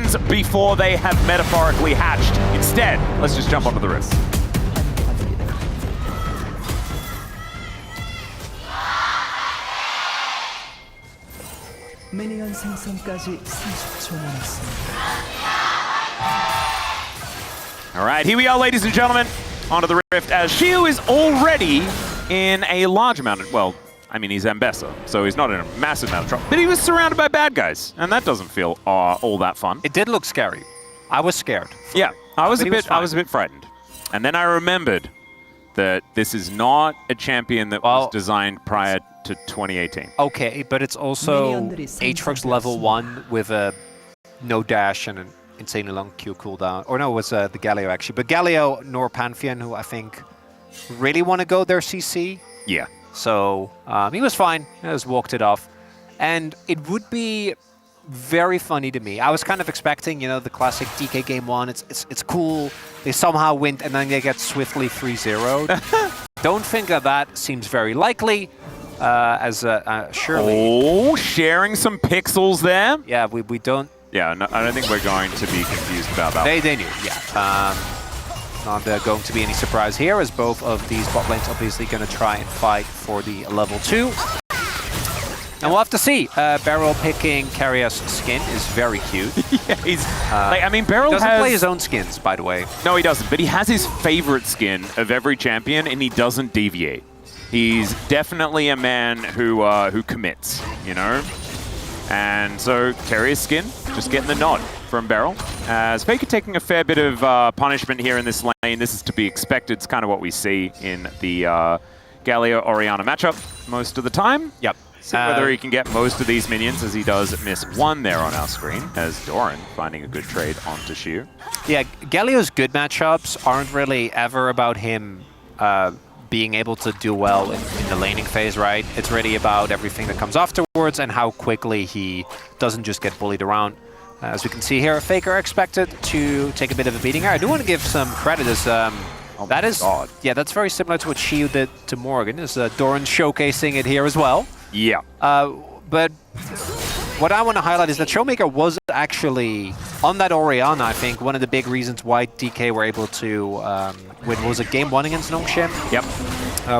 chickens before they have metaphorically hatched. Instead, let's just jump onto the rift. 미니언 생성까지 30초 남았습니다. All right, here we are, ladies and gentlemen, onto the rift as Shiu is already in a large amount of, well, I mean, he's Ambessa, so he's not in a massive amount of trouble, but he was surrounded by bad guys, and that doesn't feel all that fun. It did look scary. I was scared. Yeah, I was a bit frightened. And then I remembered that this is not a champion that was designed prior to 2018. Okay, but it's also Aatrox level 1 with a no dash and an insanely long Q cooldown. Or no, it was the Galio actually. But Galio nor Pantheon, who I think really want to go their CC. Yeah. So he was fine. He just walked it off. And it would be very funny to me. I was kind of expecting, you know, the classic DK game 1. It's cool. They somehow win and then they get swiftly 3-0'd. Don't think that seems very likely. As surely. Oh, sharing some pixels there. Yeah, we don't. Yeah, no, I don't think we're going to be confused about that. They knew, yeah. Not going to be any surprise here, as both of these bot lanes obviously going to try and fight for the level 2. And we'll have to see. Beryl picking Carrier's skin is very cute. Yeah, he's like, I mean, Beryl doesn't play his own skins, by the way. No, he doesn't. But he has his favorite skin of every champion, and he doesn't deviate. He's definitely a man who commits, you know. And so Carrier's skin just getting the nod from Beryl. As Faker taking a fair bit of punishment here in this lane. This is to be expected. It's kind of what we see in the Galio-Orianna matchup most of the time. Yep. See whether he can get most of these minions, as he does miss one there on our screen, as Doran finding a good trade onto Shiu. Yeah, Galio's good matchups aren't really ever about him being able to do well in the laning phase, right? It's really about everything that comes afterwards and how quickly he doesn't just get bullied around. As we can see here, Faker expected to take a bit of a beating here. I do want to give some credit as yeah, that's very similar to what Shiu did to Morgan, as Doran showcasing it here as well. Yeah. But what I want to highlight is that Showmaker was actually, on that Orianna, I think, one of the big reasons why DK were able to win. Was it game 1 against Nongshim? Yep.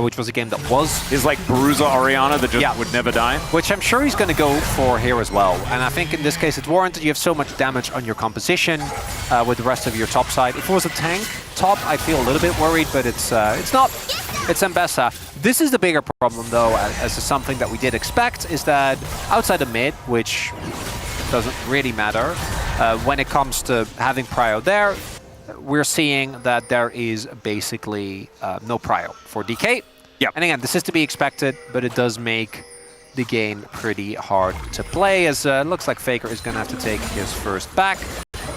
Which was a game that was... Is like Bruiser Orianna that just would never die. Which I'm sure he's going to go for here as well. And I think in this case it's warranted. You have so much damage on your composition with the rest of your top side. If it was a tank top, I'd feel a little bit worried, but it's not. It's Ambessa. This is the bigger problem, though, as something that we did expect, is that outside of mid, which doesn't really matter, when it comes to having prio there, we're seeing that there is basically no prio for DK. Yep. And again, this is to be expected, but it does make the game pretty hard to play, as it looks like Faker is going to have to take his first back.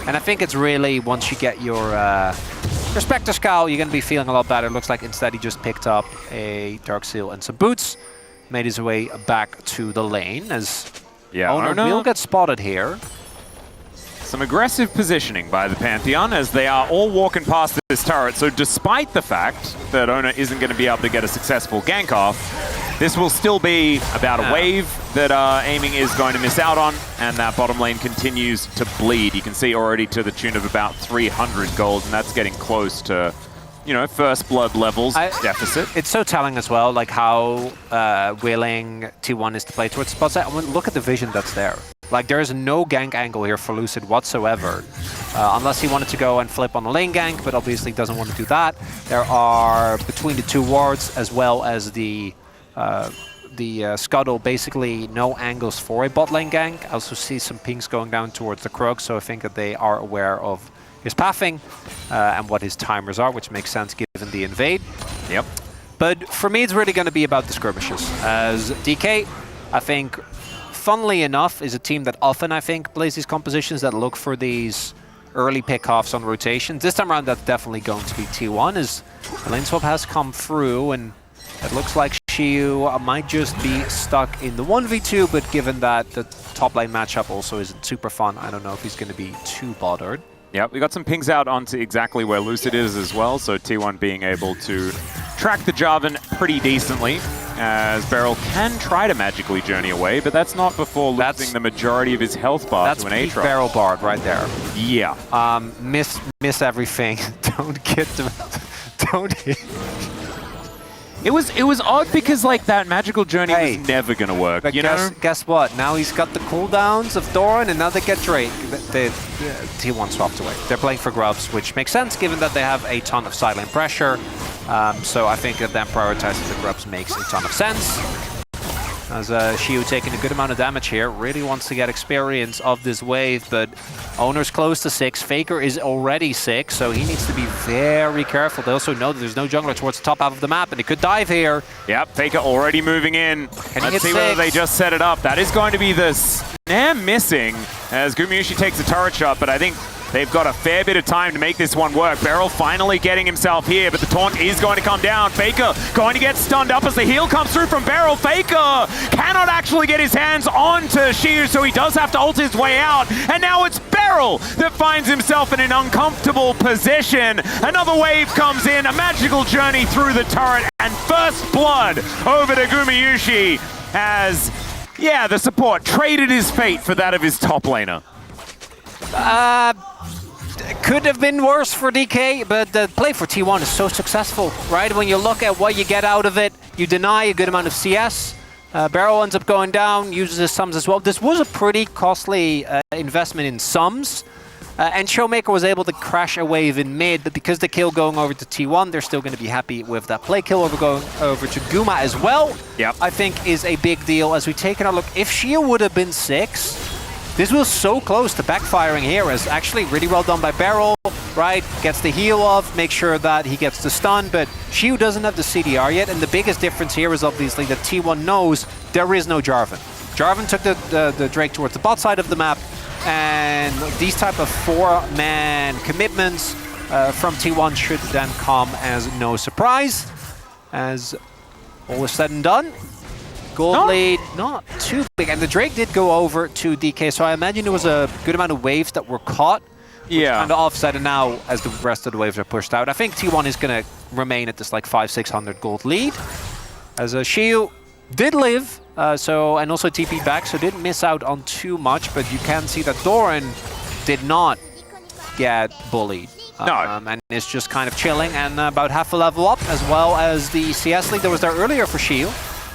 And I think it's really, once you get your Spectre Scowl, you're going to be feeling a lot better. It looks like instead he just picked up a Dark Seal and some boots, made his way back to the lane, as Owner will get spotted here. Some aggressive positioning by the Pantheon as they are all walking past this turret. So despite the fact that Owner isn't going to be able to get a successful gank off, this will still be about a wave that Aiming is going to miss out on, and that bottom lane continues to bleed. You can see already to the tune of about 300 gold, and that's getting close to, you know, first blood levels deficit. It's so telling as well, like how willing T1 is to play towards spots. I mean, look at the vision that's there. Like, there is no gank angle here for Lucid whatsoever, unless he wanted to go and flip on the lane gank, but obviously doesn't want to do that. There are, between the two wards, as well as the Scuttle, basically no angles for a bot lane gank. I also see some pings going down towards the Krug, so I think that they are aware of his pathing and what his timers are, which makes sense given the invade. Yep. But for me, it's really going to be about the skirmishes. As DK, I think, funnily enough, is a team that often, I think, plays these compositions that look for these early pickoffs on rotations. This time around, that's definitely going to be T1, as the lane swap has come through, and it looks like Shiu might just be stuck in the 1v2, but given that the top lane matchup also isn't super fun, I don't know if he's going to be too bothered. Yeah, we got some pings out onto exactly where Lucid is as well, so T1 being able to track the Jarvan pretty decently. as Beryl can try to magically journey away, but that's not before losing the majority of his health bar to an That's Aatrox. Beryl Bard right there. Yeah. Miss everything. Don't get them. Don't hit. It was odd because like that magical journey was never gonna work. But you know. guess what? Now he's got the cooldowns of Doran, and now they get Drake. The T1 swapped away. They're playing for grubs, which makes sense given that they have a ton of sideline pressure. So I think that them prioritizing the grubs makes a ton of sense. As Shiu taking a good amount of damage here, really wants to get experience of this wave, but Owner's close to 6, Faker is already 6, so he needs to be very careful. They also know that there's no jungler towards the top half of the map, and he could dive here. Yep, Faker already moving in. Let's see whether they just set it up. That is going to be the snare missing as Gumayusi takes a turret shot, but I think they've got a fair bit of time to make this one work. Beryl finally getting himself here, but the taunt is going to come down. Faker going to get stunned up as the heal comes through from Beryl. Faker cannot actually get his hands onto Shiu, so he does have to ult his way out. And now it's Beryl that finds himself in an uncomfortable position. Another wave comes in, a magical journey through the turret, and first blood over to Gumayusi as, yeah, the support traded his fate for that of his top laner. Could have been worse for DK, but the play for T1 is so successful, right? When you look at what you get out of it, you deny a good amount of CS. Beryl ends up going down, uses his sums as well. This was a pretty costly investment in sums, and Showmaker was able to crash a wave in mid, but because the kill going over to T1, they're still going to be happy with that play kill going over to Guma as well. Yep. I think is a big deal as we take another look. If Shiu would have been 6, this was so close to backfiring here, as actually really well done by Beryl, right? Gets the heal off, make sure that he gets the stun, but Shiu doesn't have the CDR yet, and the biggest difference here is obviously that T1 knows there is no Jarvan. Jarvan took the Drake towards the bot side of the map, and these type of 4-man commitments from T1 should then come as no surprise, as all is said and done. Gold lead, not too big, and the Drake did go over to DK, so I imagine there was a good amount of waves that were caught. Yeah. Kind of offset, and now as the rest of the waves are pushed out, I think T1 is going to remain at this like 500-600 gold lead. As Shiu did live, and also TP back, so didn't miss out on too much, but you can see that Doran did not get bullied. No. And is just kind of chilling, and about half a level up, as well as the CS lead that was there earlier for Shiu.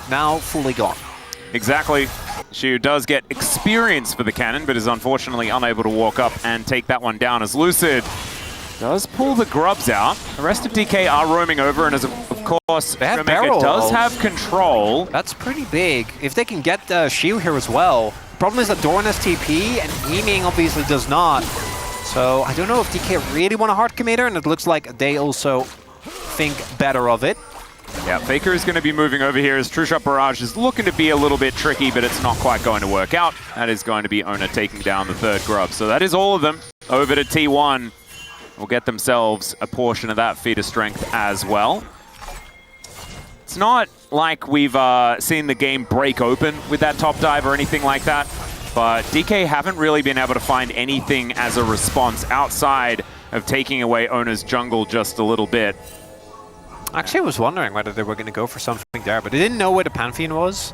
Now fully gone. Exactly. Shiu does get experience for the cannon, but is unfortunately unable to walk up and take that one down as Lucid does pull the grubs out. The rest of DK are roaming over, and as of course, Showmaker does have control. That's pretty big. If they can get Shiu here as well. The problem is that Doran has TP, and Eaming obviously does not. So I don't know if DK really want a hard committer, and it looks like they also think better of it. Yeah, Faker is going to be moving over here as True Shot Barrage is looking to be a little bit tricky, but it's not quite going to work out. That is going to be Ona taking down the third grub. So that is all of them over to T1. Will get themselves a portion of that feat of strength as well. It's not like we've seen the game break open with that top dive or anything like that, but DK haven't really been able to find anything as a response outside of taking away Ona's jungle just a little bit. Actually, I was wondering whether they were going to go for something there, but I didn't know where the Pantheon was.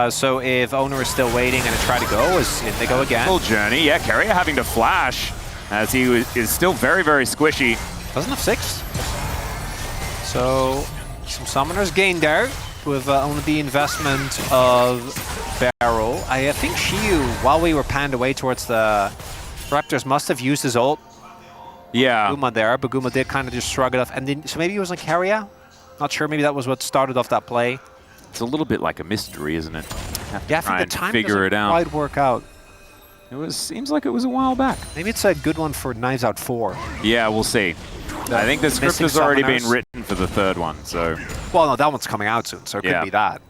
So if Owner is still waiting and they try to go, if they go again. Full journey, yeah, Carrier having to flash as he is still very, very squishy. Doesn't have 6. So some summoners gained there with only the investment of Beryl. I think Shiu, while we were panned away towards the Raptors, must have used his ult. Yeah. Guma there, but Guma did kind of just shrug it off. And then, so maybe it was a carrier? Not sure, maybe that was what started off that play. It's a little bit like a mystery, isn't it? Yeah, I think the time figure it out. Quite work out. Seems like it was a while back. Maybe it's a good one for Knives Out 4. Yeah, we'll see. I think the script has already been written for the third one, so... Well, no, that one's coming out soon, so it could Yeah. be that.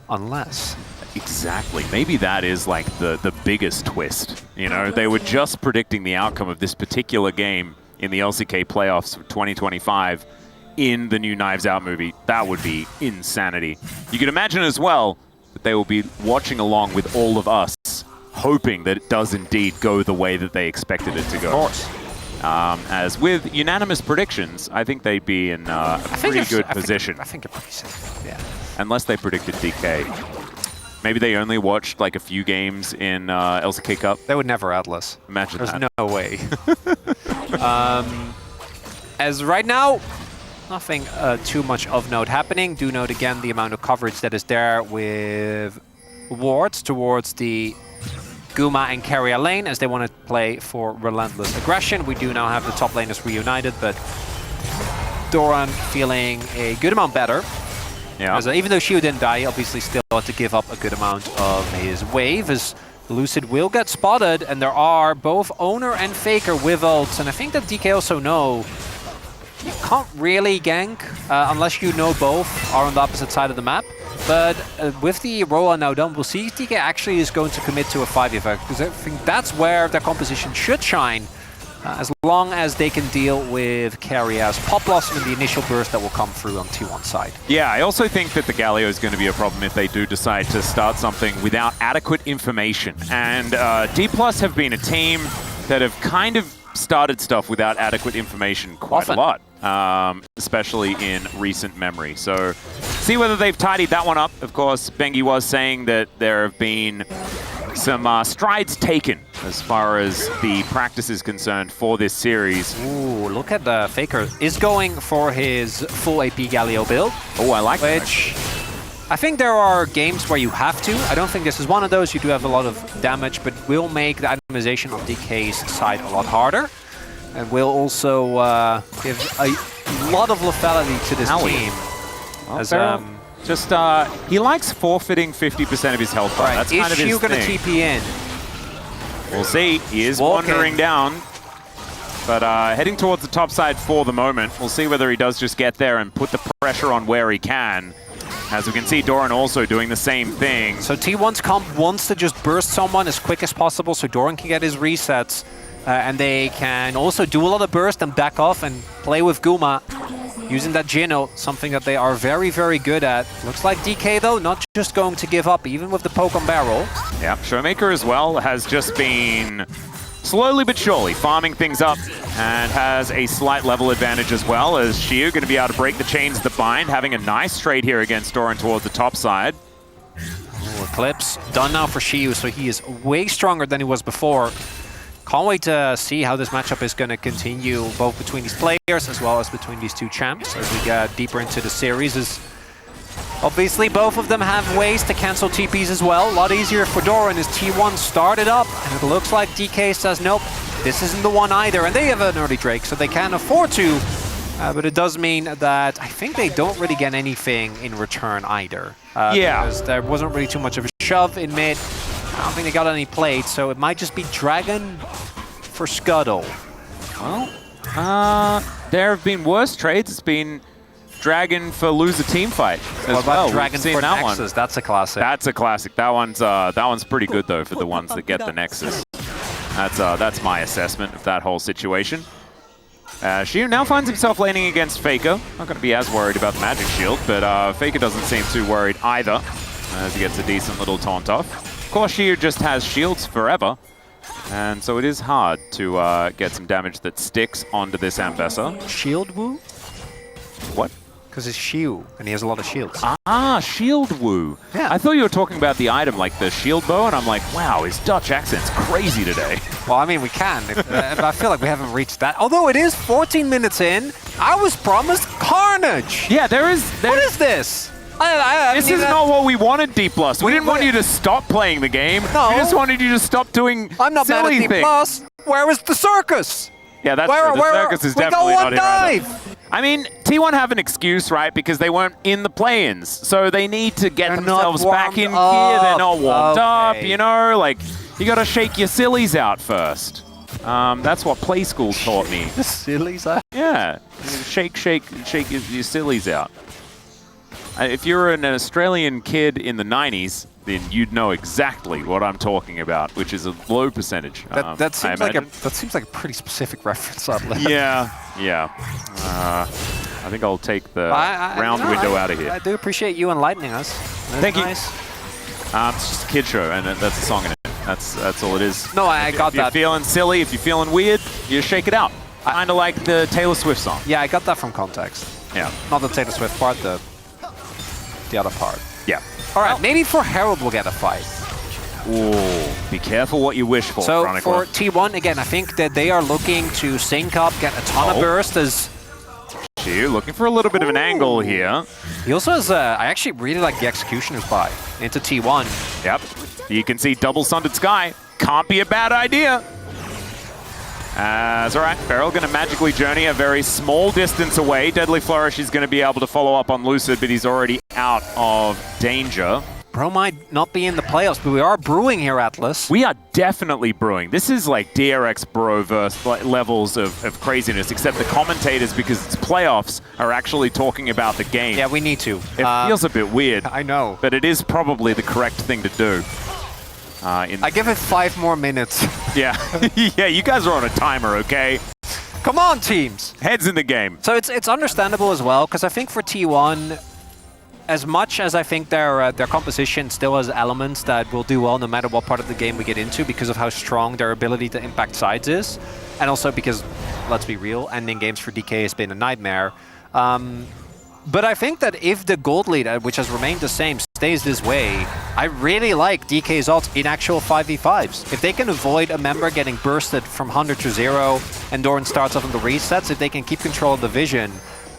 Unless... Exactly. Maybe that is like the biggest twist. You know, they were just predicting the outcome of this particular game in the LCK playoffs of 2025 in the new Knives Out movie. That would be insanity. You can imagine as well that they will be watching along with all of us, hoping that it does indeed go the way that they expected it to go. Of course. As with unanimous predictions, I think they'd be in a pretty good position. I think you're pretty safe, yeah. Unless they predicted DK. Maybe they only watched like a few games in LCK Cup. They would never Atlas. Imagine There's that. no way. As right now, nothing too much of note happening. Do note again the amount of coverage that is there with wards towards the Guma and Carrier lane as they want to play for relentless aggression. We do now have the top laners reunited, but Doran feeling a good amount better. Yeah. As, even though Shield didn't die, obviously still had to give up a good amount of his wave as Lucid will get spotted, and there are both Owner and Faker with ults, and I think that DK also know you can't really gank unless you know both are on the opposite side of the map. But with the rollout now done, we'll see if DK actually is going to commit to a 5v5, because I think that's where their composition should shine, as long as they can deal with Carrier's Pop Blossom and the initial burst that will come through on T1 side. Yeah, I also think that the Galio is going to be a problem if they do decide to start something without adequate information. And Dplus have been a team that have kind of started stuff without adequate information quite a lot, especially in recent memory. So see whether they've tidied that one up. Of course, Bengi was saying that there have been some strides taken as far as the practice is concerned for this series. Ooh, look at the Faker is going for his full AP Galio build. Oh, I like that. Which I think there are games where you have to. I don't think this is one of those. You do have a lot of damage, but will make the itemization on DK's side a lot harder. And will also give a lot of lethality to this team. Well, as, he likes forfeiting 50% of his health bar. Right. That's kind of his Is going to TP in? We'll see. He is wandering down. But heading towards the top side for the moment. We'll see whether he does just get there and put the pressure on where he can. As we can see, Doran also doing the same thing. So T1's comp wants to just burst someone as quick as possible so Doran can get his resets. And they can also do a lot of burst and back off and play with Guma using that Jino, something that they are very, very good at. Looks like DK, though, not just going to give up, even with the poke on barrel. Yeah, Showmaker as well has just been slowly but surely farming things up and has a slight level advantage as well, as Shiu going to be able to break the chains that bind, having a nice trade here against Doran towards the top side. Ooh, Eclipse done now for Shiu, so he is way stronger than he was before. Can't wait to see how this matchup is going to continue, both between these players as well as between these two champs as we get deeper into the series. As obviously, both of them have ways to cancel TPs as well. A lot easier for Doran as T1 started up, and it looks like DK says, nope, this isn't the one either. And they have an early Drake, so they can afford to. But it does mean that I think they don't really get anything in return either. Because there wasn't really too much of a shove in mid. I don't think they got any plates, so it might just be Dragon for Scuttle. Well, there have been worse trades. It's been Dragon for loser team fight as well. Dragon for Nexus? That's a classic. That's a classic. That one's pretty good though for the ones that get the Nexus. That's my assessment of that whole situation. Shiu now finds himself laning against Faker. Not going to be as worried about the magic shield, but Faker doesn't seem too worried either as he gets a decent little taunt off. Of course, Shiu just has shields forever, and so it is hard to get some damage that sticks onto this Ambessa. Shield Woo? What? Because it's Shiu, and he has a lot of shields. Ah, Shield Woo. Yeah. I thought you were talking about the item, like the shield bow, and I'm like, wow, his Dutch accent's crazy today. Well, I mean, we can, but I feel like we haven't reached that. Although it is 14 minutes in, I was promised carnage. Yeah, there is... What is this? This is not what we wanted, Dplus. We didn't want you to stop playing the game. No. We just wanted you to stop doing I'm not mad silly at things. Dplus. Where is the circus? Yeah, that's true. The circus is definitely not here either. Dive. I mean, T1 have an excuse, right? Because they weren't in the play-ins. So they need to get themselves back in gear. They're not warmed up, you know? Like, you got to shake your sillies out first. That's what play school taught me. The sillies out? Yeah. Shake your sillies out. If you're an Australian kid in the 90s, then you'd know exactly what I'm talking about, which is a low percentage. That seems like a pretty specific reference. Yeah. I think I'll take the round window out of here. I do appreciate you enlightening us. Thank you. Nice. It's just a kid show, and that's a song in it. That's all it is. No, I got that. If you're feeling silly, if you're feeling weird, you shake it out. Kind of like the Taylor Swift song. Yeah, I got that from context. Yeah. Not the Taylor Swift part, the other part. Yeah. All right, maybe for Herald we'll get a fight. Ooh, be careful what you wish for, So Chronicler. for T1, again, I think that they are looking to sync up, get a ton of burst as... Shu looking for a little bit of an angle here. He also has, I actually really like the Executioner's buy into T1. Yep. You can see double Sundered Sky. Can't be a bad idea. It's all right. Beryl going to magically journey a very small distance away. Deadly Flourish is going to be able to follow up on Lucid, but he's already out of danger. Bro might not be in the playoffs, but we are brewing here, Atlas. We are definitely brewing. This is like DRX Broverse levels of craziness, except the commentators, because it's playoffs, are actually talking about the game. Yeah, we need to. It feels a bit weird. I know. But it is probably the correct thing to do. I give it 5 more minutes. Yeah. Yeah, you guys are on a timer, okay? Come on, teams! Heads in the game. So it's understandable as well, because I think for T1, as much as I think their composition still has elements that will do well no matter what part of the game we get into because of how strong their ability to impact sides is, and also because, let's be real, ending games for DK has been a nightmare. But I think that if the gold lead, which has remained the same, stays this way, I really like DK's ult in actual 5v5s. If they can avoid a member getting bursted from 100 to 0 and Doran starts off on the resets, if they can keep control of the vision,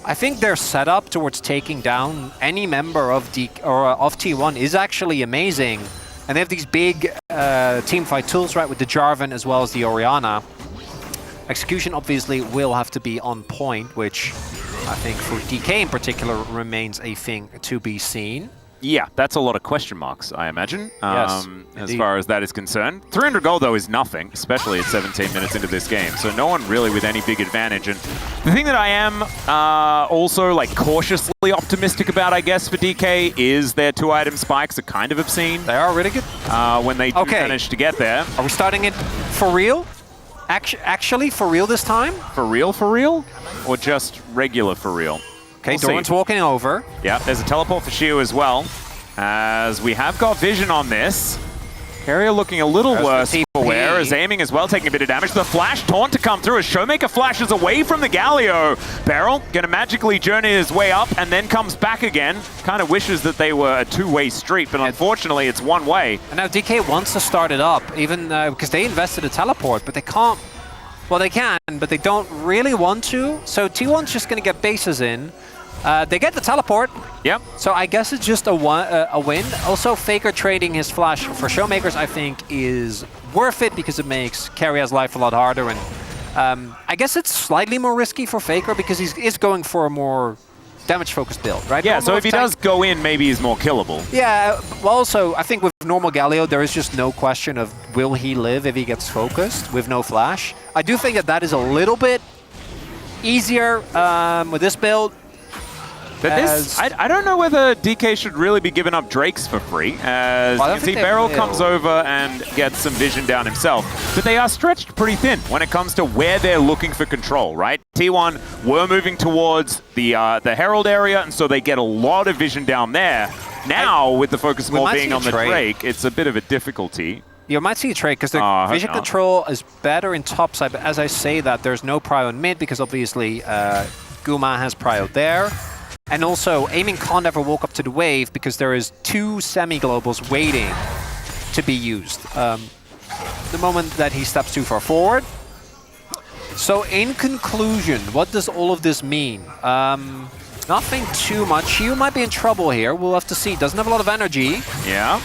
I think their setup towards taking down any member of T1 is actually amazing. And they have these big teamfight tools, right, with the Jarvan as well as the Orianna. Execution obviously will have to be on point, which I think for DK in particular remains a thing to be seen. Yeah, that's a lot of question marks, I imagine, Yes, as far as that is concerned. 300 gold, though, is nothing, especially at 17 minutes into this game. So no one really with any big advantage. And the thing that I am also like cautiously optimistic about, I guess, for DK is their 2-item spikes are kind of obscene. They are really good. When they do manage to get there. Are we starting it for real? Actually, for real this time? For real, for real? Or just regular for real? Okay, Doran's walking over. Yeah, there's a teleport for Shu as well. As we have got vision on this. Carrier looking a little worse for Wear, as aiming as well, taking a bit of damage. The flash taunt to come through as Showmaker flashes away from the Galio. Beryl going to magically journey his way up and then comes back again. Kind of wishes that they were a two-way street, but unfortunately it's one way. And now DK wants to start it up, even because they invested a teleport, but they can't. Well, they can, but they don't really want to. So T1's just going to get bases in. They get the teleport. Yep. So I guess it's just a win. Also, Faker trading his flash for Showmakers, I think, is worth it because it makes Carrier's life a lot harder. And I guess it's slightly more risky for Faker because he is going for a more damage-focused build, right? Yeah, so if he does go in, maybe he's more killable. Yeah, well, also, I think with normal Galio, there is just no question of will he live if he gets focused with no flash. I do think that that is a little bit easier with this build. But this, I don't know whether DK should really be giving up Drakes for free. As you can see, Beryl comes over and gets some vision down himself. But they are stretched pretty thin when it comes to where they're looking for control, right? T1 were moving towards the Herald area, and so they get a lot of vision down there. Now, with the focus more being on the Drake, it's a bit of a difficulty. You might see a trade because the vision control is better in top side, but as I say that, there's no prio in mid because obviously Guma has prio there. And also, aiming can't ever walk up to the wave because there is 2 semi-globals waiting to be used. The moment that he steps too far forward. So in conclusion, what does all of this mean? Nothing too much. Hugh might be in trouble here. We'll have to see. Doesn't have a lot of energy. Yeah,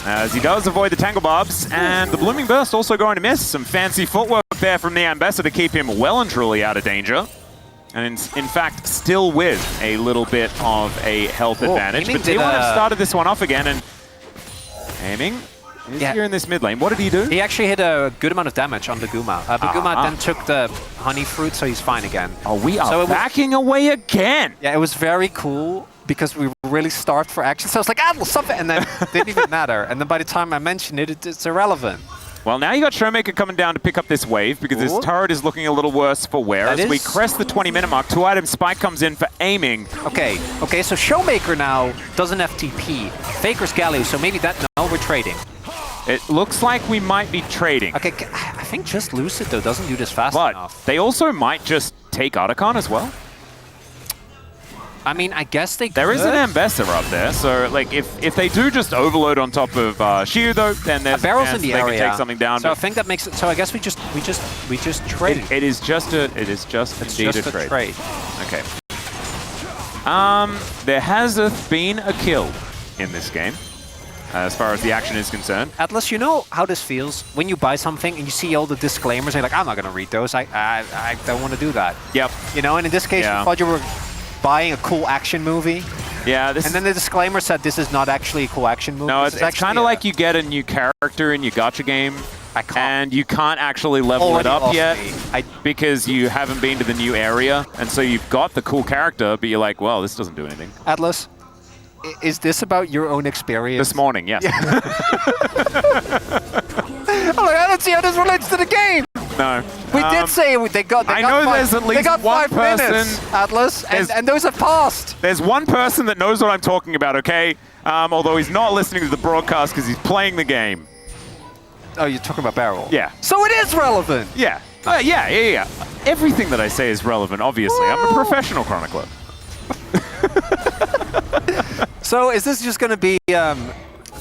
as he does avoid the Tangle Bobs. And the Blooming Burst also going to miss. Some fancy footwork there from the Ambassador to keep him well and truly out of danger. And in fact, still with a little bit of a health advantage. But T1 have started this one off again, and aiming is here in this mid lane. What did he do? He actually hit a good amount of damage on the Guma. But Guma then took the honey fruit, so he's fine again. Oh, we are backing away again. Yeah, it was very cool because we were really starved for action. So I was like, Atlas, something, and then it didn't even matter. And then by the time I mentioned it, it's irrelevant. Well, now you got Showmaker coming down to pick up this wave because his turret is looking a little worse for Wear. As we crest the 20-minute mark, 2-item spike comes in for aiming. Okay, so Showmaker now doesn't have TP. Faker's Galio, so maybe that, no, we're trading. It looks like we might be trading. Okay, I think just Lucid, though, doesn't do this fast But enough. they also might just take Otacon as well. I mean, I guess they There could. is an Ambassador up there, so like if they do just overload on top of Shiu though, then there's a Barrel's chance in the they area. can take something down. So I but think that makes it. So I guess we just trade. it is just indeed Just a a trade. trade. Okay. There has been a kill in this game, as far as the action is concerned. Atlas, you know how this feels when you buy something and you see all the disclaimers and you're like, I'm not gonna read those. I don't want to do that. Yep. You know, and in this case, Yeah. you thought you were buying a cool action movie, Yeah. This and then the disclaimer said this is not actually a cool action movie. no, This it's is actually kind of a- like you get a new character in your gacha game, I can't. and you can't actually level it Already up lost yet me. because you haven't been to the new area, and so you've got the cool character, but you're like, well, this doesn't do anything. Atlas, is this about your own experience? This morning, yes. Oh, I don't see how this relates to the game. No. We did say they got. I know there's at they least got one 5 minutes, person- Atlas, and those have passed. There's one person that knows what I'm talking about, okay? Although he's not listening to the broadcast because he's playing the game. Oh, you're talking about Barrel. Yeah. So it is relevant. Yeah. Yeah. Everything that I say is relevant, obviously. I'm a professional chronicler. So is this just going to be,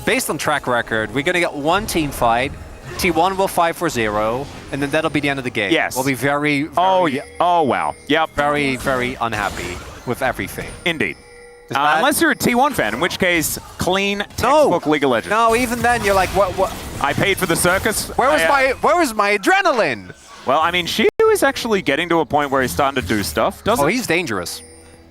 based on track record, we're going to get one team fight, T1 will fight for 0, and then that'll be the end of the game. Yes. We'll be very, Oh, yeah. Oh, wow. Yep. very, very unhappy with everything. Indeed. Is that- Unless you're a T1 fan, in which case, clean textbook League of Legends. No, even then you're like, what? I paid for the circus. Where was my adrenaline? Well, I mean, Shiu is actually getting to a point where he's starting to do stuff, doesn't Oh, he? he's dangerous.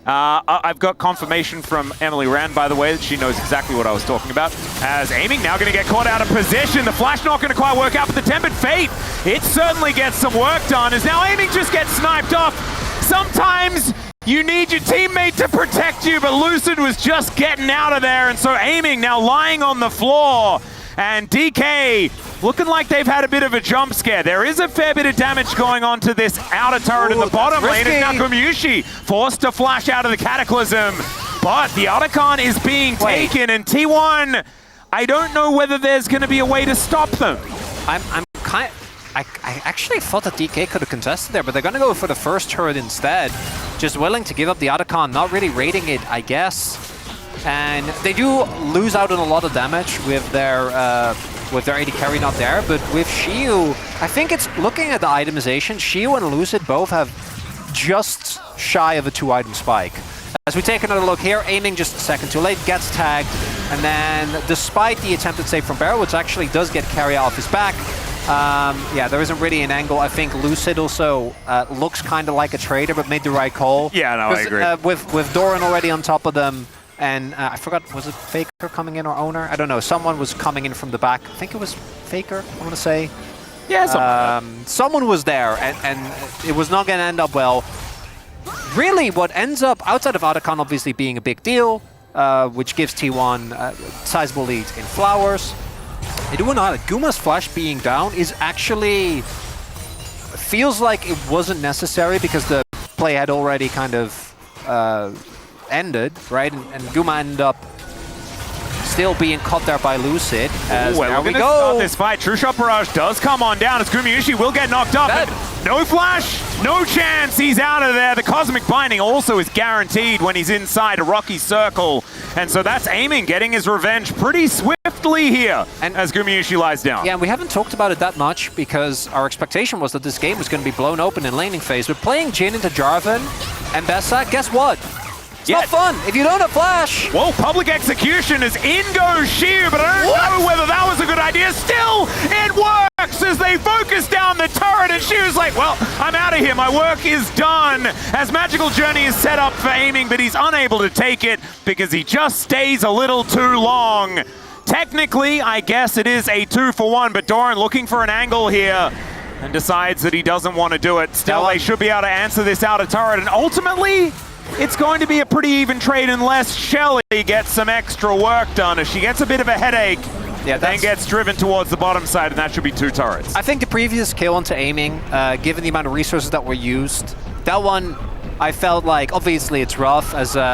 I've got confirmation from Emily Rand, by the way, that she knows exactly what I was talking about. As aiming, now going to get caught out of position. The flash not going to quite work out, but the Tempered Fate, it certainly gets some work done, as now aiming just gets sniped off. Sometimes you need your teammate to protect you, but Lucid was just getting out of there, and so aiming now lying on the floor. And DK looking like they've had a bit of a jump scare. There is a fair bit of damage going on to this outer turret in the bottom lane. risky. And now Gumyushi forced to flash out of the Cataclysm. But the Otacon is being taken, and T1, I don't know whether there's going to be a way to stop them. I actually thought that DK could have contested there, but they're going to go for the first turret instead. Just willing to give up the Otacon, not really rating it, I guess. And they do lose out on a lot of damage with their AD carry not there, but with Shiu, I think it's looking at the itemization, Shiu and Lucid both have just shy of a 2-item spike. As we take another look here, aiming just a second too late, gets tagged, and then despite the attempted save from Barrow, which actually does get carry off his back, yeah, there isn't really an angle. I think Lucid also looks kind of like a trader, but made the right call. Yeah, no, I agree. With Doran already on top of them, and I forgot, was it Faker coming in or Owner? I don't know. Someone was coming in from the back. I think it was Faker, I want to say. Yeah, someone was there, and it was not going to end up well. Really, what ends up, outside of Otacon obviously being a big deal, which gives T1 a sizable lead in Flowers, Guma's flash being down is actually, feels like it wasn't necessary because the play had already kind of ended, right? And Guma ended up still being caught there by Lucid. As well, there we're we going to go. start this fight. True Shot Barrage does come on down as Gumyushi will get knocked up. Dead. No flash, no chance. He's out of there. The Cosmic Binding also is guaranteed when he's inside a rocky circle. And so that's aiming, getting his revenge pretty swiftly here And as Gumyushi lies down. Yeah, and we haven't talked about it that much because our expectation was that this game was going to be blown open in laning phase. But playing Jhin into Jarvan and Bessa, guess what? It's not fun if you don't have flash. Whoa, public execution is in goes Shiu, but I don't know whether that was a good idea. Still, it works as they focus down the turret, and Shiu's like, well, I'm out of here. My work is done. As Magical Journey is set up for aiming, but he's unable to take it because he just stays a little too long. Technically, I guess it is a 2-for-1, but Doran looking for an angle here and decides that he doesn't want to do it. Still, they should be able to answer this outer turret, and ultimately, it's going to be a pretty even trade unless Shelly gets some extra work done. As she gets a bit of a headache, then gets driven towards the bottom side, and that should be 2 turrets. I think the previous kill onto aiming, given the amount of resources that were used, that one, I felt like, obviously it's rough as Oh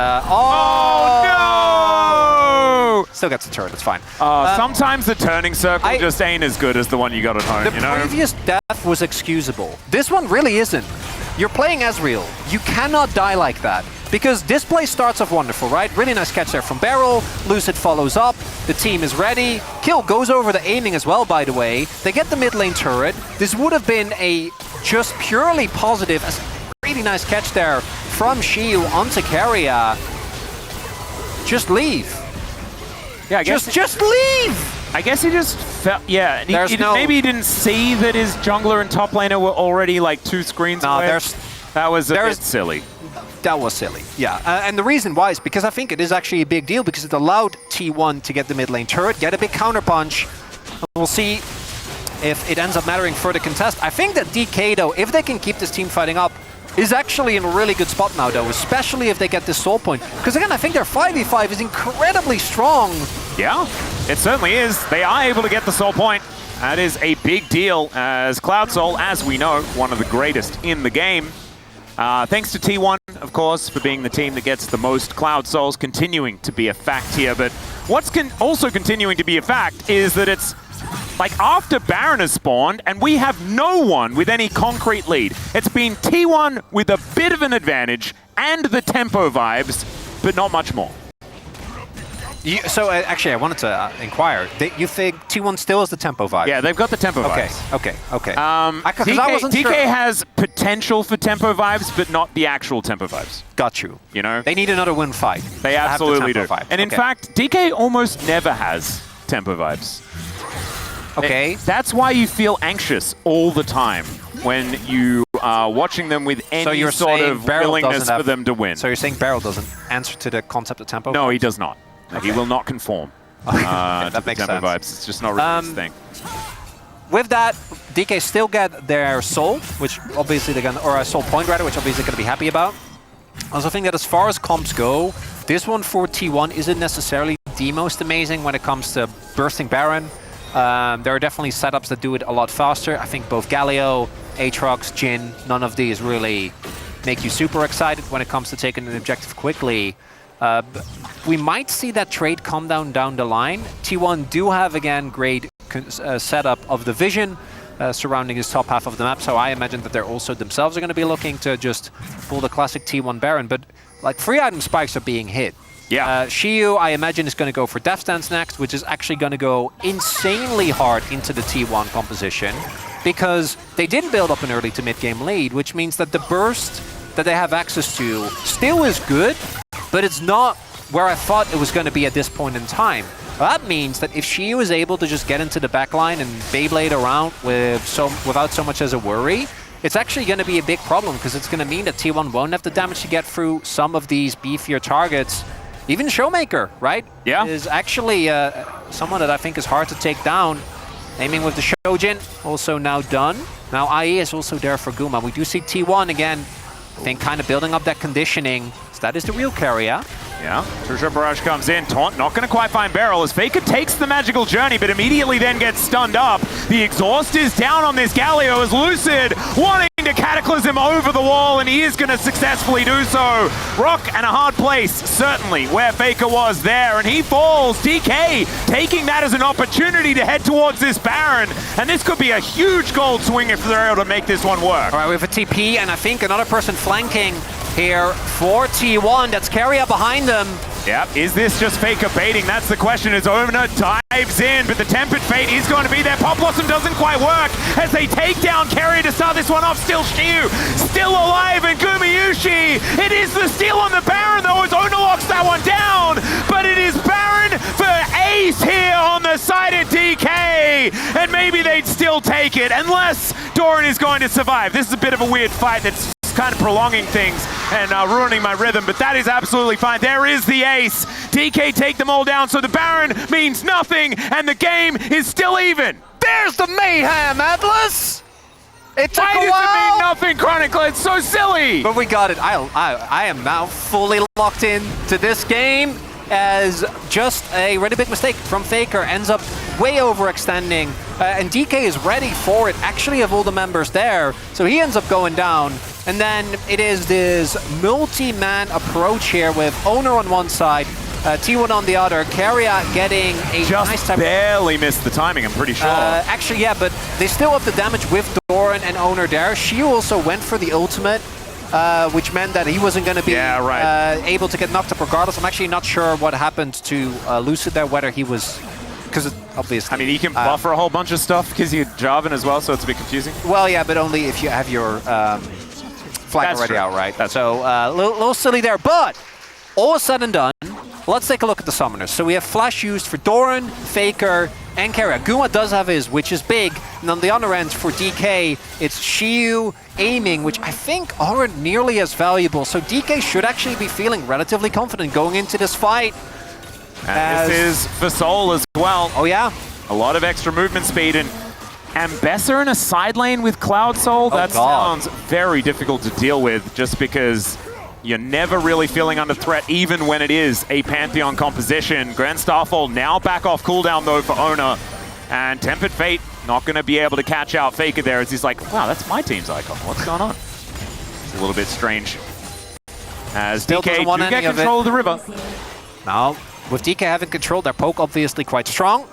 know... Still gets the turret, it's fine. Sometimes the turning circle just ain't as good as the one you got at home, The you know? previous death was excusable. This one really isn't. You're playing Ezreal. You cannot die like that. Because this play starts off wonderful, right? Really nice catch there from Beryl. Lucid follows up. The team is ready. Kill goes over the aiming as well, by the way. They get the mid lane turret. This would have been a just purely positive, really nice catch there from Shiyu onto Keria. Just leave. Yeah, I guess just leave! I guess he just felt, yeah. Maybe he didn't see that his jungler and top laner were already like 2 screens away. That was a bit silly. That was silly, yeah. And the reason why is because I think it is actually a big deal because it allowed T1 to get the mid lane turret, get a big counterpunch. We'll see if it ends up mattering for the contest. I think that DK, though, if they can keep this team fighting up, is actually in a really good spot now, though, especially if they get this soul point. Because again, I think their 5v5 is incredibly strong. Yeah, it certainly is. They are able to get the soul point. That is a big deal, as Cloud Soul, as we know, one of the greatest in the game. Thanks to T1, of course, for being the team that gets the most Cloud Souls, continuing to be a fact here. But what's also continuing to be a fact is that it's like after Baron has spawned, and we have no one with any concrete lead. It's been T1 with a bit of an advantage and the tempo vibes, but not much more. So actually, I wanted to inquire. You think T1 still has the tempo vibe? Yeah, they've got the tempo vibes. Okay. DK has potential for tempo vibes, but not the actual tempo vibes. Got you. You know? They need another win fight. They absolutely do. Vibe. And in fact, DK almost never has tempo vibes. Okay. That's why you feel anxious all the time when you are watching them with any sort of willingness for them to win. So you're saying Beryl doesn't answer to the concept of tempo? No, he does not. Okay. He will not conform to the tempo vibes. It's just not really his thing. With that, DK still get their soul, which obviously they're gonna, or a soul point rather, which obviously they're gonna be happy about. I also think that as far as comps go, this one for T1 isn't necessarily the most amazing when it comes to bursting Baron. There are definitely setups that do it a lot faster. I think both Galio, Aatrox, Jhin, none of these really make you super excited when it comes to taking an objective quickly. We might see that trade come down the line. T1 do have, again, great setup of the vision surrounding his top half of the map, so I imagine that they're also themselves are going to be looking to just pull the classic T1 Baron, but like 3 item spikes are being hit. Yeah. Shiyu, I imagine, is going to go for Death Stance next, which is actually going to go insanely hard into the T1 composition, because they didn't build up an early to mid-game lead, which means that the burst that they have access to still is good, but it's not where I thought it was going to be at this point in time. That means that if Shiyu is able to just get into the backline and Beyblade around without so much as a worry, it's actually going to be a big problem, because it's going to mean that T1 won't have the damage to get through some of these beefier targets. Even Showmaker, right? Yeah. Is actually someone that I think is hard to take down. Aiming with the Shojin, also now done. Now IE is also there for Guma. We do see T1 again, I think, kind of building up that conditioning. So that is the real carrier. Yeah, Trisha Barrage comes in. Taunt not going to quite find Beryl as Faker takes the magical journey, but immediately then gets stunned up. The exhaust is down on this Galio as Lucid wanting to Cataclysm over the wall, and he is going to successfully do so. Rock and a hard place, certainly, where Faker was there, and he falls. DK taking that as an opportunity to head towards this Baron, and this could be a huge gold swing if they're able to make this one work. All right, we have a TP, and I think another person flanking here for T1. That's Keria behind them. Yep, is this just Faker baiting? That's the question as Omna dives in, but the Tempered Fate is going to be there. Pop Blossom doesn't quite work as they take down Keria to start this one off. Still Shiyu, still alive, and Gumayushi. It is the steal on the Baron, though, as Omna locks that one down, but it is Baron for Ace here on the side of DK, and maybe they'd still take it, unless Doran is going to survive. This is a bit of a weird fight that's kind of prolonging things and ruining my rhythm, but that is absolutely fine. There is the ace. DK take them all down, so the Baron means nothing, and the game is still even. There's the mayhem, Atlas! It took Why a does while. it mean nothing, Chronicle? It's so silly! But we got it. I am now fully locked in to this game, as just a really big mistake from Faker ends up way overextending, and DK is ready for it, actually, of all the members there, so he ends up going down. And then it is this multi-man approach here with Owner on one side, T1 on the other. Keria getting a Just nice time. barely missed the timing, I'm pretty sure. Actually, yeah, but they still have the damage with Doran and Owner there. Shiu also went for the ultimate, which meant that he wasn't going to be able to get knocked up regardless. I'm actually not sure what happened to Lucid there, whether he was... Because obviously... I mean, he can buffer a whole bunch of stuff because you're Jarvan as well, so it's a bit confusing. Well, yeah, but only if you have your flag already out, right? So, a little silly there, but all said and done, let's take a look at the summoners. So we have Flash used for Doran, Faker, and Keria. Guma does have his, which is big. And on the other end, for DK, it's Shiu, aiming, which I think aren't nearly as valuable. So DK should actually be feeling relatively confident going into this fight. And this is for Soul as well. Oh, yeah? A lot of extra movement speed, and Ambessa in a side lane with Cloud Soul, that sounds very difficult to deal with just because you're never really feeling under threat, even when it is a Pantheon composition. Grand Starfall now back off cooldown, though, for Ona. And Tempered Fate not going to be able to catch out Faker there as he's like, wow, that's my team's icon. What's going on? It's a little bit strange. As Still DK want do get control of the river. Now, with DK having control, their poke obviously quite strong.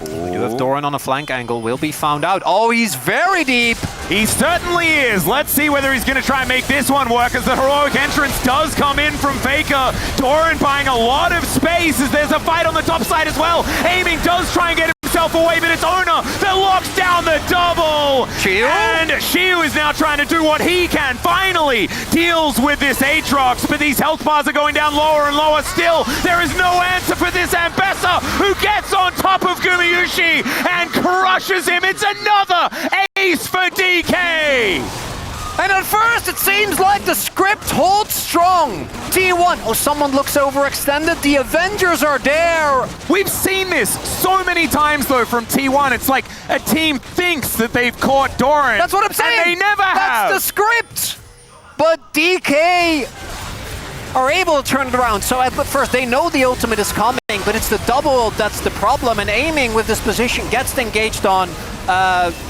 We do have Doran on a flank angle, will be found out. Oh, he's very deep! He certainly is. Let's see whether he's going to try and make this one work as the heroic entrance does come in from Faker. Doran buying a lot of space as there's a fight on the top side as well. Aiming does try and get himself away, but it's Ona that locks down the double. Shiu? And Shiu is now trying to do what he can. Finally deals with this Aatrox, but these health bars are going down lower and lower still. There is no answer for this Ambessa, who gets on top of Gumayushi and crushes him. It's another ace for DK. And at first, it seems like the script holds strong. T1, oh, someone looks overextended. The Avengers are there. We've seen this so many times, though, from T1. It's like a team thinks that they've caught Doran. That's what I'm saying. And they never have. That's the script. But DK are able to turn it around. So at first, they know the ultimate is coming, but it's the double that's the problem. And aiming with this position gets engaged on.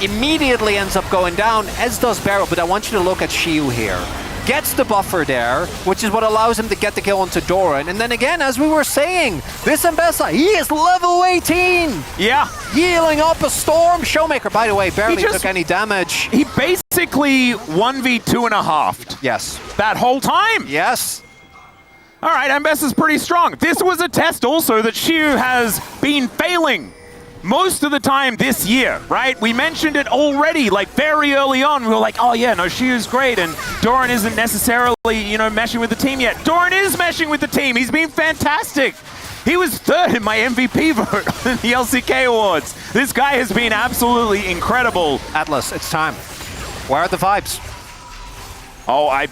Immediately ends up going down, as does Barrow, but I want you to look at Shiu here. Gets the buffer there, which is what allows him to get the kill onto Doran. And then again, as we were saying, this Ambessa, he is level 18! Yeah. Healing up a Storm. Showmaker, by the way, barely took any damage. He basically 1v2.5'd. Yes. That whole time. Yes. All right, Ambessa's pretty strong. This was a test also that Shiu has been failing most of the time this year, right? We mentioned it already, like very early on. We were like, oh yeah, no, Shiu's great, and Doran isn't necessarily, you know, meshing with the team yet. Doran is meshing with the team. He's been fantastic. He was third in my MVP vote in the LCK Awards. This guy has been absolutely incredible. Atlas, it's time. Where are the vibes? Oh,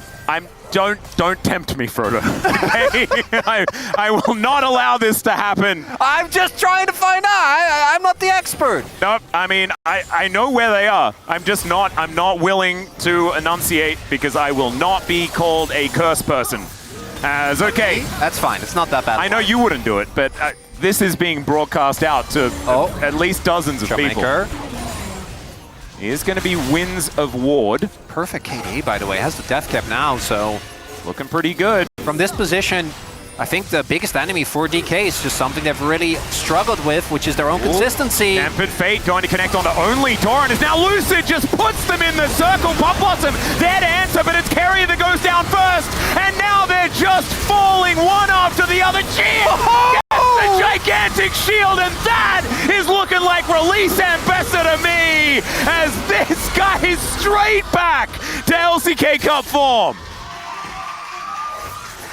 don't tempt me further. I will not allow this to happen. I'm just trying to find out. I'm not the expert. Nope. I mean, I know where they are. I'm not willing to enunciate because I will not be called a curse person. As okay. That's fine. It's not that bad. I know you wouldn't do it, but this is being broadcast out to at least dozens of people. Is going to be Winds of Ward. Perfect KD, by the way. Has the death cap now, so looking pretty good. From this position, I think the biggest enemy for DK is just something they've really struggled with, which is their own consistency. Tempered Fate going to connect onto only Doran. Is now Lucid just puts them in the circle. Pop Blossom there to answer, but it's Keria that goes down first. And now they're just falling one after the other. Cheers! A gigantic shield, and that is looking like release Ambessa to me, as this guy is straight back to LCK Cup form.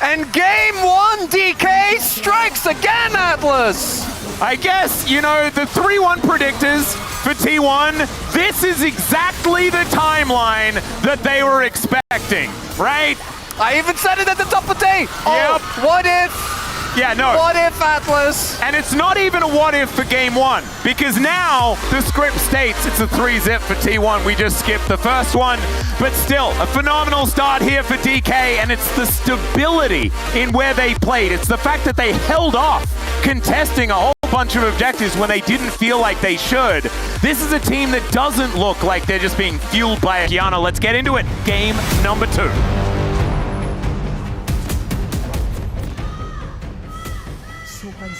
And game one, DK strikes again, Atlas. I guess, you know, the 3-1 predictors for T1, this is exactly the timeline that they were expecting, right? I even said it at the top of the day. Yep. Oh, what if? Yeah, no. What if, Atlas? And it's not even a what if for game one, because now the script states it's a 3-zip for T1. We just skipped the first one, but still a phenomenal start here for DK, and it's the stability in where they played. It's the fact that they held off contesting a whole bunch of objectives when they didn't feel like they should. This is a team that doesn't look like they're just being fueled by Kiana. Let's get into it. Game number 2.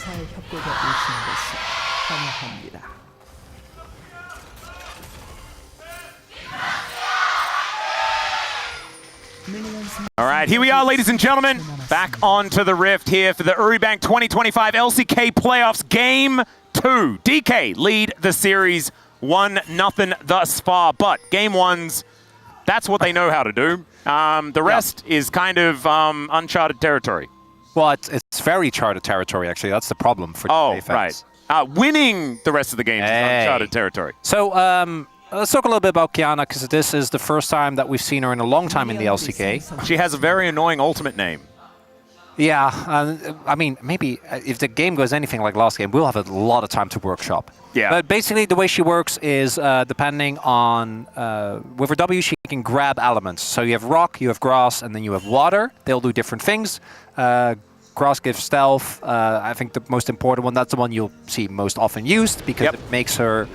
감사의 협곡에 오신 것을 환영합니다. All right, here we are, ladies and gentlemen. Back onto the Rift here for the Uribank 2025 LCK Playoffs Game 2. DK lead the series 1-0 thus far, but Game 1's, that's what they know how to do. The rest is kind of uncharted territory. Well, it's very charted territory, actually. That's the problem for DK fans. Right. Winning the rest of the games is uncharted territory. So, let's talk a little bit about Qiyana, because this is the first time that we've seen her in a long time in the LCK. She has a very annoying ultimate name. Yeah, I mean, maybe if the game goes anything like last game, we'll have a lot of time to workshop. Yeah. But basically, the way she works is depending on... with her W, she can grab elements. So you have rock, you have grass, and then you have water. They'll do different things. Grass gives stealth. I think the most important one, that's the one you'll see most often used, because it makes her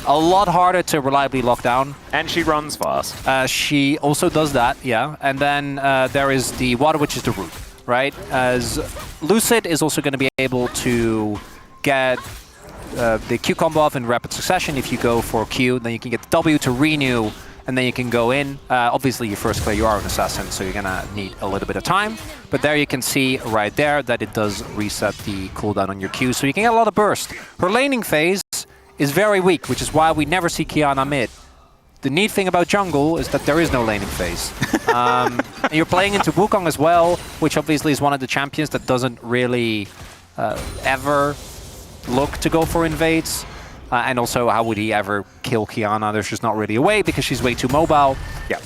a lot harder to reliably lock down. And she runs fast. She also does that, yeah. And then there is the water, which is the root, right? As Lucid is also going to be able to get the Q combo off in rapid succession. If you go for Q, then you can get the W to renew, and then you can go in. Obviously, your first play, you are an assassin, so you're going to need a little bit of time. But there you can see right there that it does reset the cooldown on your Q, so you can get a lot of burst. Her laning phase is very weak, which is why we never see Qiyana mid. The neat thing about jungle is that there is no laning phase. And you're playing into Wukong as well, which obviously is one of the champions that doesn't really ever look to go for invades. And also, how would he ever kill Qiyana? There's just not really a way, because she's way too mobile. Yeah.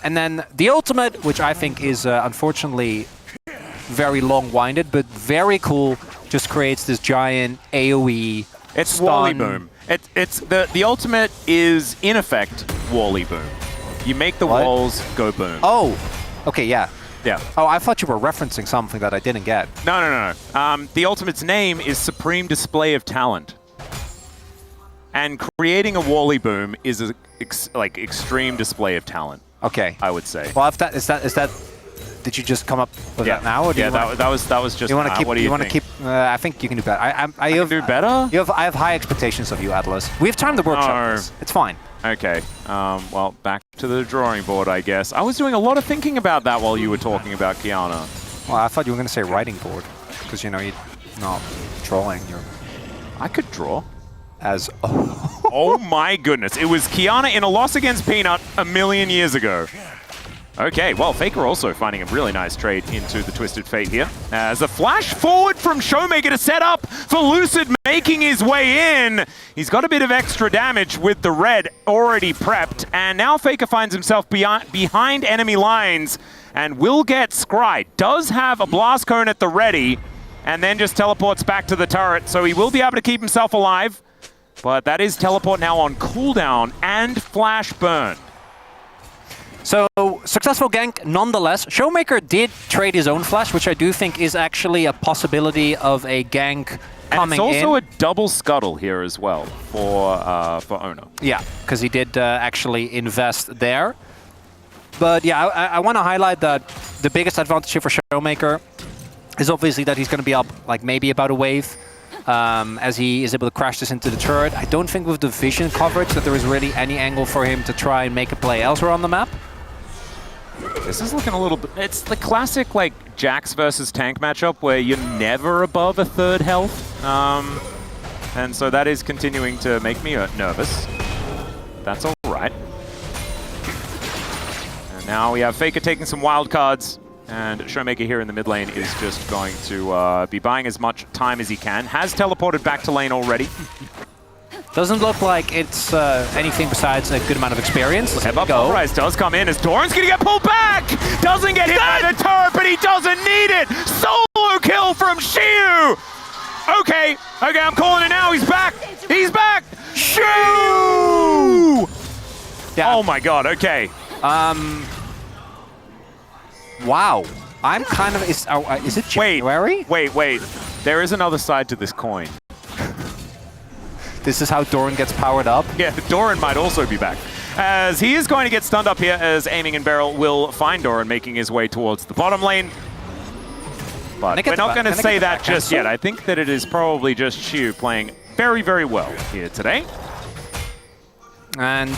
And then the ultimate, which I think is unfortunately very long-winded, but very cool, just creates this giant AoE. It's stun. Wally Boom. It's the ultimate is in effect Wally Boom. You make the walls go boom. Oh, okay, yeah. Yeah. Oh, I thought you were referencing something that I didn't get. No. The ultimate's name is Supreme Display of Talent. And creating a Wally Boom is a extreme display of talent. Okay. I would say. Well, if that is that. Did you just come up with that now? Or do you that was just. You want to keep? What do you want to think? keep? I think you can do better. I can do better. I have high expectations of you, Atlas. We have time to workshop this. It's fine. Okay. Well, back to the drawing board, I guess. I was doing a lot of thinking about that while you were talking about Qiyana. Well, I thought you were going to say writing board, because you're not drawing. I could draw. As oh my goodness! It was Qiyana in a loss against Peanut a million years ago. Okay, well, Faker also finding a really nice trade into the Twisted Fate here. As a flash forward from Showmaker to set up for Lucid making his way in. He's got a bit of extra damage with the red already prepped, and now Faker finds himself behind enemy lines and will get Scry. Does have a Blast Cone at the ready, and then just teleports back to the turret, so he will be able to keep himself alive. But that is teleport now on cooldown and flash burn. So, successful gank nonetheless. Showmaker did trade his own flash, which I do think is actually a possibility of a gank coming in. And it's also a double scuttle here as well for Ono. Yeah, because he did actually invest there. But yeah, I want to highlight that the biggest advantage here for Showmaker is obviously that he's going to be up like maybe about a wave. As he is able to crash this into the turret. I don't think with the vision coverage that there is really any angle for him to try and make a play elsewhere on the map. This is looking a little bit... It's the classic, like, Jax versus tank matchup where you're never above a third health. And so that is continuing to make me nervous. That's all right. And now we have Faker taking some wild cards. And Showmaker here in the mid lane is just going to be buying as much time as he can. Has teleported back to lane already. Doesn't look like it's anything besides a good amount of experience. Rise does come in as Doran's going to get pulled back! Doesn't get hit by the turret, but he doesn't need it! Solo kill from Xiu! Okay, I'm calling it now. He's back! He's back! Xiu! Yeah. Oh my god, okay. Wow. I'm kind of... Is it January? Wait. There is another side to this coin. This is how Doran gets powered up? Yeah, Doran might also be back. As he is going to get stunned up here, as aiming and barrel will find Doran making his way towards the bottom lane. But we're not going to say that just yet. I think that it is probably just Xiu playing very, very well here today. And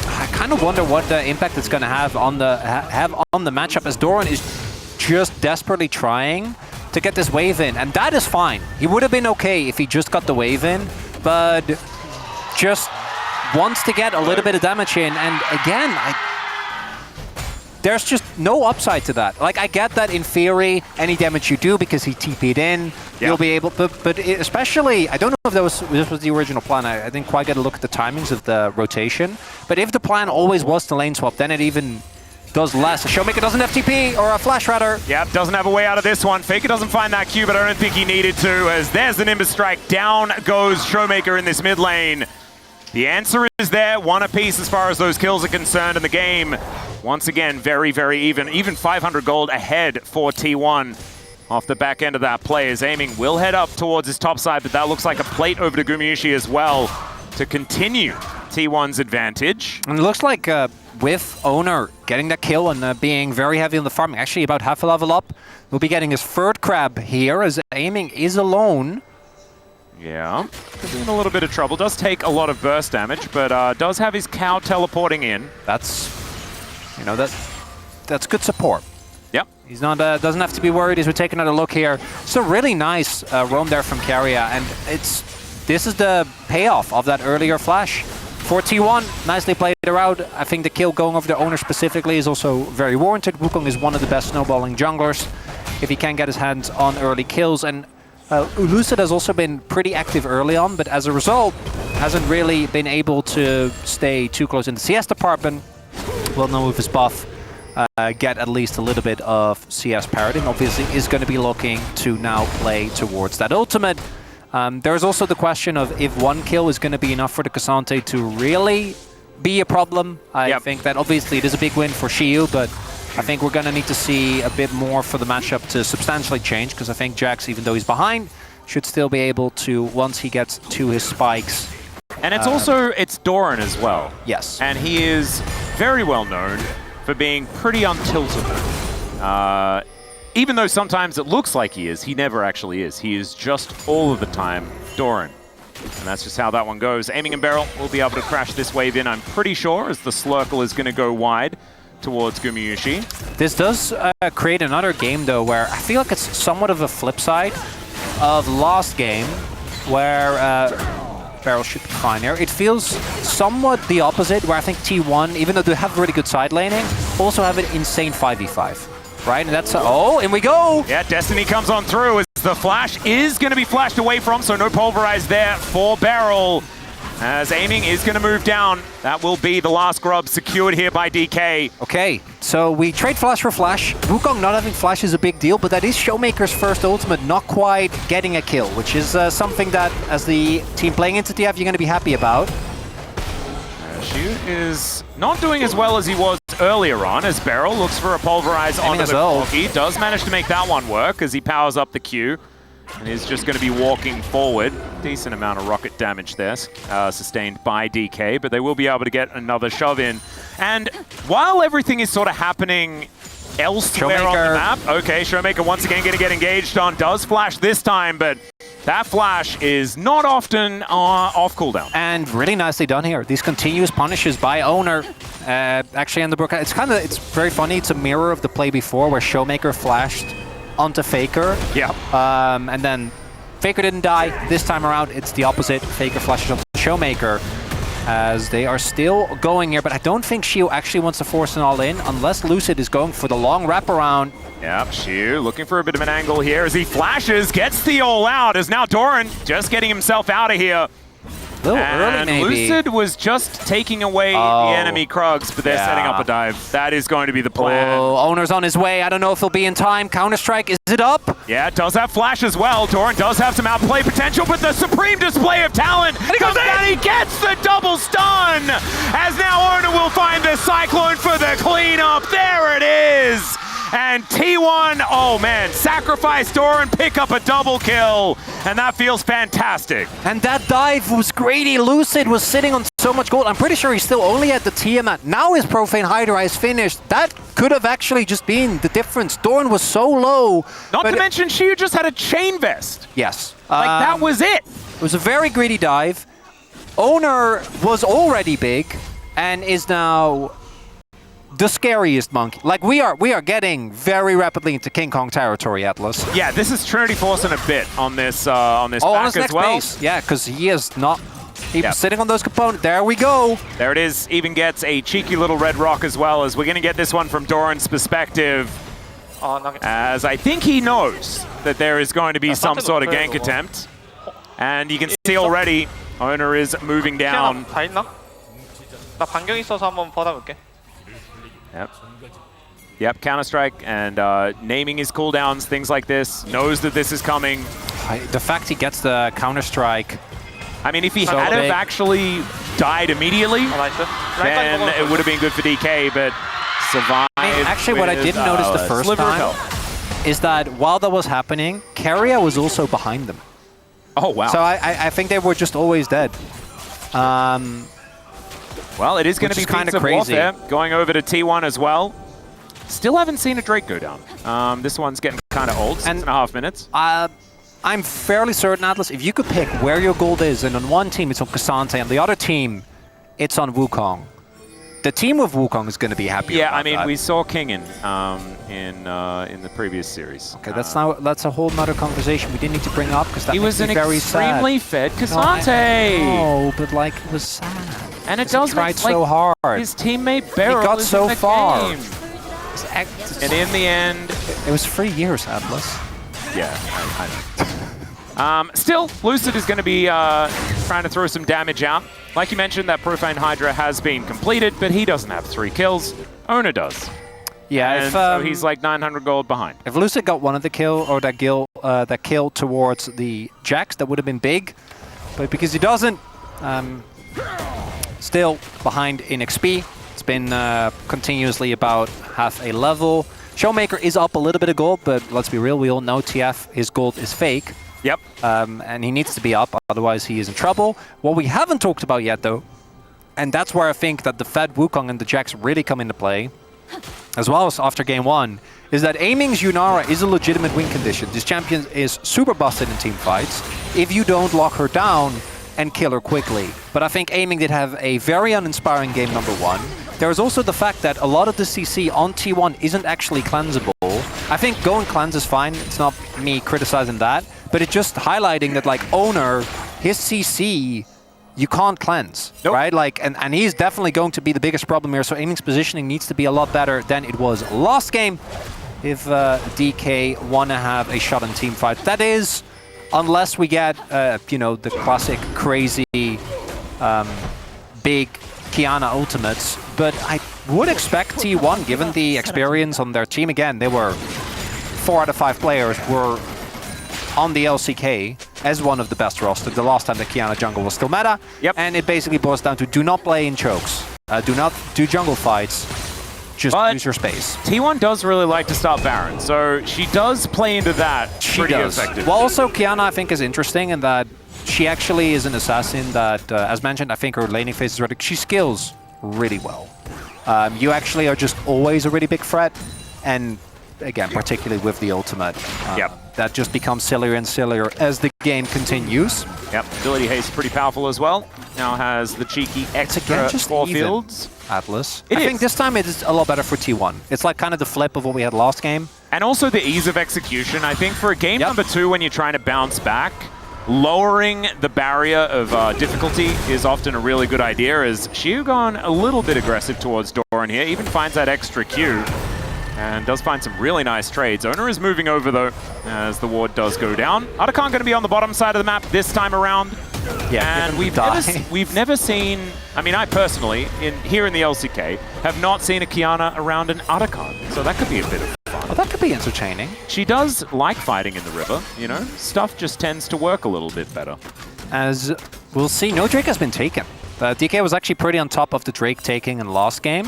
I kind of wonder what the impact it's going to have on the matchup, as Doran is just desperately trying to get this wave in, and that is fine. He would have been okay if he just got the wave in, but just wants to get a little bit of damage in, and again, there's just no upside to that. Like, I get that in theory, any damage you do because he TP'd in, you'll be able, but especially, I don't know if this was the original plan. I didn't quite get a look at the timings of the rotation, but if the plan always was to lane swap, then it even does less. Showmaker doesn't have TP, or a flash rather. Yep, doesn't have a way out of this one. Faker doesn't find that Q, but I don't think he needed to, as there's the Nimbus Strike. Down goes Showmaker in this mid lane. The answer is there, one apiece as far as those kills are concerned in the game. Once again, very, very even 500 gold ahead for T1 off the back end of that play, as Aiming will head up towards his top side, but that looks like a plate over to Gumayusi as well to continue T1's advantage. And it looks like with Owner getting that kill and being very heavy on the farming, actually about half a level up, we'll be getting his third crab here, as Aiming is alone. Yeah, could be in a little bit of trouble. Does take a lot of burst damage, but does have his cow teleporting in. That's, you know, that's good support. Yep. He's not doesn't have to be worried as we're taking another look here. It's a really nice roam there from Carrier, and this is the payoff of that earlier flash. For T1, nicely played around. I think the kill going over the Owner specifically is also very warranted. Wukong is one of the best snowballing junglers if he can get his hands on early kills, and Lucid has also been pretty active early on, but as a result, hasn't really been able to stay too close in the CS department. Will now with his buff get at least a little bit of CS parity, and obviously is going to be looking to now play towards that ultimate. There's also the question of if one kill is going to be enough for the Cassante to really be a problem. I think that obviously it is a big win for Xiu, but I think we're going to need to see a bit more for the matchup to substantially change, because I think Jax, even though he's behind, should still be able to, once he gets to his spikes. And it's also, it's Doran as well. Yes. And he is very well known for being pretty untiltable. Even though sometimes it looks like he is, he never actually is. He is just all of the time Doran. And that's just how that one goes. Aiming and Barrel will be able to crash this wave in, I'm pretty sure, as the Slurkle is going to go wide towards Gumayusi. This does create another game, though, where I feel like it's somewhat of a flip side of last game, where Barrel should be fine here. It feels somewhat the opposite, where I think T1, even though they have really good side laning, also have an insane 5v5, right? And that's, oh, in we go! Yeah, Destiny comes on through as the flash is going to be flashed away from, so no pulverize there for Barrel. As Aiming is going to move down. That will be the last grub secured here by DK. Okay, so we trade flash for flash. Wukong not having flash is a big deal, but that is Showmaker's first ultimate, not quite getting a kill, which is something that, as the team playing into TF, you're going to be happy about. Xiu is not doing as well as he was earlier on, as Barrel looks for a pulverize onto the Corki. Does manage to make that one work as he powers up the Q. And is just going to be walking forward. Decent amount of rocket damage there, sustained by DK, but they will be able to get another shove in. And while everything is sort of happening elsewhere on the map, okay, Showmaker once again going to get engaged on, does flash this time, but that flash is not often off cooldown. And really nicely done here. These continuous punishes by Owner. Actually, on the brook, it's very funny. It's a mirror of the play before, where Showmaker flashed onto Faker. Yeah. And then Faker didn't die. This time around, it's the opposite. Faker flashes onto Showmaker as they are still going here, but I don't think Xiu actually wants to force an all-in unless Lucid is going for the long wraparound. Yep, Xiu looking for a bit of an angle here as he flashes, gets the all-out, as now Doran just getting himself out of here. A little early, maybe. Lucid was just taking away the enemy Krugs, but they're setting up a dive. That is going to be the plan. Oh, Owner's on his way. I don't know if he'll be in time. Counter-Strike, is it up? Yeah, it does have flash as well. Doran does have some outplay potential, but the supreme display of talent comes down. He gets the double stun, as now Owner will find the Cyclone for the cleanup. There it is. And T1, oh man, sacrifice Doran, pick up a double kill, and that feels fantastic. And that dive was greedy. Lucid was sitting on so much gold. I'm pretty sure he's still only at the Tiamat. Now his Profane Hydra is finished. That could have actually just been the difference. Doran was so low. Not to mention, Shiyu just had a chain vest. Yes. Like, that was it. It was a very greedy dive. Owner was already big and is now the scariest monkey. Like, we are getting very rapidly into King Kong territory, Atlas. Yeah, this is Trinity Force in a bit on this back on his as next well. base. Yeah, because he is not... He was sitting on those components. There we go. There it is. Even gets a cheeky little red rock as well, as we're going to get this one from Doran's perspective. As I think he knows that there is going to be some sort of gank attempt. And you can see already, Owner is moving down. 다 있나? 나 반경 있어서 한번 받아볼게. Yep, Counter-Strike and naming his cooldowns, things like this. Knows that this is coming. The fact he gets the Counter-Strike... I mean, if he had have actually died immediately, then it would have been good for DK, but survived. I mean, actually, what I didn't notice the first time is that while that was happening, Keria was also behind them. Oh, wow. So I think they were just always dead. Well, it is going to be kind of crazy. Warfare, going over to T1 as well. Still haven't seen a Drake go down. This one's getting kind of old, 6.5 minutes. I'm fairly certain, Atlas, if you could pick where your gold is, and on one team it's on Cassante, and the other team it's on Wukong, the team with Wukong is going to be happy. Yeah, I mean, we saw Kingen in the previous series. Okay, that's a whole nother conversation we didn't need to bring up because that he was an very extremely fed Cassante. No, but like it was sad. And it does tried make, like, so hard. His teammate Beryl he got so far. game. And in the end, it was 3 years, Atlas. Yeah, I know. Still, Lucid is going to be trying to throw some damage out. Like you mentioned, that Profane Hydra has been completed, but he doesn't have 3 kills. Owner does. Yeah, and so he's like 900 gold behind. If Lucid got one of the kill, or that kill towards the Jax, that would have been big. But because he doesn't, still behind in XP. It's been continuously about half a level. Showmaker is up a little bit of gold, but let's be real, we all know TF, his gold is fake. Yep. And he needs to be up, otherwise he is in trouble. What we haven't talked about yet, though, and that's where I think that the Fed Wukong and the Jax really come into play, as well as after game 1, is that aiming's Yunara is a legitimate win condition. This champion is super busted in team fights if you don't lock her down and kill her quickly. But I think aiming did have a very uninspiring game number 1. There is also the fact that a lot of the CC on T1 isn't actually cleansable. I think going cleanse is fine, it's not me criticizing that, but it's just highlighting that, like, Owner, his CC, you can't cleanse, right? Like, and he's definitely going to be the biggest problem here, so aiming's positioning needs to be a lot better than it was last game if DK want to have a shot in team fight. That is, unless we get, you know, the classic crazy big Kiana ultimates, but I would expect T1, given the experience on their team, again, they were 4 out of 5 players were on the LCK as one of the best roster the last time the Kiana jungle was still meta. Yep. And it basically boils down to do not play in chokes, do not do jungle fights, just use your space. T1 does really like to start Baron, so she does play into that pretty effectively. Well, also Kiana, I think, is interesting in that she actually is an assassin that, as mentioned, I think her laning phase is ready. She skills really well. You actually are just always a really big threat, and again, particularly with the ultimate, that just becomes sillier and sillier as the game continues. Yep, ability haste pretty powerful as well. Now has the cheeky extra 4 fields. Atlas. I think this time it is a lot better for T1. It's like kind of the flip of what we had last game. And also the ease of execution. I think for a game number 2, when you're trying to bounce back, lowering the barrier of difficulty is often a really good idea, as Shiyu gone a little bit aggressive towards Doran here, even finds that extra Q, and does find some really nice trades. Owner is moving over, though, as the ward does go down. Otacon going to be on the bottom side of the map this time around. Yeah, and we've never seen, I mean, I personally, here in the LCK, have not seen a Kiana around an Otacon, so that could be a bit of fun. Well, that could be entertaining. She does like fighting in the river, you know? Stuff just tends to work a little bit better. As we'll see, no Drake has been taken. DK was actually pretty on top of the Drake taking in last game.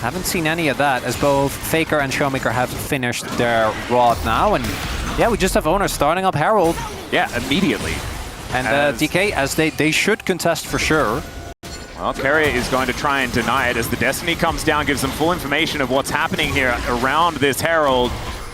Haven't seen any of that, as both Faker and Showmaker have finished their rod now. And yeah, we just have Owner starting up Herald. Yeah, immediately. And DK, as they should contest for sure. Well, Carrier is going to try and deny it as the Destiny comes down, gives them full information of what's happening here around this Herald.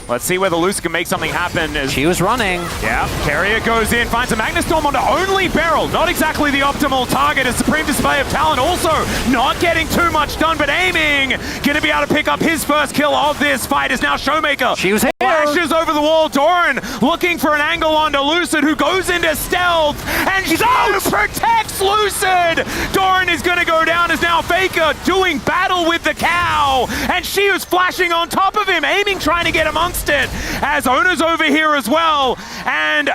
Let's see whether Lucy can make something happen. As She was running. yeah, Carrier goes in, finds a Magnus Storm onto only Beryl. Not exactly the optimal target. A Supreme Display of Talent also not getting too much done, but aiming. Going to be able to pick up his first kill of this fight is now Showmaker. She was here. Flashes over the wall. Doran looking for an angle onto Lucid, who goes into stealth. And she protects Lucid. Doran is going to go down as now Faker doing battle with the cow. And she was flashing on top of him, aiming, trying to get amongst it, as Owner's over here as well. And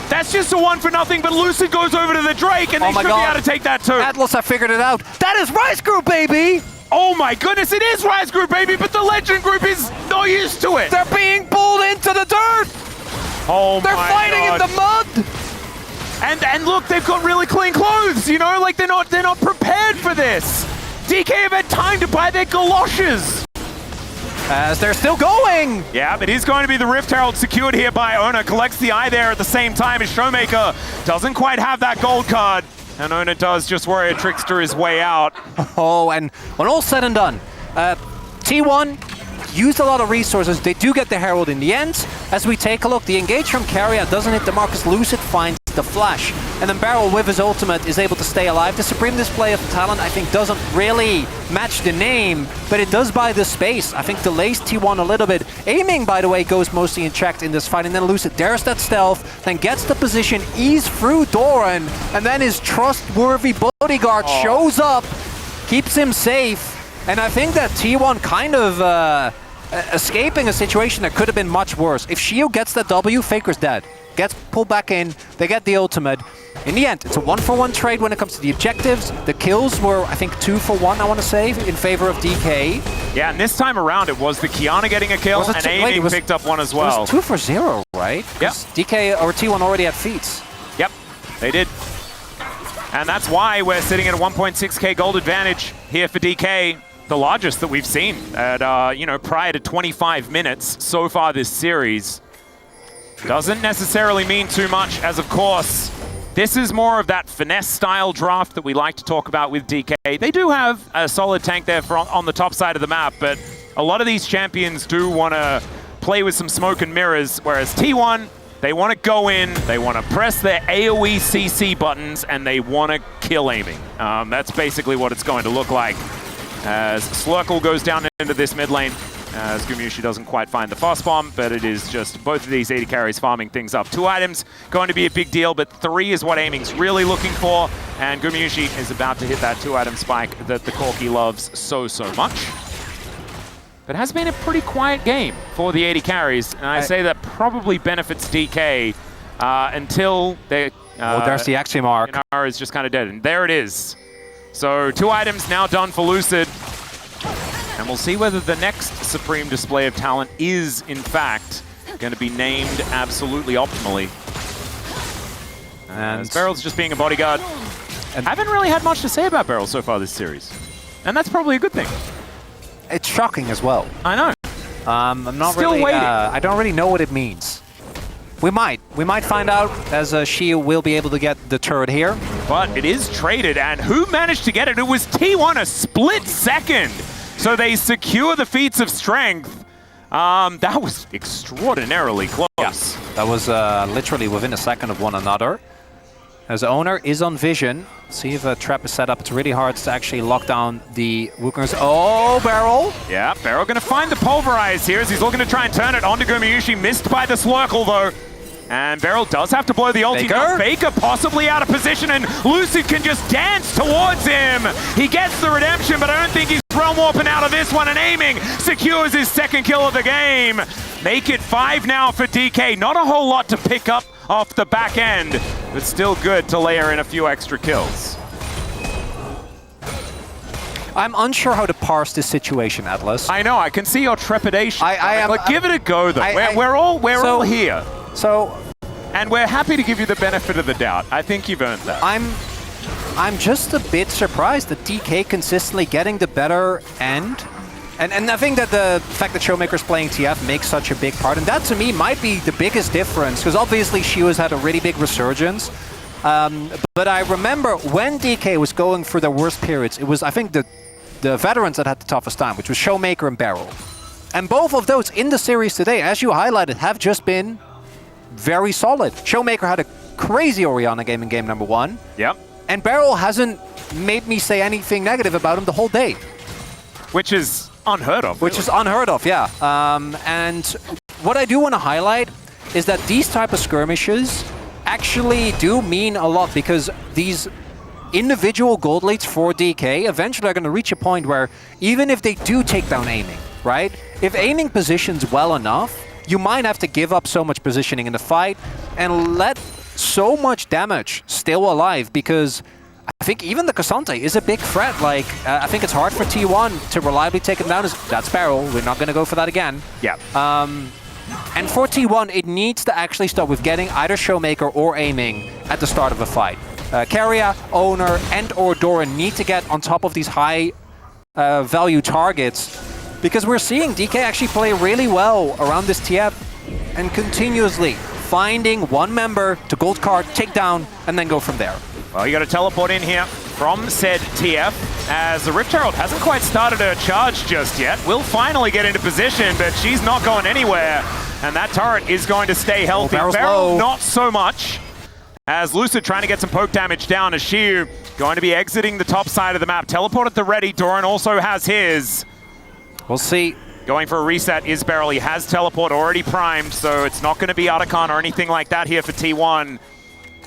that's just a 1-for-0, but Lucid goes over to the Drake, and they should be able to take that too. Dplus, I figured it out. That is Rise Group, baby! Oh my goodness, it is Rise Group, baby, but the Legend Group is not used to it. They're being pulled into the dirt! Oh They're my fighting God. in the mud! And look, they've got really clean clothes, you know, like they're not prepared for this. DK have had time to buy their galoshes. As they're still going! Yeah, but he's going to be the Rift Herald secured here by Owner. Collects the eye there at the same time as Showmaker doesn't quite have that gold card. And Owner does just worry a Trickster his way out. Oh, and when all's said and done, T1 used a lot of resources. They do get the Herald in the end. As we take a look, the engage from Carrier doesn't hit the Marcus. Lucid finds the flash. And then Beryl with his ultimate is able to stay alive. The Supreme Display of Talent, I think, doesn't really match the name, but it does buy the space. I think delays T1 a little bit. Aiming, by the way, goes mostly unchecked in this fight. And then Lucid dares that stealth, then gets the position, ease through Doran, and then his trustworthy bodyguard shows up, keeps him safe. And I think that T1 kind of escaping a situation that could have been much worse. If Shio gets that W, Faker's dead. Gets pulled back in, they get the ultimate. In the end, it's a 1-for-1 trade when it comes to the objectives. The kills were, I think, 2-for-1, I want to say, in favor of DK. Yeah, and this time around it was the Kiana getting a kill and Aiming picked up one as well. It was 2-for-0, right? Yep. DK or T1 already had feats. Yep, they did. And that's why we're sitting at a 1.6k gold advantage here for DK. The largest that we've seen at, you know, prior to 25 minutes so far this series. Doesn't necessarily mean too much, as of course, this is more of that finesse-style draft that we like to talk about with DK. They do have a solid tank there on the top side of the map, but a lot of these champions do want to play with some smoke and mirrors, whereas T1, they want to go in, they want to press their AoE CC buttons, and they want to kill Aiming. That's basically what it's going to look like. As Slurkle goes down into this mid lane, as Gumushi doesn't quite find the fast bomb, but it is just both of these 80 carries farming things up. 2 items going to be a big deal, but 3 is what Aiming's really looking for, and Gumushi is about to hit that 2-item spike that the Corki loves so much. But it has been a pretty quiet game for the 80 carries, and I say that probably benefits DK until they... oh, there's the Axiom arc. Inara is just kind of dead, and there it is. So 2 items now done for Lucid. And we'll see whether the next Supreme Display of Talent is, in fact, going to be named absolutely optimally. And Beryl's just being a bodyguard. And I haven't really had much to say about Beryl so far this series. And that's probably a good thing. It's shocking as well. I know. I'm not Still really, waiting. I don't really know what it means. We might find out as Shio will be able to get the turret here. But it is traded, and who managed to get it? It was T1, a split second. So they secure the feats of strength. That was extraordinarily close. Yeah, that was literally within a second of one another. As Owner is on vision, see if a trap is set up. It's really hard to actually lock down the Wukongers. Oh, Beryl! Yeah, Beryl going to find the Pulverize here as he's looking to try and turn it onto Gumushi. Missed by the Slurkle, though. And Beryl does have to blow the ulti. Faker possibly out of position, and Lucid can just dance towards him. He gets the redemption, but I don't think he's realm warping out of this one, and Aiming secures his 2nd kill of the game. Make it 5 now for DK. Not a whole lot to pick up off the back end, but still good to layer in a few extra kills. I'm unsure how to parse this situation, Atlas. I know, I can see your trepidation. But give it a go, though. We're all here. So, and we're happy to give you the benefit of the doubt. I think you've earned that. I'm just a bit surprised that DK consistently getting the better end. And I think that the fact that Showmaker's playing TF makes such a big part, and that to me might be the biggest difference, because obviously Shiu's had a really big resurgence. But I remember when DK was going through their worst periods, it was, I think, the veterans that had the toughest time, which was Showmaker and Beryl. And both of those in the series today, as you highlighted, have just been very solid. Showmaker had a crazy Orianna game in game number 1. Yep. And Beryl hasn't made me say anything negative about him the whole day. Which is unheard of. Which is unheard of, yeah. And what I do want to highlight is that these type of skirmishes actually do mean a lot, because these individual gold leads for DK eventually are going to reach a point where even if they do take down aiming, right? If aiming positions well enough, you might have to give up so much positioning in the fight and let so much damage still alive, because I think even the Cassante is a big threat. Like, I think it's hard for T1 to reliably take him down. That's Beryl. We're not going to go for that again. Yeah. And for T1, it needs to actually start with getting either Showmaker or aiming at the start of a fight. Keria, Owner, and or Doran need to get on top of these high value targets, because we're seeing DK actually play really well around this TF and continuously finding one member to gold card, take down, and then go from there. Well, you got to teleport in here from said TF, as the Rift Herald hasn't quite started her charge just yet. Will finally get into position, but she's not going anywhere, and that turret is going to stay healthy. Barrel's Beryl, low. not so much, as Lucid trying to get some poke damage down, as Shiu going to be exiting the top side of the map. Teleport at the ready. Doran also has his. We'll see. Going for a reset is Beryl. He has teleport already primed, so it's not going to be Otacon or anything like that here for T1.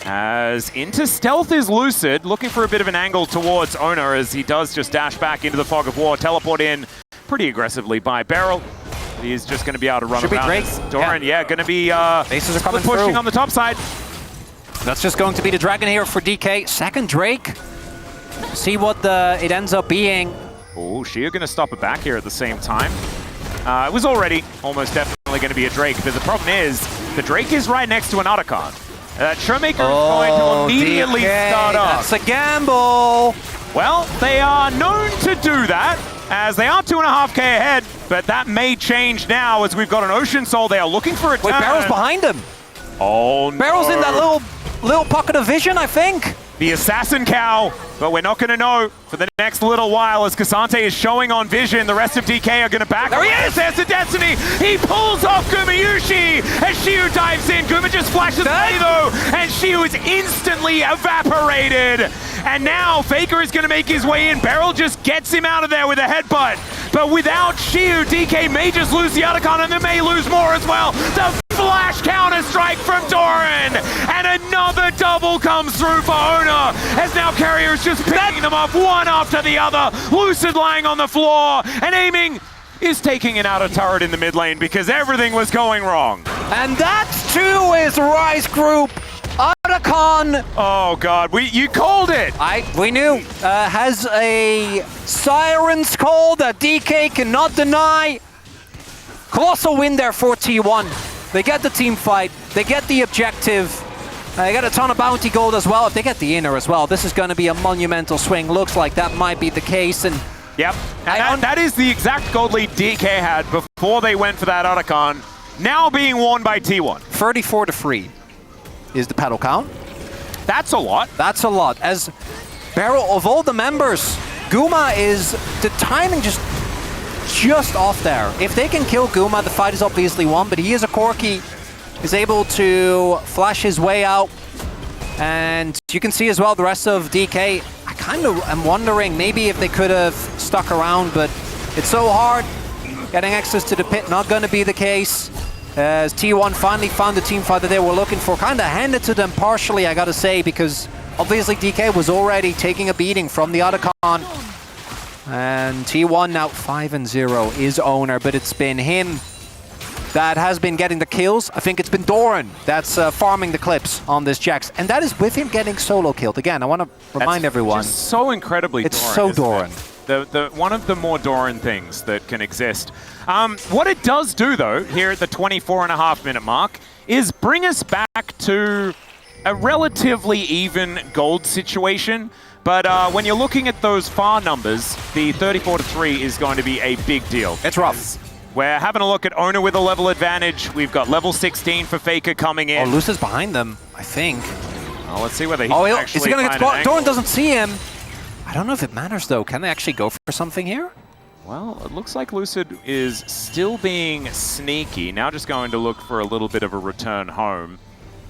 As into stealth is Lucid, looking for a bit of an angle towards Owner, as he does just dash back into the fog of war. Teleport in pretty aggressively by Beryl. He is just going to be able to run Should around. be Drake. Doran, yeah, going to be Bases are coming pushing through on the top side. That's just going to be the Dragon here for DK. Second Drake. See what it ends up being. Oh, Shia going to stop it back here at the same time. It was already almost definitely going to be a Drake, but the problem is the Drake is right next to an Otacon. Showmaker is going to immediately DK, start up. That's a gamble. Well, they are known to do that, as they are 2.5k ahead, but that may change now, as we've got an Ocean Soul. They are looking for a turn. Wait, Barrel's behind him. Oh, no. Barrel's in that little pocket of vision, I think. The Assassin Cow, but we're not going to know for the next little while, as Cassante is showing on vision. The rest of DK are going to back. There he is! There's the Destiny! He pulls off Gumayushi as Shiu dives in. Guma just flashes away though, and Shiu is instantly evaporated. And now Faker is going to make his way in. Beryl just gets him out of there with a headbutt. But without Shiu, DK may just lose the Otacon, and they may lose more as well. The flash counter strike from Doran, and another double comes through for Owner, as now Carrier is just picking them off one after the other. Lucid lying on the floor, and aiming is taking an outer turret in the mid lane because everything was going wrong. And that too is Rise Group. Otacon. Oh God, you called it. We knew. Has a Siren's Call that DK cannot deny. Colossal win there for T1. They get the team fight. They get the objective. They get a ton of bounty gold as well. If they get the inner as well, this is going to be a monumental swing. Looks like that might be the case. And yep, and that is the exact gold lead DK had before they went for that Otacon, now being won by T1. 34-3 is the pedal count. That's a lot. That's a lot. As Beryl, of all the members, Guma is the timing just off there. If they can kill Guma, the fight is obviously won, but he is a Corki. He's able to flash his way out. And you can see as well the rest of DK. I kind of am wondering maybe if they could have stuck around, but it's so hard. Getting access to the pit, not going to be the case. As T1 finally found the team fight that they were looking for. Kind of handed to them partially, I gotta say, because obviously DK was already taking a beating from the Otacon. And T1 now 5-0 is Owner, but it's been him that has been getting the kills. I think it's been Doran that's farming the clips on this Jax. And that is with him getting solo killed. Again, I want to remind everyone. Just so incredibly it's Doran, so Doran. The one of the more Doran things that can exist. What it does do, though, here at the 24.5-minute mark, is bring us back to a relatively even gold situation. But when you're looking at those far numbers, the 34-3 is going to be a big deal. It's rough. We're having a look at Owner with a level advantage. We've got level 16 for Faker coming in. Oh, Lucid's behind them, I think. Well, let's see whether he Oh, actually is he going to get find an spot? Doran angle. doesn't see him. I don't know if it matters, though. Can they actually go for something here? Well, it looks like Lucid is still being sneaky. Now just going to look for a little bit of a return home.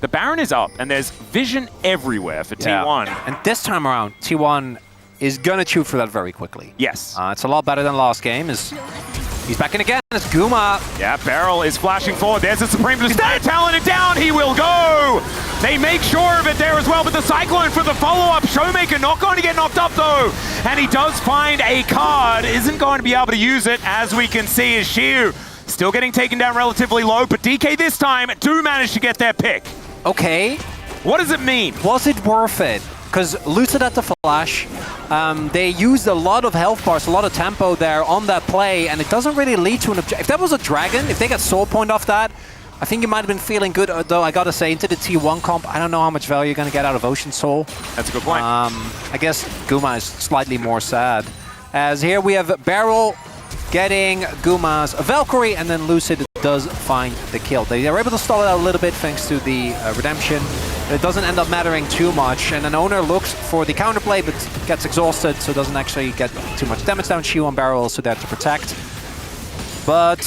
The Baron is up, and there's vision everywhere for T1. And this time around, T1 is going to chew for that very quickly. Yes. It's a lot better than last game. He's back in again. It's Guma. Yeah, Barrel is flashing forward. There's a Supreme Display talent, and down he will go! They make sure of it there as well, but the Cyclone for the follow-up. Showmaker not going to get knocked up, though. And he does find a card. Isn't going to be able to use it, as we can see, is Shiu. Still getting taken down relatively low, but DK this time do manage to get their pick. Okay. What does it mean? Was it worth it? Because Lucid at the flash, they used a lot of health bars, a lot of tempo there on that play, and it doesn't really lead to an objective. If that was a dragon, if they got soul point off that, I think you might have been feeling good, though I gotta say, into the T1 comp, I don't know how much value you're gonna get out of Ocean Soul. That's a good point. I guess Guma is slightly more sad. As here we have Barrel getting Guma's Valkyrie, and then Lucid does find the kill. They are able to stall it out a little bit thanks to the redemption. It doesn't end up mattering too much, and an Owner looks for the counterplay, but gets exhausted, so doesn't actually get too much damage down. Shiu on Barrel also there to protect. But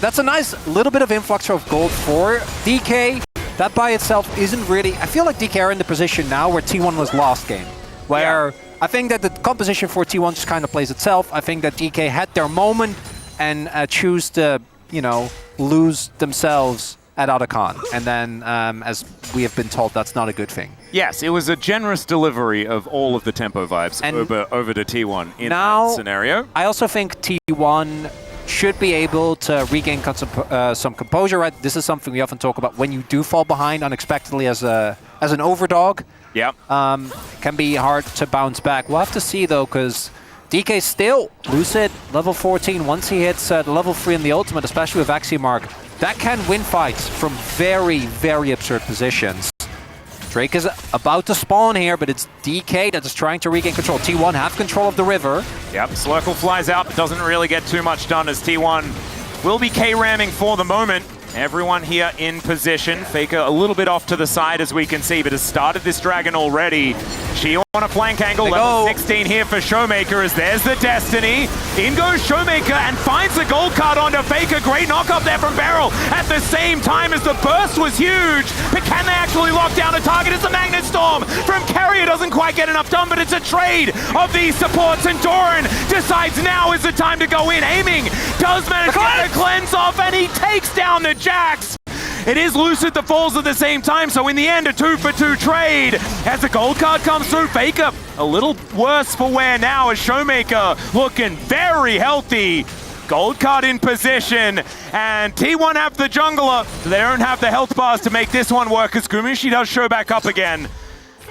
that's a nice little bit of influx of gold for DK. That by itself isn't really... I feel like DK are in the position now where T1 was last game, where I think that the composition for T1 just kind of plays itself. I think that DK had their moment and choose to, you know, lose themselves at Otacon. And then, as we have been told, that's not a good thing. Yes, it was a generous delivery of all of the tempo vibes over to T1 in that scenario. I also think T1 should be able to regain some composure. Right? This is something we often talk about. When you do fall behind unexpectedly as an overdog, can be hard to bounce back. We'll have to see, though, because DK still Lucid, level 14. Once he hits level 3 in the ultimate, especially with Axiomark, that can win fights from very, very absurd positions. Drake is about to spawn here, but it's DK that is trying to regain control. T1 have control of the river. Yep, Slurkle flies out, doesn't really get too much done as T1 will be K-ramming for the moment. Everyone here in position. Faker a little bit off to the side, as we can see, but has started this dragon already. Shiu on a flank angle, level 16 here for Showmaker, as there's the Destiny. In goes Showmaker and finds the gold card onto Faker. Great knock up there from Barrel at the same time as the burst was huge. But can they actually lock down a target? It's a Magnet Storm from Carrier. Doesn't quite get enough done, but it's a trade of these supports, and Doran decides now is the time to go in. Aiming does manage to get a cleanse off, and he takes down the Jax. It is Lucid that falls at the same time, so in the end, a 2-for-2 trade. As the gold card comes through, Faker a little worse for wear now, as Showmaker looking very healthy. Gold card in position, and T1 have the jungler. They don't have the health bars to make this one work, as Gumushi does show back up again.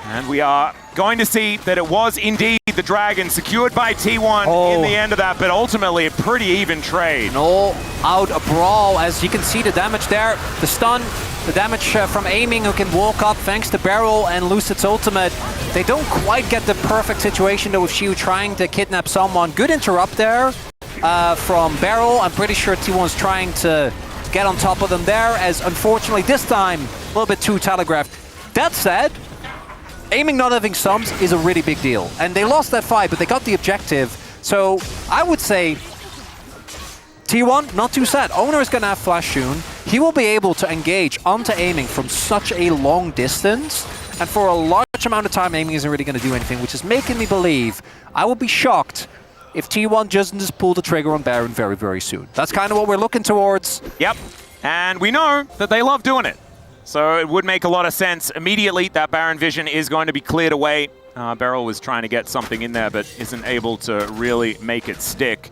And we are going to see that it was indeed the Dragon secured by T1 in the end of that, but ultimately a pretty even trade. An all-out brawl, as you can see the damage there. The stun, the damage from Aiming, who can walk up thanks to Barrel and Lucid's ultimate. They don't quite get the perfect situation though with Shiu trying to kidnap someone. Good interrupt there from Barrel. I'm pretty sure T1's trying to get on top of them there, as unfortunately this time a little bit too telegraphed. That said, Aiming not having sums is a really big deal. And they lost that fight, but they got the objective. So I would say T1, not too sad. Owner is going to have Flash soon. He will be able to engage onto Aiming from such a long distance. And for a large amount of time, Aiming isn't really going to do anything, which is making me believe I will be shocked if T1 doesn't just pull the trigger on Baron very, very soon. That's kind of what we're looking towards. Yep, and we know that they love doing it. So it would make a lot of sense. Immediately, that Baron vision is going to be cleared away. Beryl was trying to get something in there, but isn't able to really make it stick.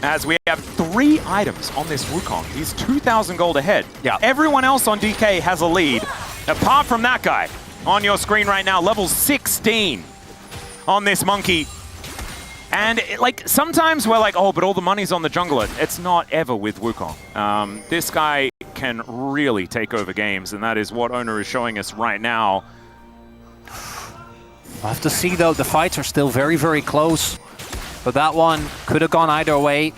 As we have 3 items on this Wukong. He's 2,000 gold ahead. Yeah. Everyone else on DK has a lead, apart from that guy on your screen right now, level 16 on this monkey. And sometimes we're like, oh, but all the money's on the jungler. It's not ever with Wukong. This guy can really take over games, and that is what Owner is showing us right now. We'll have to see though, the fights are still very, very close. But that one could have gone either way.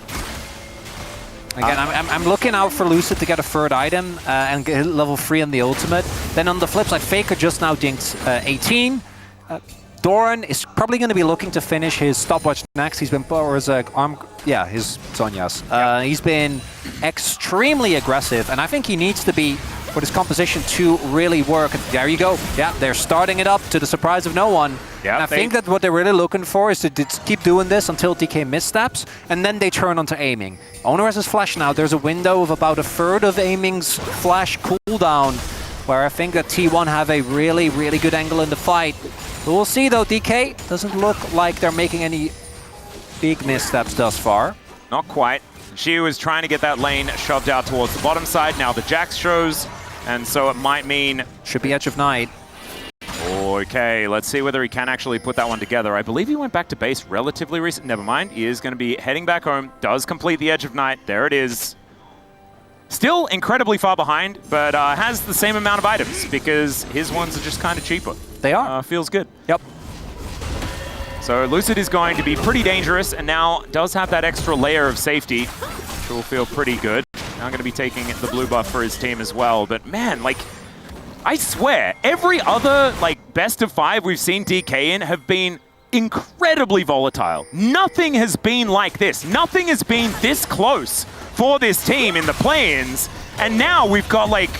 Again, I'm looking out for Lucid to get a third item and get level 3 on the ultimate. Then on the flip side, Faker just now dinked 18. Doran is probably going to be looking to finish his stopwatch next. He's been, or his his Sonya's. He's been extremely aggressive, and I think he needs to be for this composition to really work. And there you go. Yeah, they're starting it up to the surprise of no one. Yeah, and I think that what they're really looking for is to keep doing this until DK missteps, and then they turn onto aiming. Owner has his flash now. There's a window of about a third of aiming's flash cooldown, where I think that T1 have a really, really good angle in the fight. But we'll see though, DK doesn't look like they're making any big missteps thus far. Not quite. She was trying to get that lane shoved out towards the bottom side. Now the Jax shows, and so it might mean... Should be Edge of Night. Okay, let's see whether he can actually put that one together. I believe he went back to base relatively recent. Never mind, he is going to be heading back home. Does complete the Edge of Night. There it is. Still incredibly far behind, but has the same amount of items because his ones are just kind of cheaper. They are. Feels good. Yep. So Lucid is going to be pretty dangerous and now does have that extra layer of safety, which will feel pretty good. Now going to be taking the blue buff for his team as well. But man, like, I swear, every other like best of 5 we've seen DK in have been incredibly volatile. Nothing has been like this. Nothing has been this close for this team in the play-ins, and now we've got like,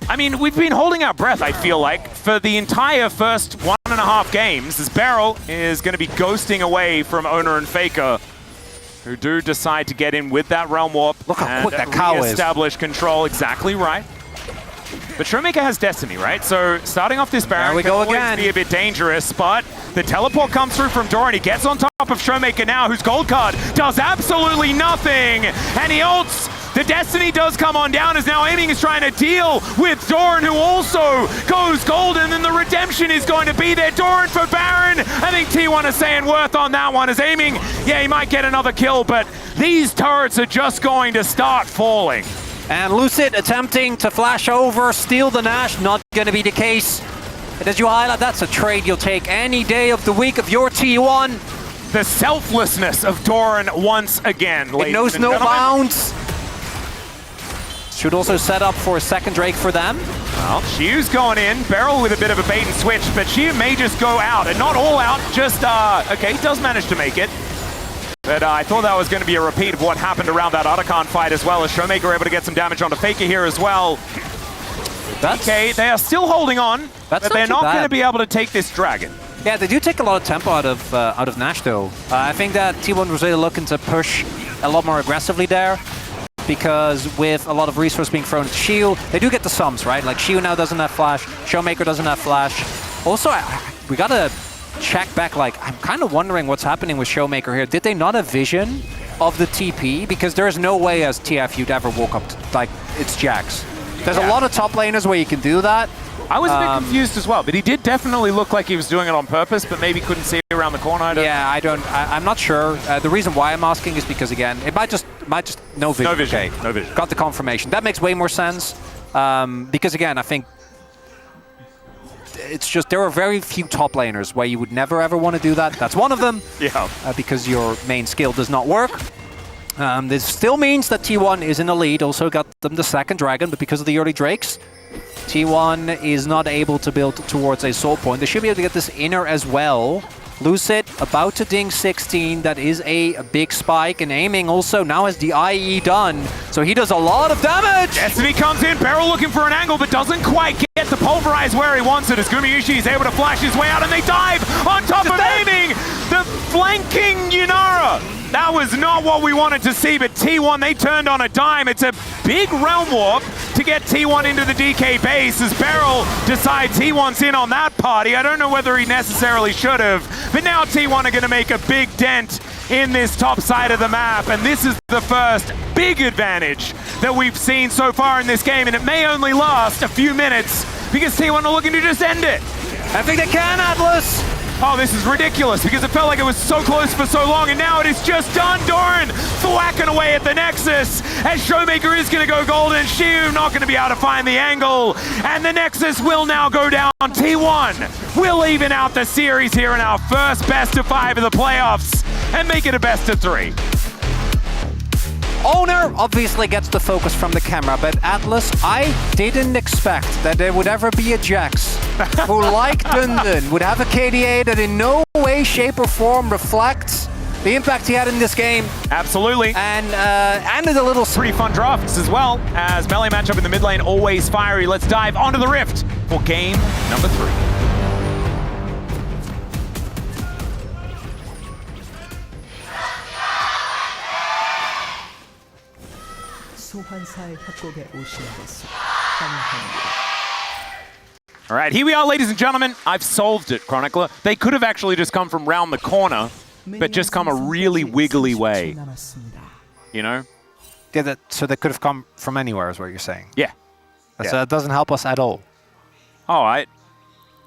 I mean, we've been holding our breath, I feel like, for the entire first 1.5 games, as Beryl is going to be ghosting away from Owner and Faker, who do decide to get in with that Realm Warp. Look how quick that cow is. Establish control, exactly right. But Showmaker has Destiny, right? So starting off this Baron can always be a bit dangerous, but the teleport comes through from Doran. He gets on top of Showmaker now, whose gold card does absolutely nothing. And he ults. The Destiny does come on down as now Aiming is trying to deal with Doran, who also goes golden, and the redemption is going to be there. Doran for Baron. I think T1 is saying worth on that one as Aiming, yeah, he might get another kill, but these turrets are just going to start falling. And Lucid attempting to flash over, steal the Nash, not going to be the case. And as you highlight, that's a trade you'll take any day of the week of your T1. The selflessness of Doran once again, it knows no bounds. Should also set up for a second Drake for them. Well, Xiu's going in, Beryl with a bit of a bait and switch, but Xiu may just go out, and not all out, just, okay, he does manage to make it. But I thought that was going to be a repeat of what happened around that Otacon fight as well, as Showmaker able to get some damage onto Faker here as well. Okay, they are still holding on, but they're not going to be able to take this dragon. Yeah, they do take a lot of tempo out of Nash though. I think that T1 was really looking to push a lot more aggressively there, because with a lot of resource being thrown to Xiu, they do get the sums, right? Like Xiu now doesn't have flash, Showmaker doesn't have flash. Also, we gotta check back, like, I'm kind of wondering what's happening with Showmaker here. Did they not have vision of the TP? Because there's no way as TF you'd ever walk up to, like, it's Jax. There's a lot of top laners where you can do that. I was a bit confused as well, but he did definitely look like he was doing it on purpose, but maybe couldn't see around the corner. I'm not sure. The reason why I'm asking is because, again, it might just no vision. No vision. Okay. No vision. Got the confirmation. That makes way more sense. Because, again, I think it's just there are very few top laners where you would never ever want to do that. That's one of them. Yeah. Because your main skill does not work. This still means that T1 is in the lead. Also got them the second dragon, but because of the early Drakes, T1 is not able to build towards a soul point. They should be able to get this inner as well. Lucid about to ding 16. That is a big spike, and Aiming also now has the IE done. So he does a lot of damage. Destiny comes in, Beryl looking for an angle, but doesn't quite get to pulverize where he wants it as Gumayushi is able to flash his way out, and they dive on top of Aiming. The flanking Yunara. That was not what we wanted to see, but T1, they turned on a dime. It's a big Realm Warp to get T1 into the DK base as Beryl decides he wants in on that party. I don't know whether he necessarily should have, but now T1 are going to make a big dent in this top side of the map, and this is the first big advantage that we've seen so far in this game, and it may only last a few minutes because T1 are looking to just end it. I think they can, Atlas. Oh, this is ridiculous because it felt like it was so close for so long, and now it is just done. Doran thwacking away at the Nexus as Showmaker is going to go golden. Shiu not going to be able to find the angle, and the Nexus will now go down. T1 will even out the series here in our first best of 5 of the playoffs and make it a best of 3. Owner obviously gets the focus from the camera, but Atlas, I didn't expect that there would ever be a Jax who, like Dundun, would have a KDA that in no way, shape, or form reflects the impact he had in this game. Absolutely. And there's a little... Pretty fun drafts as well, as melee matchup in the mid lane, always fiery. Let's dive onto the Rift for game number 3. 소환사의 협곡에 오신 것을 환영합니다. All right, here we are, ladies and gentlemen. I've solved it, Chronicler. They could have actually just come from round the corner, but just come a really wiggly way. You know? Yeah, so they could have come from anywhere, is what you're saying. Yeah. So that doesn't help us at all. Oh, I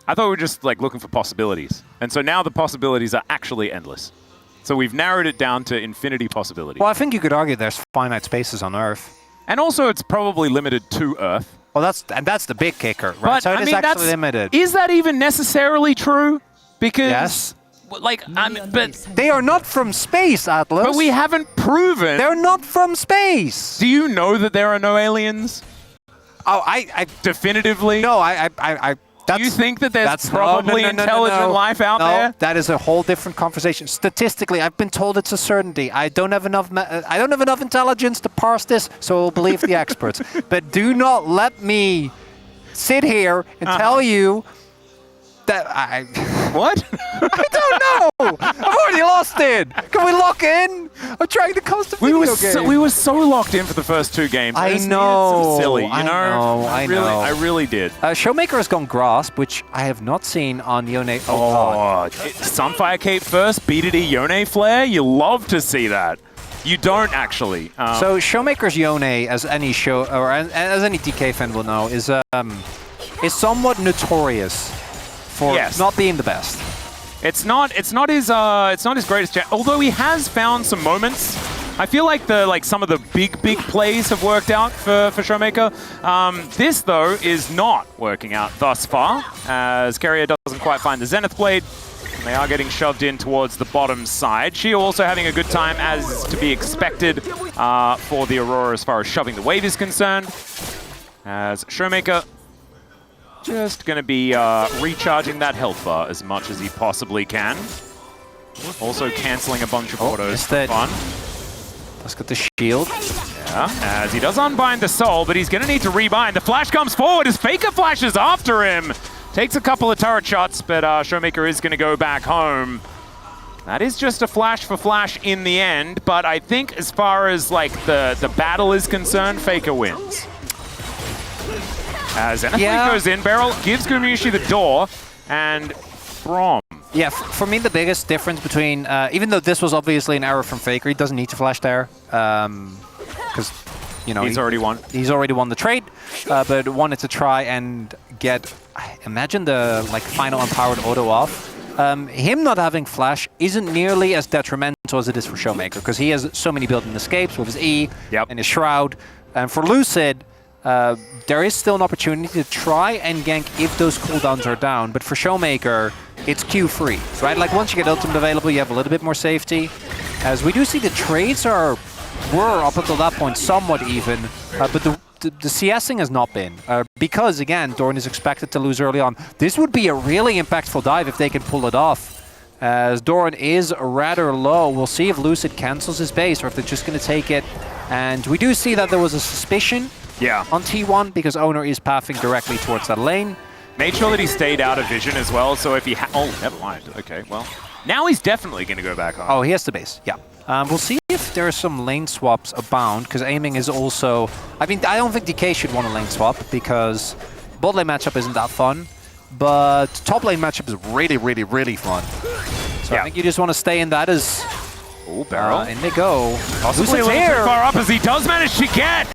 thought we were just like looking for possibilities. And so now the possibilities are actually endless. So we've narrowed it down to infinity possibilities. Well, I think you could argue there's finite spaces on Earth. And also it's probably limited to Earth. Well, that's the big kicker, right? But, So it is actually limited. Is that even necessarily true? Because, Yes. like, but They are not from space, Atlas. we haven't proven. They're not from space. Do you know that there are no aliens? Oh, I Definitively? no, I. Do you think that there's That's probably intelligent life out there? That is a whole different conversation. Statistically, I've been told it's a certainty. I don't have enough. I don't have enough intelligence to parse this, so I'll believe the experts. But do not let me sit here and tell you that I. What? I don't know. I've already lost it. Can we lock in? I'm trying to coast a video game. We were so locked in for the first 2 games. I just know. needed some silly, you I know? know, I know. I really did. Showmaker has gone Grasp, which I have not seen on Yone. Oh, God. Sunfire Cape first, BDD Yone Flare. You love to see that. You don't actually. So Showmaker's Yone, as any show or as any DK fan will know, is somewhat notorious for not being the best. It's not his greatest chance. Although he has found some moments. I feel like some of the big plays have worked out for Showmaker. This though is not working out thus far, as Carrier doesn't quite find the Zenith Blade. And they are getting shoved in towards the bottom side. Shio also having a good time, as to be expected for the Aurora as far as shoving the wave is concerned. As Showmaker just going to be recharging that health bar as much as he possibly can. Also cancelling a bunch of autos for fun. Let's get the shield. Yeah, as he does unbind the soul, but he's going to need to rebind. The flash comes forward as Faker flashes after him. Takes a couple of turret shots, but Showmaker is going to go back home. That is just a flash for flash in the end, but I think as far as like the battle is concerned, Faker wins. As Zenith goes in, Beryl gives Gumushi the door, and Braum. Yeah, for me the biggest difference between, even though this was obviously an error from Faker, he doesn't need to flash there, because, you know, he's already won. He's already won the trade, but wanted to try and get, imagine the final empowered auto off. Him not having flash isn't nearly as detrimental as it is for Showmaker, because he has so many built-in escapes with his E and his Shroud, and for Lucid, there is still an opportunity to try and gank if those cooldowns are down, but for Showmaker, it's Q free, right? Like once you get ultimate available, you have a little bit more safety. As we do see the trades were up until that point somewhat even, but the CSing has not been, because again, Dorn is expected to lose early on. This would be a really impactful dive if they can pull it off, as Dorn is rather low. We'll see if Lucid cancels his base or if they're just going to take it. And we do see that there was a suspicion on T1 because Owner is pathing directly towards that lane. Made sure that he stayed out of vision as well, so if he oh, never mind. Okay, well, now he's definitely going to go back on. Oh, he has the base, yeah. We'll see if there are some lane swaps abound, because aiming is also... I mean, I don't think DK should want a lane swap, because bot lane matchup isn't that fun, but top lane matchup is really, really, really fun. So I think you just want to stay in that as... Oh, Barrel. In they go. Possibly a little too far up as he does manage to get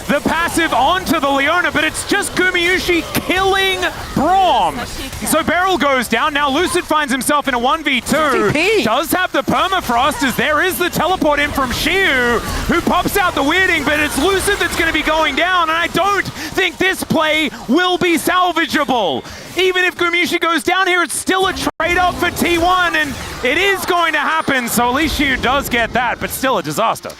the the passive onto the Leona, but it's just Gumayusi killing Braum. So Beryl goes down. Now Lucid finds himself in a 1v2. TP. Does have the permafrost as there is the teleport in from Shiu, who pops out the weirding, but it's Lucid that's going to be going down, and I don't think this play will be salvageable. Even if Gumayusi goes down here, it's still a trade-off for T1, and it is going to happen, so at least Shiu does get that, but still a disaster.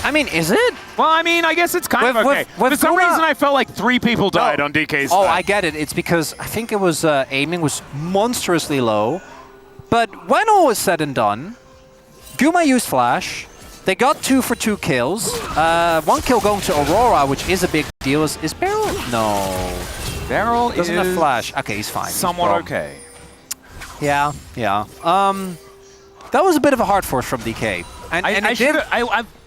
I mean, is it? Well, I mean, I guess it's kind of okay. For some reason, I felt like 3 people died on DK's side. Oh, I get it. It's because I think it was aiming was monstrously low. But when all was said and done, Guma used Flash. They got 2 for 2 kills. 1 kill going to Aurora, which is a big deal. Is Beryl? No. Beryl doesn't have Flash. Okay, he's fine. Somewhat okay. Yeah, yeah. That was a bit of a hard force from DK. And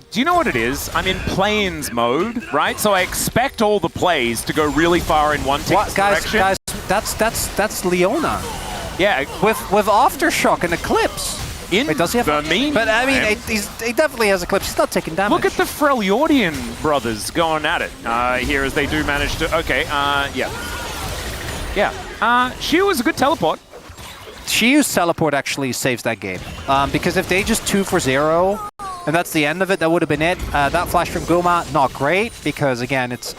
do you know what it is? I'm in plains mode, right? So I expect all the plays to go really far in one direction. Guys, that's Leona. Yeah, with Aftershock and Eclipse. Wait, does he have the mean? But I mean, he definitely has Eclipse. He's not taking damage. Look at the Freljordian brothers going at it here as they do manage to. Okay, yeah. Shiu was a good teleport. Shiu's teleport actually saves that game because if they just 2 for 0. And that's the end of it. That would have been it. That flash from Guma, not great, because again, it's...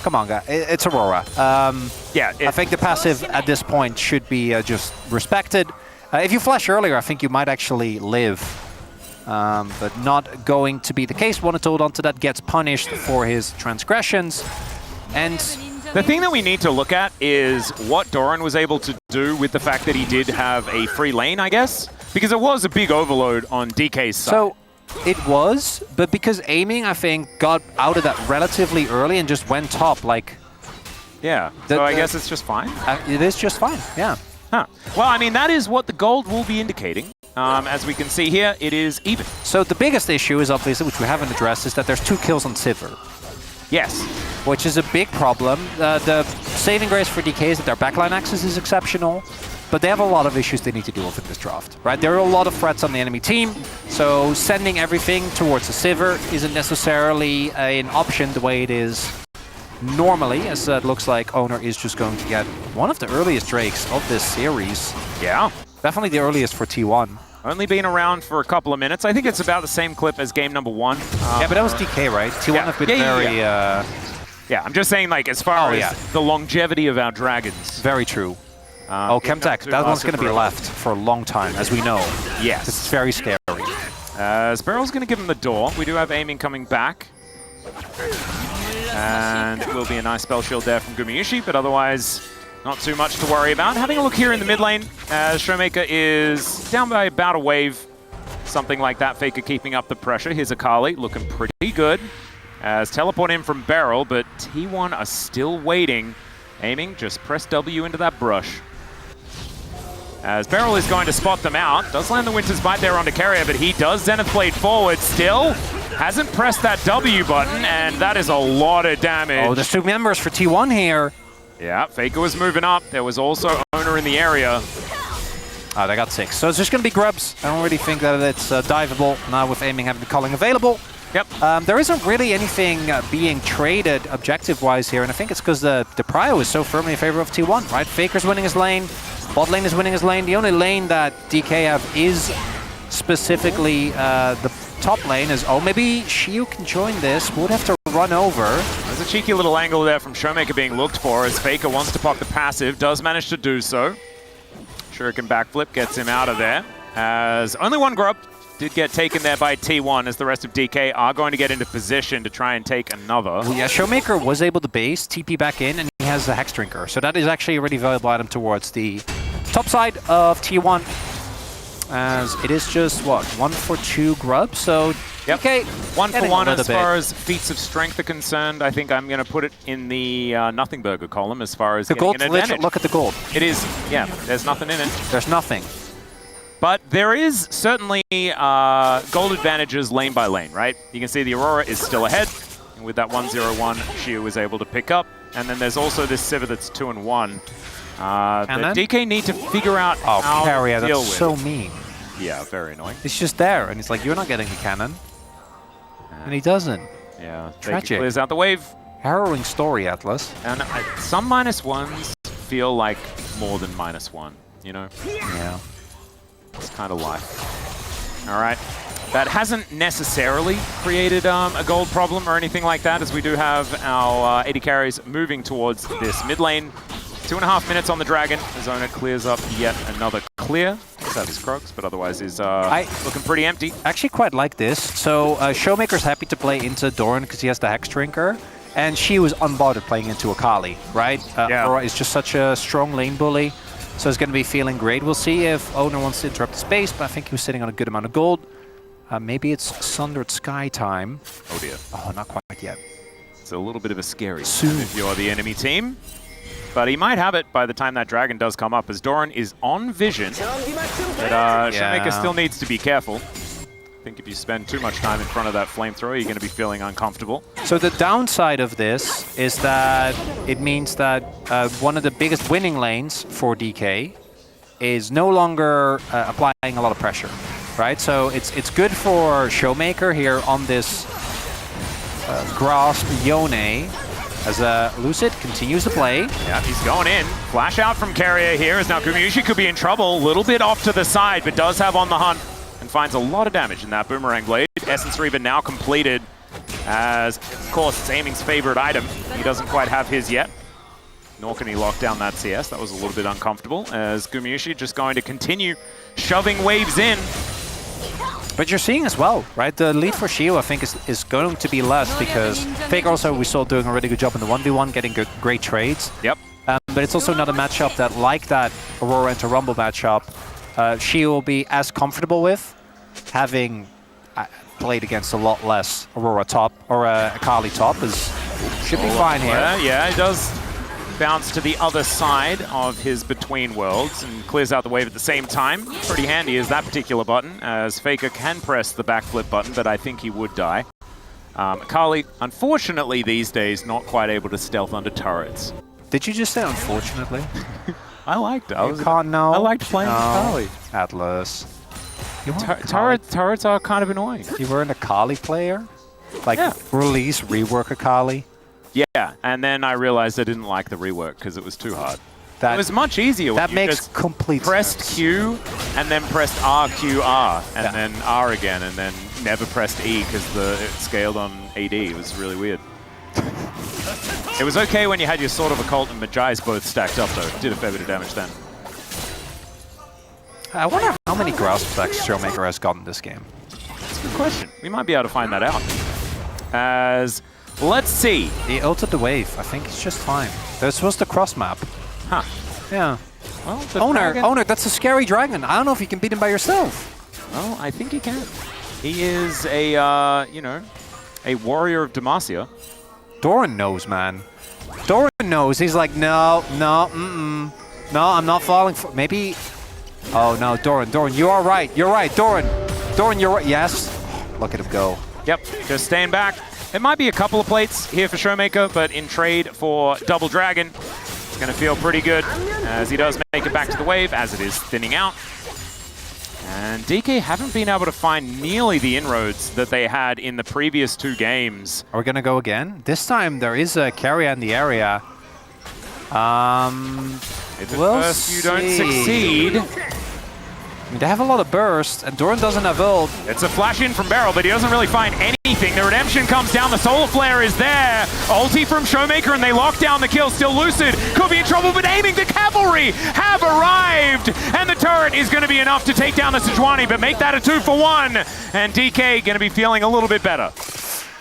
Come on, guys. It's Aurora. I think the passive at this point should be just respected. If you flash earlier, I think you might actually live. But not going to be the case. Wanted to hold on to that, gets punished for his transgressions. And... The thing that we need to look at is what Doran was able to do with the fact that he did have a free lane, I guess. Because it was a big overload on DK's side. So, it was, but because aiming, I think, got out of that relatively early and just went top, like... Yeah, so I guess it's just fine? It is just fine, yeah. Huh. Well, I mean, that is what the gold will be indicating. As we can see here, it is even. So the biggest issue is obviously, which we haven't addressed, is that there's 2 kills on Sivir. Yes. Which is a big problem. The saving grace for DK is that their backline access is exceptional. But they have a lot of issues they need to deal with in this draft, right? There are a lot of threats on the enemy team, so sending everything towards a Sivir isn't necessarily an option the way it is normally, as it looks like Owner is just going to get one of the earliest Drakes of this series. Yeah. Definitely the earliest for T1. Only been around for a couple of minutes. I think it's about the same clip as game number 1. Yeah, but that was DK, right? T1 have been very... Yeah, I'm just saying, like, as far as the longevity of our dragons. Very true. Chemtech, that one's going to be left for a long time, as we know. Yes. It's very scary. Sparrow's going to give him the door. We do have aiming coming back. And it will be a nice spell shield there from Gumayusi, but otherwise, not too much to worry about. Having a look here in the mid lane, Showmaker is down by about a wave. Something like that. Faker keeping up the pressure. Here's Akali, looking pretty good. As teleport in from Beryl, but T1 are still waiting. Aiming, just press W into that brush. As Beryl is going to spot them out. Does land the Winter's Bite there onto Carrier, but he does Zenith Blade forward still. Hasn't pressed that W button, and that is a lot of damage. Oh, there's 2 members for T1 here. Yeah, Faker was moving up. There was also Owner in the area. Oh, they got 6. So it's just going to be grubs. I don't really think that it's diveable now with aiming having the calling available. Yep. There isn't really anything being traded objective-wise here, and I think it's because the prio is so firmly in favor of T1, right? Faker's winning his lane, bot lane is winning his lane. The only lane that DK have is specifically the top lane is, oh, maybe Shiu can join this. Would have to run over. There's a cheeky little angle there from Showmaker being looked for as Faker wants to pop the passive, does manage to do so. Shuriken backflip gets him out of there, as only 1 grub did get taken there by T1, as the rest of DK are going to get into position to try and take another. Yeah, Showmaker was able to base, TP back in, and he has the Hex Drinker. So that is actually a really valuable item towards the top side of T1. As it is just, what, 1 for 2 grub? So, DK, 1 for 1 as far as feats of strength are concerned. I think I'm going to put it in the Nothing Burger column as far as the getting gold. an advantage. Look at the gold. It is, yeah, there's nothing in it. There's nothing. But there is certainly gold advantages lane by lane, right? You can see the Aurora is still ahead. And with that 1-0-1, Shiu was able to pick up. And then there's also this Sivir that's 2-1. That DK need to figure out how Carrier, to deal that's with. so mean. Yeah, very annoying. It's just there, and it's like, you're not getting the cannon. And he doesn't. Yeah, Faker Tragic. clears out the wave. Harrowing story, Atlas. And some -1s feel like more than -1, you know? Yeah. It's kind of life. All right. That hasn't necessarily created a gold problem or anything like that, as we do have our AD carries moving towards this mid lane. 2.5 minutes on the Dragon. Zona clears up yet another clear. He's out his Crocs, but otherwise is looking pretty empty. I actually quite like this. So Showmaker's happy to play into Doran because he has the Hex Drinker. And she was unbothered playing into Akali, right? Yeah. Aurora is just such a strong lane bully. So he's going to be feeling great. We'll see if Owner wants to interrupt the space, but I think he was sitting on a good amount of gold. Maybe it's Sundered Sky time. Oh dear. Oh, not quite yet. It's a little bit of a scary Soon. if you're the enemy team. But he might have it by the time that Dragon does come up, as Doran is on vision. But Showmaker still needs to be careful. I think if you spend too much time in front of that flamethrower, you're going to be feeling uncomfortable. So the downside of this is that it means that one of the biggest winning lanes for DK is no longer applying a lot of pressure, right? So it's good for Showmaker here on this grasp Yone, as Lucid continues to play. Yeah, he's going in. Flash out from Carrier here, as now Gumayushi could be in trouble. A little bit off to the side, but does have on the hunt and finds a lot of damage in that Boomerang Blade. Essence Reaver now completed, as, of course, it's Aiming's favorite item. He doesn't quite have his yet. Nor can he lock down that CS. That was a little bit uncomfortable, as Gumayushi just going to continue shoving waves in. But you're seeing as well, right? The lead for Shio, I think, is going to be less because Fake also we saw doing a really good job in the 1v1, getting great trades. Yep. But it's also not a matchup that, like that Aurora into Rumble matchup, Shio will be as comfortable with, having played against a lot less Aurora top or Akali top. Should be fine here. Yeah, he does bounce to the other side of his between worlds and clears out the wave at the same time. Pretty handy is that particular button, as Faker can press the backflip button, but I think he would die. Akali, unfortunately these days, not quite able to stealth under turrets. Did you just say unfortunately? I liked it. I liked playing Akali. Atlas. Turrets are kind of annoying. You were an Akali player? Like, Yeah. release, rework Akali? Yeah, and then I realized I didn't like the rework because it was too hard. That, it was much easier when that you makes just complete pressed sense. Q and then pressed RQR and then R again and then never pressed E because it scaled on AD. It was really weird. It was okay when you had your Sword of Occult and Magi's both stacked up though. Did a fair bit of damage then. I wonder how many grasp attacks Showmaker has gotten this game. That's a good question. We might be able to find that out. As, let's see. He ulted the wave. I think it's just fine. This was the cross map. Huh. Yeah. Well, the Owner, dragon- that's a scary dragon. I don't know if you can beat him by yourself. Well, I think he can. He is a, you know, a warrior of Demacia. Doran knows, man. Doran knows. He's like, no, no, I'm not falling for... Maybe... Oh, no, Doran, you are right. You're right, Doran, you're right. Yes. Look at him go. Yep, just staying back. There might be a couple of plates here for Showmaker, but in trade for Double Dragon, it's going to feel pretty good as he does make it back to the wave, as it is thinning out. And DK haven't been able to find nearly the inroads that they had in the previous 2 games. Are we going to go again? This time there is a carrier in the area. If at We'll first you don't see. succeed, I mean, they have a lot of burst, and Doran doesn't have ult. it's a flash in from Beryl, but he doesn't really find anything. The redemption comes down, the solar flare is there. Ulti from Showmaker, and they lock down the kill. Still Lucid, could be in trouble, but Aiming, the cavalry have arrived. And the turret is going to be enough to take down the Sejuani, but make that a 2-for-1. And DK going to be feeling a little bit better.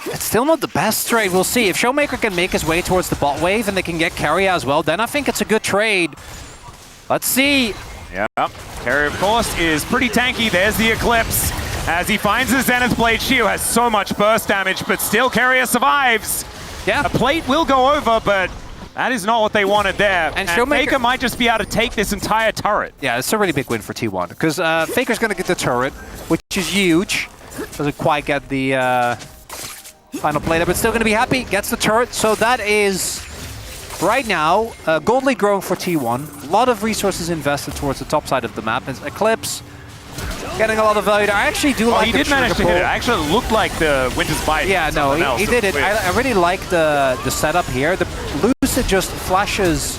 It's still not the best trade. We'll see. If Showmaker can make his way towards the bot wave, and they can get carry as well, then I think it's a good trade. Let's see. Yep, Carrier, of course, is pretty tanky. There's the Eclipse. As he finds the Zenith Blade, Shio has so much burst damage, but still Carrier survives. Yeah. A plate will go over, but that is not what they wanted there. And Faker might just be able to take this entire turret. Yeah, it's a really big win for T1, because Faker's going to get the turret, which is huge. Doesn't quite get the final play, but still going to be happy. Gets the turret, so that is... Right now, gold lead growing for T1. A lot of resources invested towards the top side of the map. As Eclipse getting a lot of value there. I actually do like he the did manage to trigger hit it. pull. Actually, it looked like the Winter's Bite. Yeah, no, he did it. I really like the setup here. The Lucid just flashes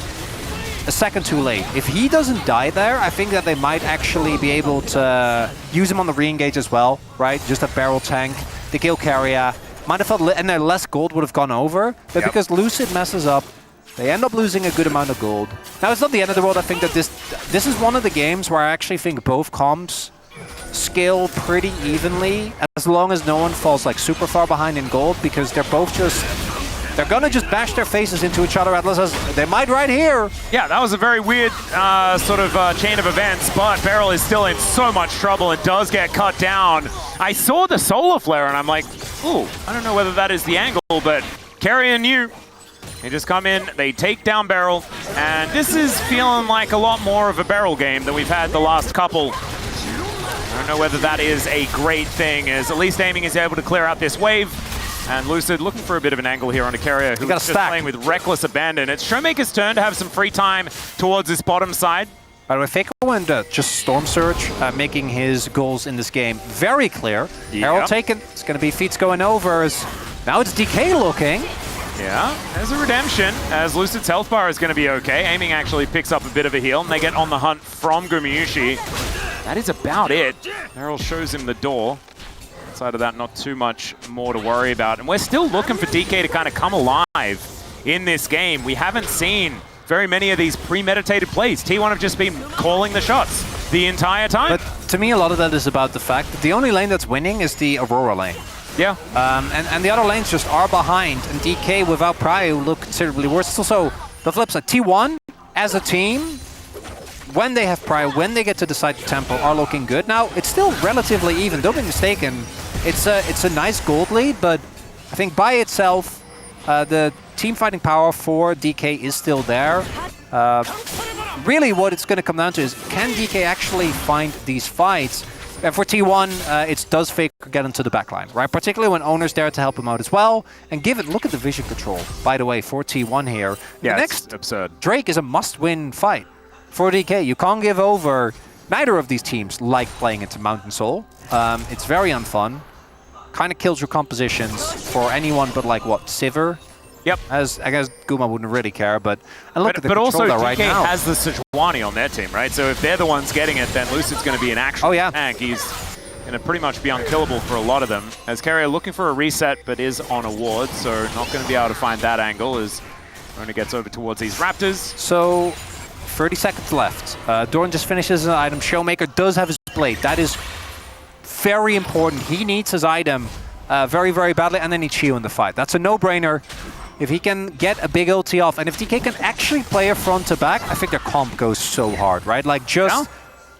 a second too late. If he doesn't die there, I think that they might actually be able to use him on the re-engage as well, right? Just a barrel tank, the kill carrier. Might have felt, and their less gold would have gone over, but because Lucid messes up, they end up losing a good amount of gold. Now, it's not the end of the world. I think that this is one of the games where I actually think both comps scale pretty evenly, as long as no one falls like super far behind in gold, because they're both just... They're gonna just bash their faces into each other. Atlas says they might right here. Yeah, that was a very weird sort of chain of events, but Beryl is still in so much trouble and does get cut down. I saw the solar flare and I'm like, ooh, I don't know whether that is the angle, but Carrier knew. They just come in, they take down Beryl, and this is feeling like a lot more of a Beryl game than we've had the last couple. I don't know whether that is a great thing, as at least Aiming is able to clear out this wave. And Lucid looking for a bit of an angle here on a Carrier who's just playing with reckless abandon. It's Showmaker's turn to have some free time towards this bottom side. By the way, Faker went just Storm Surge, making his goals in this game very clear. Herald taken. It's going to be feats going over. Now it's DK looking. Yeah, there's a redemption, as Lucid's health bar is going to be okay. Aiming actually picks up a bit of a heal, and they get on the hunt from Gumayusi. That is about it. Meryl shows him the door. Outside of that, not too much more to worry about. And we're still looking for DK to kind of come alive in this game. We haven't seen very many of these premeditated plays. T1 have just been calling the shots the entire time. But to me, a lot of that is about the fact that the only lane that's winning is the Aurora lane. Yeah. And the other lanes just are behind, and DK without Prio look considerably worse. It's also the flip side. T1, as a team, when they have Prio, when they get to decide the tempo, are looking good. Now, it's still relatively even. Don't be mistaken. It's a nice gold lead, but I think by itself, the team fighting power for DK is still there. Really, what it's going to come down to is, can DK actually find these fights? And for T1, it does Faker get into the backline, right? Particularly when Owner's there to help him out as well. And look at the vision control, by the way, for T1 here. Yeah, the next it's absurd. Drake is a must-win fight for DK. You can't give over. Neither of these teams like playing into Mountain Soul. It's very unfun. Kind of kills your compositions for anyone but like, what, Sivir? Yep. As I guess Guma wouldn't really care, but and look at the control also there DK right now. has the Sejuani on their team, right? So if they're the ones getting it, then Lucid's going to be an actual tank. He's going to pretty much be unkillable for a lot of them. As Carrier looking for a reset, but is on a ward, so not going to be able to find that angle as Rona gets over towards these Raptors. So 30 seconds left. Dorn just finishes an item. Showmaker does have his blade. That is very important. He needs his item very, very badly, and then he Chio in the fight. That's a no-brainer. If he can get a big ulti off, and if DK can actually play a front to back, I think their comp goes so hard, right? Like just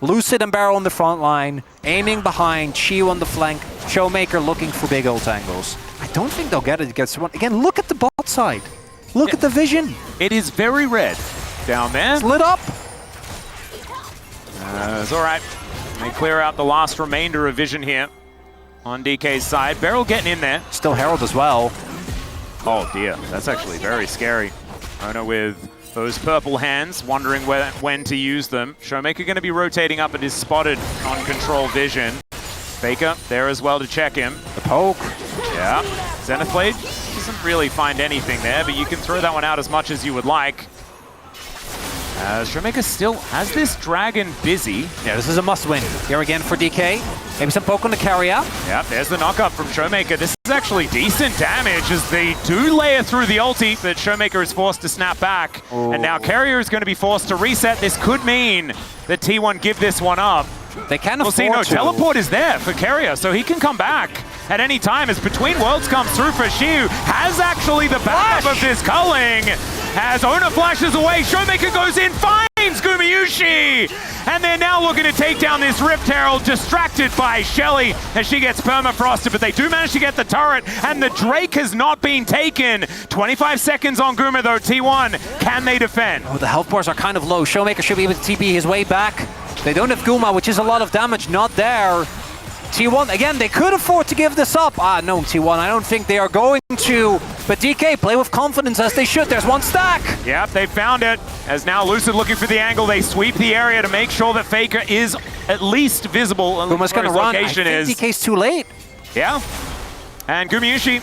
Lucid and Barrel on the front line, aiming behind, Chio on the flank, Showmaker looking for big ult angles. I don't think they'll get it against one. Again, look at the bot side. Look at the vision. It is very red down there. It's lit up. It's all right. They clear out the last remainder of vision here on DK's side. Beryl getting in there. Still Herald as well. Oh dear, that's actually very scary. Rona with those purple hands, wondering when to use them. Showmaker going to be rotating up and is spotted on control vision. Faker there as well to check him. The poke. Yeah, Zenith Blade doesn't really find anything there, but you can throw that one out as much as you would like. Showmaker still has this dragon busy. Yeah, this is a must-win. Here again for DK. Maybe some poke on the carrier. Yeah, there's the knockup from Showmaker. This is actually decent damage as they do layer through the ulti, but Showmaker is forced to snap back. Ooh. And now Carrier is going to be forced to reset. This could mean that T1 give this one up. They can afford to. Well, see, no, teleport is there for Carrier, so he can come back at any time as Between Worlds comes through for Shiu. Has actually the backup of this culling. As Ona flashes away, Showmaker goes in, finds Gumayusi! And they're now looking to take down this Rift Herald, distracted by Shelly as she gets permafrosted, but they do manage to get the turret, and the Drake has not been taken. 25 seconds on Guma though, T1, can they defend? Oh, the health bars are kind of low. Showmaker should be able to TP his way back. They don't have Guma, which is a lot of damage, not there. T1, again, they could afford to give this up. No, T1, I don't think they are going to. But DK play with confidence as they should. There's one stack. Yep, they found it. As now Lucid looking for the angle, they sweep the area to make sure that Faker is at least visible. Guma's gonna run. I think is. DK's too late. Yeah. And Gumayushi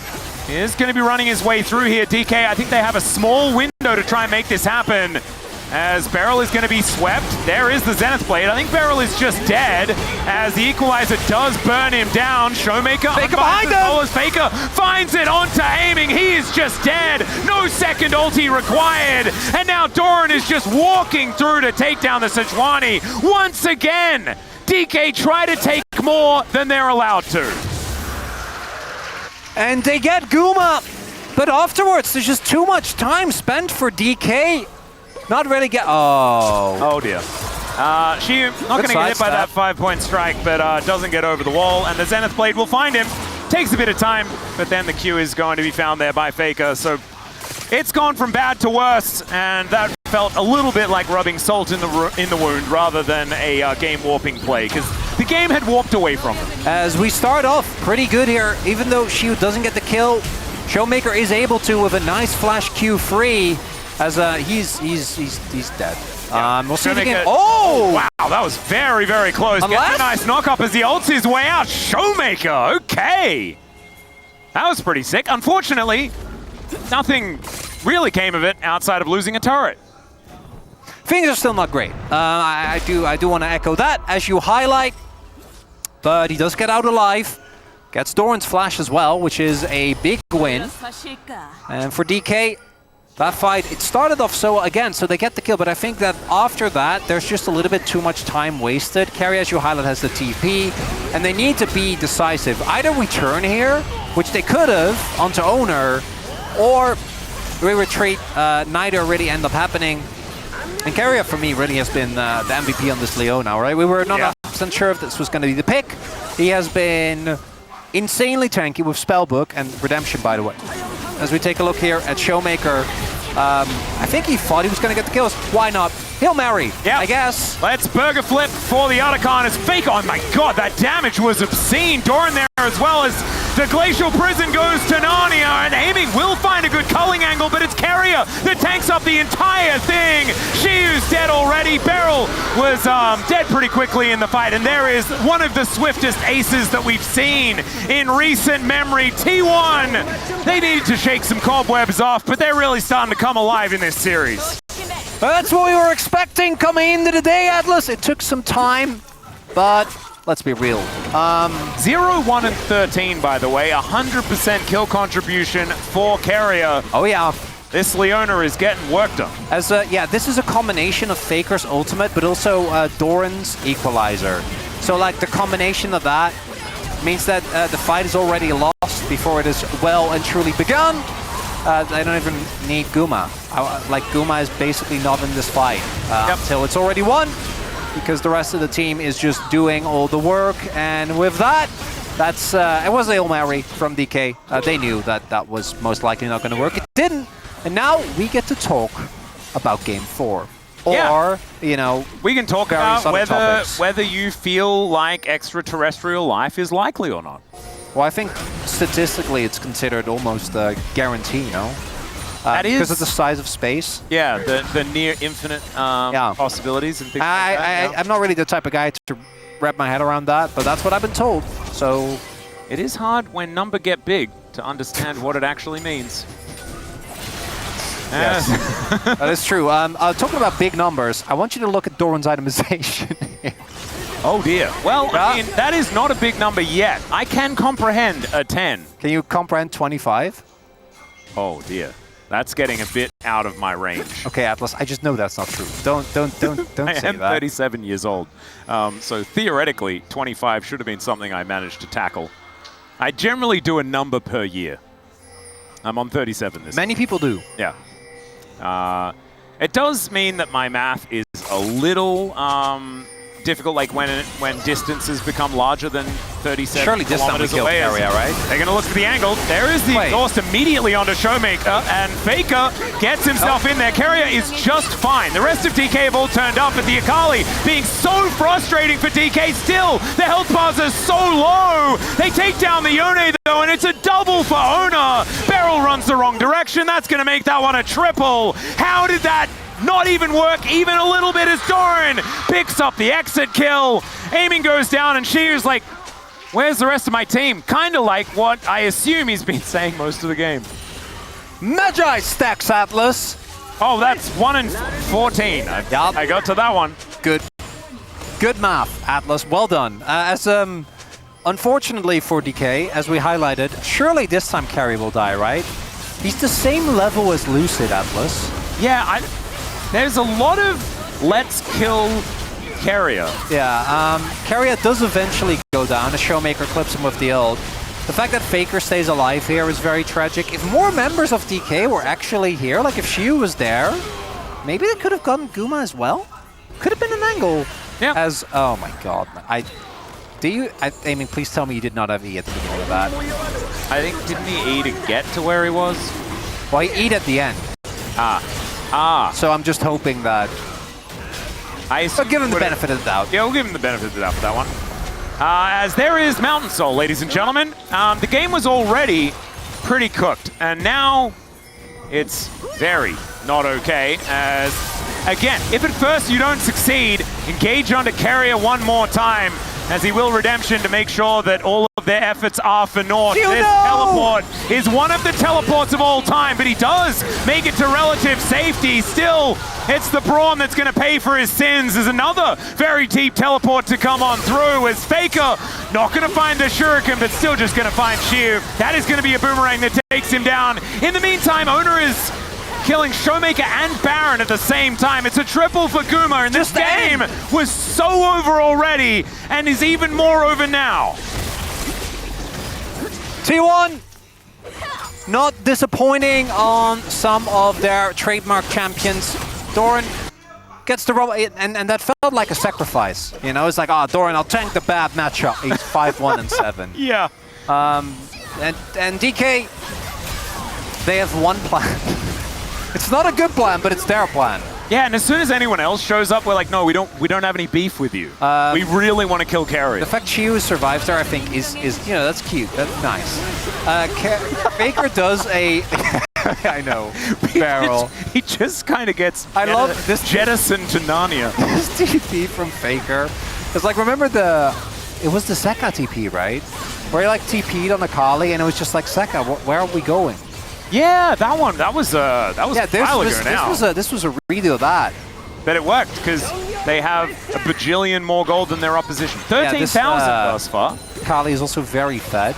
is going to be running his way through here. DK, I think they have a small window to try and make this happen. As Beryl is going to be swept. There is the Zenith Blade. I think Beryl is just dead as the Equalizer does burn him down. Showmaker Faker behind him! Faker finds it onto aiming. He is just dead. No second ulti required. And now Doran is just walking through to take down the Sejuani. Once again, DK try to take more than they're allowed to. And they get Guma. But afterwards, there's just too much time spent for DK. Not really get. Oh dear. She not going to get hit by that 5-point strike, but doesn't get over the wall. And the Zenith Blade will find him. Takes a bit of time, but then the Q is going to be found there by Faker. So it's gone from bad to worse, and that felt a little bit like rubbing salt in the wound rather than a game warping play, because the game had warped away from him. As we start off pretty good here, even though Shiu doesn't get the kill, Showmaker is able to with a nice flash Q free. As he's dead. We'll see the game. Oh! Wow, that was very, very close. Gets a nice knock up as he ults his way out. Showmaker, okay. That was pretty sick. Unfortunately, nothing really came of it outside of losing a turret. Things are still not great. I do want to echo that as you highlight. But he does get out alive. Gets Doran's flash as well, which is a big win. And for DK, that fight, it started off so they get the kill, but I think that after that, there's just a little bit too much time wasted. Carry, as you highlight, has the TP, and they need to be decisive. Either we turn here, which they could have, onto Owner, or we retreat. Neither really end up happening. And Carrier, for me, really has been the MVP on this Leo now, right? We were not 100% sure if this was going to be the pick. He has been insanely tanky with Spellbook and Redemption, by the way. As we take a look here at Showmaker, I think he thought he was going to get the kills. Why not? Hail Mary, I guess. Let's burger flip for the Otacon as Fake. Oh my god, that damage was obscene. Doran there as well as the Glacial Prison goes to Narnia, and aiming will find a good culling angle, but it's Carrier that tanks up the entire thing. Shiu's dead already. Beryl was dead pretty quickly in the fight, and there is one of the swiftest aces that we've seen in recent memory. T1, they needed to shake some cobwebs off, but they're really starting to come alive in this series. That's what we were expecting coming into the day, Atlas. It took some time, but let's be real. 0, 1, and 13, by the way. 100% kill contribution for Carrier. Oh, yeah. This Leona is getting work done. As this is a combination of Faker's ultimate, but also Doran's equalizer. So, like, the combination of that means that the fight is already lost before it is well and truly begun. They don't even need Guma. Guma is basically not in this fight until it's already won, because the rest of the team is just doing all the work. And with that, that's it was a Hail Mary from DK. They knew that that was most likely not going to work. It didn't. And now we get to talk about Game 4. Or, you know, we can talk about whether you feel like extraterrestrial life is likely or not. Well, I think statistically it's considered almost a guarantee, you know? That is, because of the size of space. Yeah, the near infinite possibilities and things like that. I'm not really the type of guy to wrap my head around that, but that's what I've been told. So it is hard when number get big to understand what it actually means. Yes, that is true. Talking about big numbers, I want you to look at Doran's itemization here. Oh dear. Well, I mean, that is not a big number yet. I can comprehend a 10. Can you comprehend 25? Oh dear. That's getting a bit out of my range. Okay, Atlas, I just know that's not true. Don't say that. I am 37 years old. So theoretically, 25 should have been something I managed to tackle. I generally do a number per year. I'm on 37 this Many people do. Yeah. It does mean that my math is a little difficult, like when distances become larger than 37 Surely kilometers away. Area, right? They're going to look for the angle. There is the exhaust immediately onto Showmaker, and Faker gets himself in there. Carrier is just fine. The rest of DK have all turned up, but the Akali being so frustrating for DK still. The health bars are so low. They take down the Yone, though, and it's a double for Ona. Beryl runs the wrong direction. That's going to make that one a triple. How did that not even work even a little bit as Doran picks up the exit kill? Aiming goes down and Shiu's like, where's the rest of my team? Kind of like what I assume he's been saying most of the game. Magi stacks Atlas. Oh, that's 1 in 14. I got to that one. Good. Good math, Atlas. Well done. Unfortunately for DK, as we highlighted, surely this time Carry will die, right? He's the same level as Lucid, Atlas. Yeah, there's a lot of let's kill Carrier. Yeah, Carrier does eventually go down. The Showmaker clips him with the ult. The fact that Faker stays alive here is very tragic. If more members of DK were actually here, like if Shiu was there, maybe they could have gotten Guma as well? Could have been an angle. Yeah. As, oh my god. I mean, please tell me you did not have E at the beginning of that. I think, didn't he E to get to where he was? Well, he E'd at the end. So I'm just hoping that... I'll give him the benefit of the doubt. Yeah, we'll give him the benefit of the doubt for that one. As there is Mountain Soul, ladies and gentlemen. The game was already pretty cooked, and now it's very not okay. As, again, if at first you don't succeed, engage onto Carrier one more time, as he will Redemption to make sure that all of their efforts are for naught. This teleport is one of the teleports of all time, but he does make it to relative safety. Still, it's the Brawn that's going to pay for his sins. There's another very deep teleport to come on through, as Faker not going to find the Shuriken, but still just going to find Shiu. That is going to be a boomerang that takes him down. In the meantime, Owner is killing Showmaker and Baron at the same time. It's a triple for Guma, and this game was so over already, and is even more over now. T1, not disappointing on some of their trademark champions. Doran gets the rubber, and that felt like a sacrifice. You know, it's like, oh, Doran, I'll tank the bad matchup. He's 5-1 and 7. Yeah. And DK, they have one plan. It's not a good plan, but it's their plan. Yeah, and as soon as anyone else shows up, we're like, no, we don't have any beef with you. We really want to kill Carrier. The fact Shiu survives there, I think, is you know, that's cute. That's nice. Faker does a... I know. Barrel. He just kind of gets I love this jettison to Narnia. This TP from Faker. It's like, remember it was the Sekka TP, right? Where he like TP'd on the Kali, and it was just like, Sekka, where are we going? Yeah, that one. That was a while ago now. This was a redo of that. But it worked because they have a bajillion more gold than their opposition. 13,000 thus far. Kali is also very fed.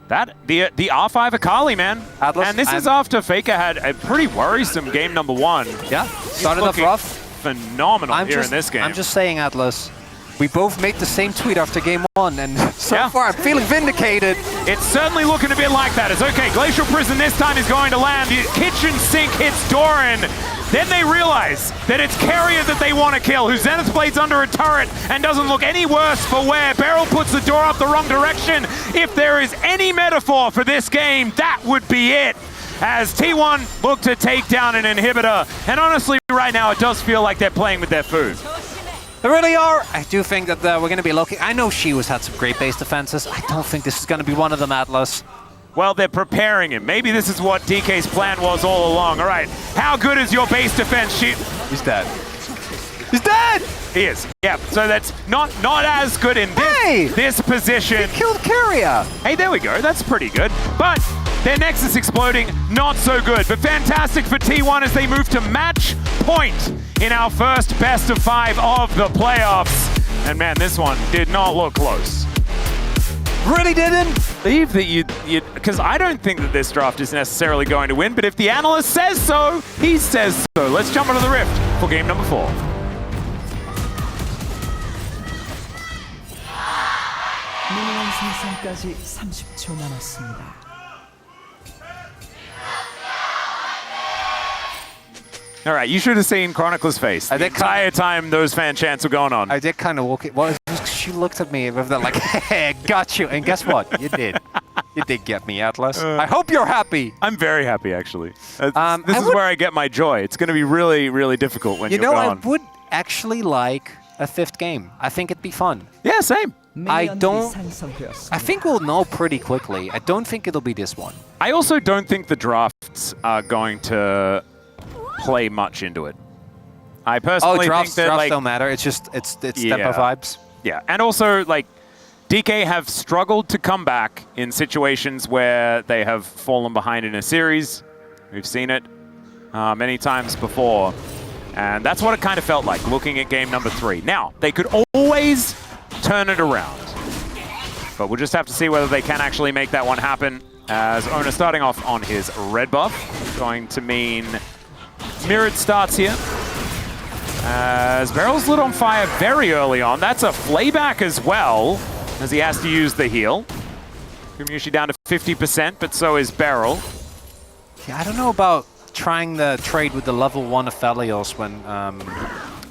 The R5 Akali, man. Atlas, and this is after Faker had a pretty worrisome game number 1. Yeah, started off rough. Phenomenal in this game. I'm just saying, Atlas. We both made the same tweet after game 1, and so far I'm feeling vindicated. It's certainly looking a bit like that. It's okay, Glacial Prison this time is going to land. The kitchen sink hits Doran. Then they realize that it's Carrier that they want to kill, who Zenith Blade's under a turret and doesn't look any worse for wear. Beryl puts the door up the wrong direction. If there is any metaphor for this game, that would be it. As T1 look to take down an inhibitor. And honestly, right now, it does feel like they're playing with their food. They really are. I do think that we're going to be looking. I know Shiu's had some great base defenses. I don't think this is going to be one of them, Atlas. Well, they're preparing him. Maybe this is what DK's plan was all along. All right, how good is your base defense, Shiu? He's dead. He's dead! He is. Yeah, so that's not as good in this position. He killed Carrier. Hey, there we go. That's pretty good. But their Nexus exploding, not so good. But fantastic for T1 as they move to match point in our first best of 5 of the playoffs. And man, this one did not look close. Really didn't? Believe that you because I don't think that this draft is necessarily going to win, but if the analyst says so, he says so. Let's jump into the Rift for game number 4. 미니언 생성까지 30초 남았습니다. All right, you should have seen Chronicler's face the entire time those fan chants were going on. I did kind of walk it. Well, she looked at me with that like, hey, got you. And guess what? You did. You did get me, Atlas. I hope you're happy. I'm very happy, actually. This is where I get my joy. It's going to be really, really difficult when you're gone. I would actually like a 5th game. I think it'd be fun. Yeah, same. 미니언들이 생성되었습니다. I think we'll know pretty quickly. I don't think it'll be this one. I also don't think the drafts are going to play much into it. I personally drafts think that don't matter. It's just it's Yeah. tempo vibes. Yeah, and also like DK have struggled to come back in situations where they have fallen behind in a series. We've seen it many times before, and that's what it kind of felt like looking at game number 3. Now, they could always turn it around, but we'll just have to see whether they can actually make that one happen. As Ona starting off on his red buff, going to mean mirrored starts here. As Beryl's lit on fire very early on. That's a flayback as well, as he has to use the heal. Gumyushi down to 50%, but so is Beryl. Yeah, I don't know about trying the trade with the level 1 Aphelios when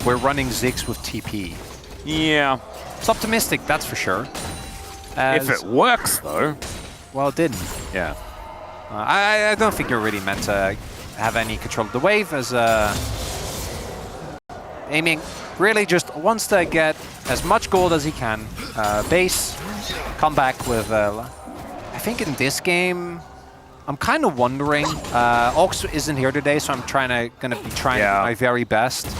we're running Ziggs with TP. Yeah. It's optimistic, that's for sure. If it works, though. Well, it didn't. Yeah. I don't think you're really meant to have any control of the wave as aiming really just wants to get as much gold as he can. Base, come back with... I think in this game, I'm kind of wondering. Ox isn't here today, so I'm gonna be trying my very best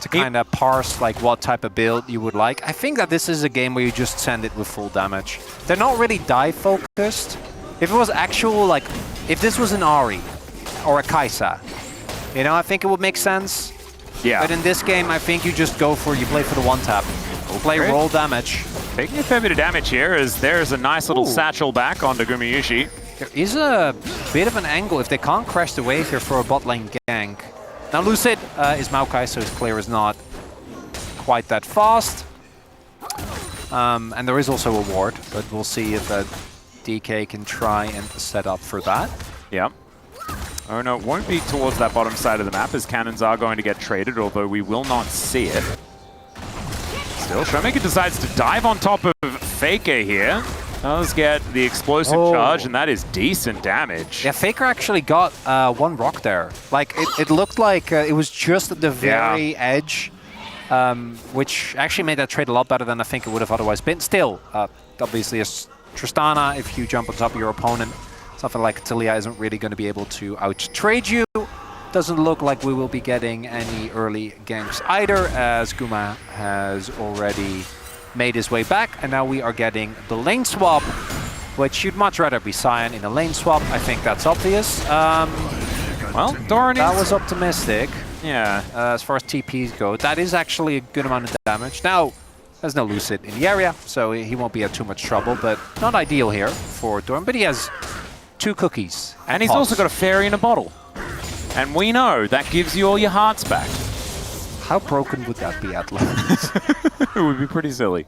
to kind of parse like what type of build you would like. I think that this is a game where you just send it with full damage. They're not really dive focused. If it was actual, like, if this was an Ahri or a Kai'Sa, you know, I think it would make sense. Yeah. But in this game, I think you just you play for the one tap. Play roll damage. Taking a fair bit of damage here as there's a nice little satchel back onto Gumyushi. There is a bit of an angle if they can't crash the wave here for a bot lane gank. Now Lucid is Maokai, so his clear is not quite that fast. And there is also a ward, but we'll see if DK can try and set up for that. Yeah. Oh no, it won't be towards that bottom side of the map as cannons are going to get traded, although we will not see it. Still, Showmaker decides to dive on top of Faker here. Does get the explosive charge, and that is decent damage. Yeah, Faker actually got one rock there. Like, it looked like it was just at the very edge, which actually made that trade a lot better than I think it would have otherwise been. Still, obviously, as Tristana, if you jump on top of your opponent, something like Talia isn't really going to be able to out-trade you. Doesn't look like we will be getting any early ganks either, as Guma has already made his way back, and now we are getting the lane swap, which you'd much rather be Sion in a lane swap. I think that's obvious. Well, Doran that was optimistic. Yeah. As far as TPs go, that is actually a good amount of damage. Now, there's no Lucid in the area, so he won't be at too much trouble, but not ideal here for Doran, but he has 2 cookies. And he's also got a fairy in a bottle. And we know that gives you all your hearts back. How broken would that be, Atlas? It would be pretty silly.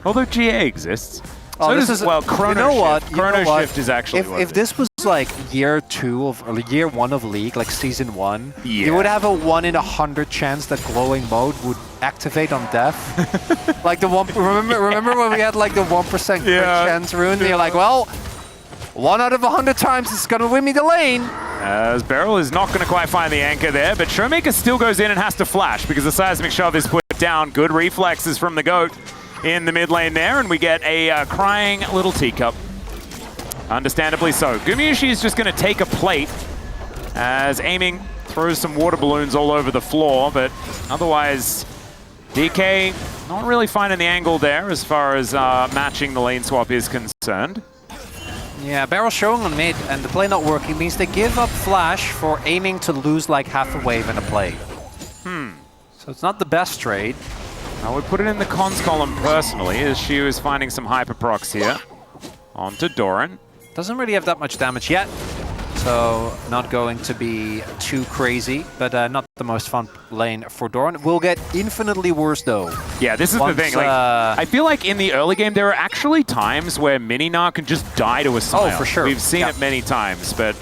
Although GA exists. Oh, So this does, is well, Chrono Shift. Chrono Shift is actually if this was like year 2 of or year 1 of League, like season 1, you would have a 1 in 100 chance that glowing mode would activate on death. Like the one. Remember when we had like the 1% crit chance rune? And you're like, well, 1 out of 100 times it's gonna win me the lane. As Beryl is not going to quite find the anchor there, but Showmaker still goes in and has to flash because the seismic shove is put down. Good reflexes from the GOAT in the mid lane there, and we get a crying little teacup. Understandably so. Gumyushi is just going to take a plate as aiming throws some water balloons all over the floor, but otherwise DK not really finding the angle there as far as matching the lane swap is concerned. Yeah, Beryl showing on mid, and the play not working means they give up flash for aiming to lose like half a wave in a play. So it's not the best trade. I would put it in the cons column personally, as she is finding some hyper procs here. Onto Doran. Doesn't really have that much damage yet, so not going to be too crazy, but not the most fun lane for Doran. Will get infinitely worse though. Yeah, this is the thing. Like, I feel like in the early game, there are actually times where Mininar can just die to a Sion. Oh, for sure. We've seen it many times, but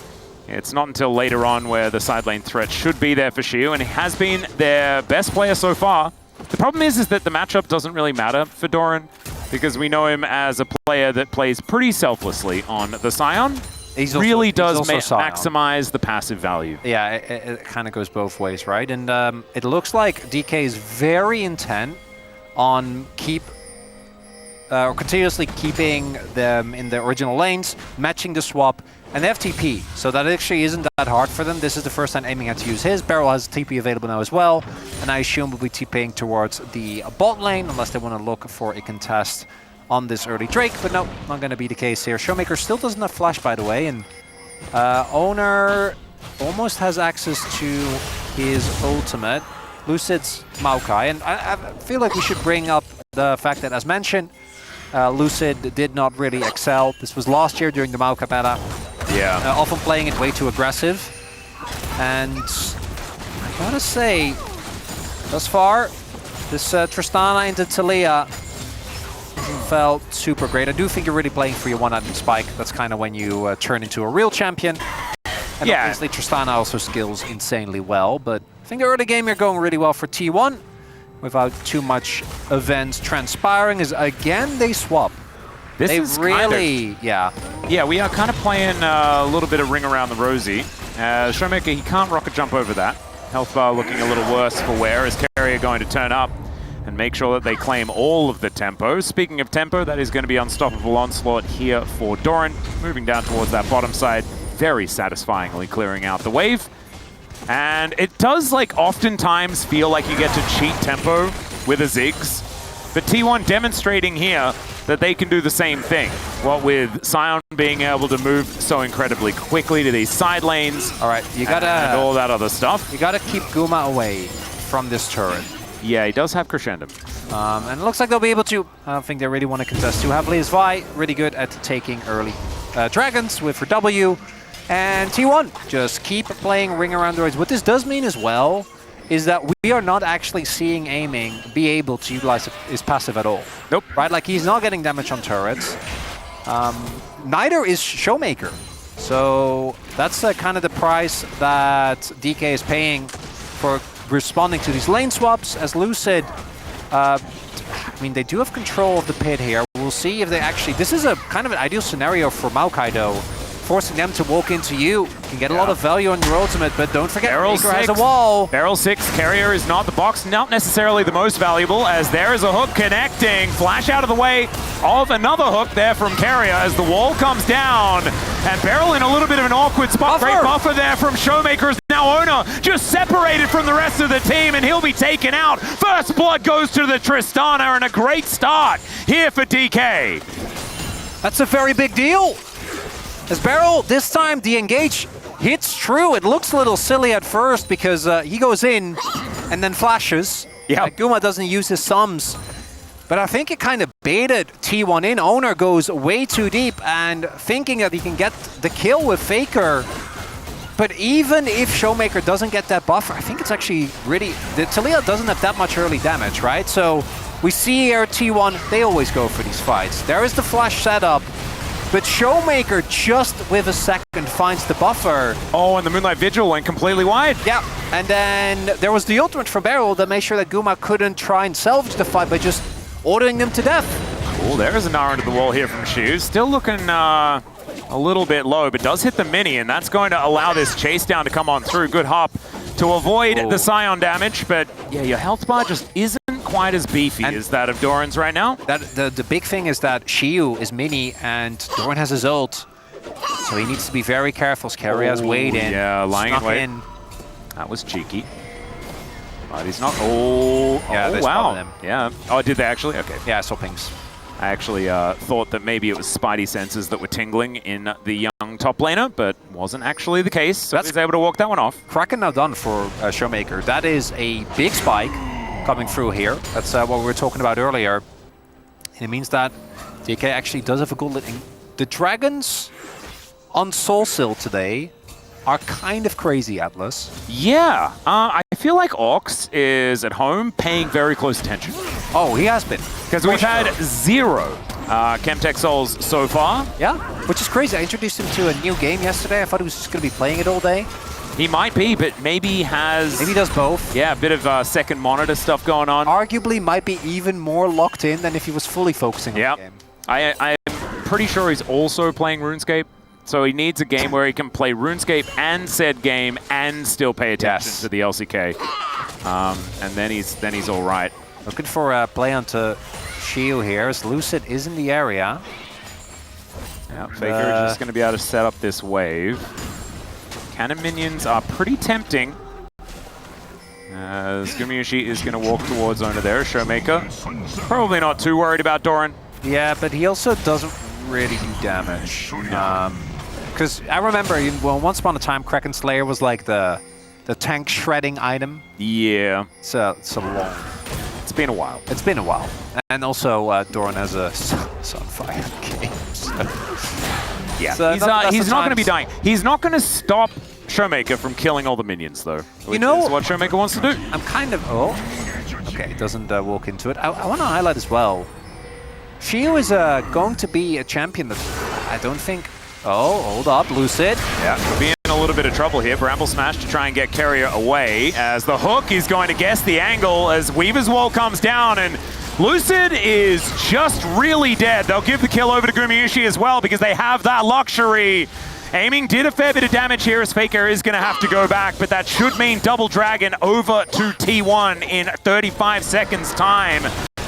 it's not until later on where the side lane threat should be there for Shiu, and he has been their best player so far. The problem is that the matchup doesn't really matter for Doran, because we know him as a player that plays pretty selflessly on the Sion. He really does maximize the passive value. Yeah, it kind of goes both ways, right? And it looks like DK is very intent on keep or continuously keeping them in the original lanes, matching the swap, and they have TP, so that actually isn't that hard for them. This is the first time Aiming had to use his. Beryl has TP available now as well, and I assume we'll be TPing towards the bot lane, unless they want to look for a contest on this early Drake, but no, not going to be the case here. Showmaker still doesn't have flash, by the way, and Owner almost has access to his ultimate. Lucid's Maokai, and I feel like we should bring up the fact that, as mentioned, Lucid did not really excel. This was last year during the Maokai beta. Yeah. Often playing it way too aggressive. And I gotta say, thus far, this Tristana into Taliyah felt super great. I do think you're really playing for your one-item spike. That's kind of when you turn into a real champion. And yeah, obviously Tristana also skills insanely well, but I think the early game here going really well for T1 without too much events transpiring. Is again they swap. This they is really, yeah, we are kind of playing a little bit of ring around the rosy. Showmaker, he can't rocket jump over that. Health bar looking a little worse for wear. Is Carrier going to turn up and make sure that they claim all of the tempo? Speaking of tempo, that is going to be unstoppable onslaught here for Doran, moving down towards that bottom side, very satisfyingly clearing out the wave. And it does, like, oftentimes feel like you get to cheat tempo with a Ziggs, but T1 demonstrating here that they can do the same thing. What with Sion being able to move so incredibly quickly to these side lanes. All right, you gotta and all that other stuff. You gotta keep Guma away from this turret. Yeah, he does have Crescendo. And it looks like they'll be able to. I don't think they really want to contest too heavily. Is Vi really good at taking early dragons with her W. And T1 just keep playing ring around the roads. What this does mean as well is that we are not actually seeing Aiming be able to utilize his passive at all. Nope. Right, like he's not getting damage on turrets. Neither is Showmaker. So that's kind of the price that DK is paying for responding to these lane swaps. As Lucid, I mean, they do have control of the pit here. We'll see if they actually... This is a kind of an ideal scenario for Maokai, though. Forcing them to walk into you. You can get a lot of value on your ultimate, but don't forget, Baker has a wall. Barrel 6, Carrier is not the box, not necessarily the most valuable, as there is a hook connecting. Flash out of the way of another hook there from Carrier as the wall comes down. And Barrel in a little bit of an awkward spot. Great buffer there from Showmakers. Now Owner just separated from the rest of the team, and he'll be taken out. First blood goes to the Tristana, and a great start here for DK. That's a very big deal. As Beryl, this time the engage hits true. It looks a little silly at first because he goes in and then flashes. Yeah. Guma doesn't use his sums. But I think it kind of baited T1 in. Owner goes way too deep and thinking that he can get the kill with Faker. But even if Showmaker doesn't get that buffer, I think it's actually really... The Taliyah doesn't have that much early damage, right? So we see here T1, they always go for these fights. There is the flash setup. But Showmaker, just with a second, finds the buffer. Oh, and the Moonlight Vigil went completely wide. Yeah, and then there was the ultimate from Beryl that made sure that Guma couldn't try and salvage the fight by just ordering them to death. Cool, there is an R into the wall here from Shoes. Still looking a little bit low, but does hit the mini, and that's going to allow this chase down to come on through. Good hop to avoid the Sion damage, but yeah, your health bar just isn't quite as beefy as that of Doran's right now. The big thing is that Shiyu is mini and Doran has his ult, so he needs to be very careful. Carrier has Wade in. Yeah, lying in wait. That was cheeky. But he's not... Oh, yeah, oh wow. Yeah. Oh, did they actually? Okay. Yeah, I saw pings. I actually thought that maybe it was Spidey senses that were tingling in the young top laner, but wasn't actually the case, so he's able to walk that one off. Kraken now done for Showmaker. That is a big spike coming through here. That's what we were talking about earlier. And it means that DK actually does have a good lead. The dragons on Soulsill today are kind of crazy, Atlas. Yeah, I feel like Ox is at home paying very close attention. Oh, he has been. Because we've had 0 Chemtech Souls so far. Yeah, which is crazy. I introduced him to a new game yesterday. I thought he was just going to be playing it all day. He might be, but maybe he has... Maybe he does both. Yeah, a bit of second monitor stuff going on. Arguably might be even more locked in than if he was fully focusing on the game. I'm pretty sure he's also playing RuneScape. So he needs a game where he can play RuneScape and said game and still pay attention to the LCK. And then he's all right. Looking for a play onto Shiu here as Lucid is in the area. Yeah, Faker just going to be able to set up this wave. Cannon minions are pretty tempting. As Gumayusi is going to walk towards Owner there. Showmaker probably not too worried about Doran. Yeah, but he also doesn't really do damage. Because I remember well, once upon a time, Kraken Slayer was like the tank shredding item. Yeah. So long. It's been a while. It's been a while. And also, Doran has a Sunfire game. So. Yeah, So he's not going to be dying. He's not going to stop Showmaker from killing all the minions, though. Which is what Showmaker wants to do. I'm kind of... Oh. Okay, doesn't walk into it. I want to highlight as well. Shiu is going to be a champion that I don't think... Oh, hold up, Lucid. Yeah, could be in a little bit of trouble here. Bramble Smash to try and get Carrier away. As the hook, he's going to guess the angle as Weaver's Wall comes down, and Lucid is just really dead. They'll give the kill over to Gumayusi as well because they have that luxury. Aiming did a fair bit of damage here as Faker is going to have to go back, but that should mean Double Dragon over to T1 in 35 seconds time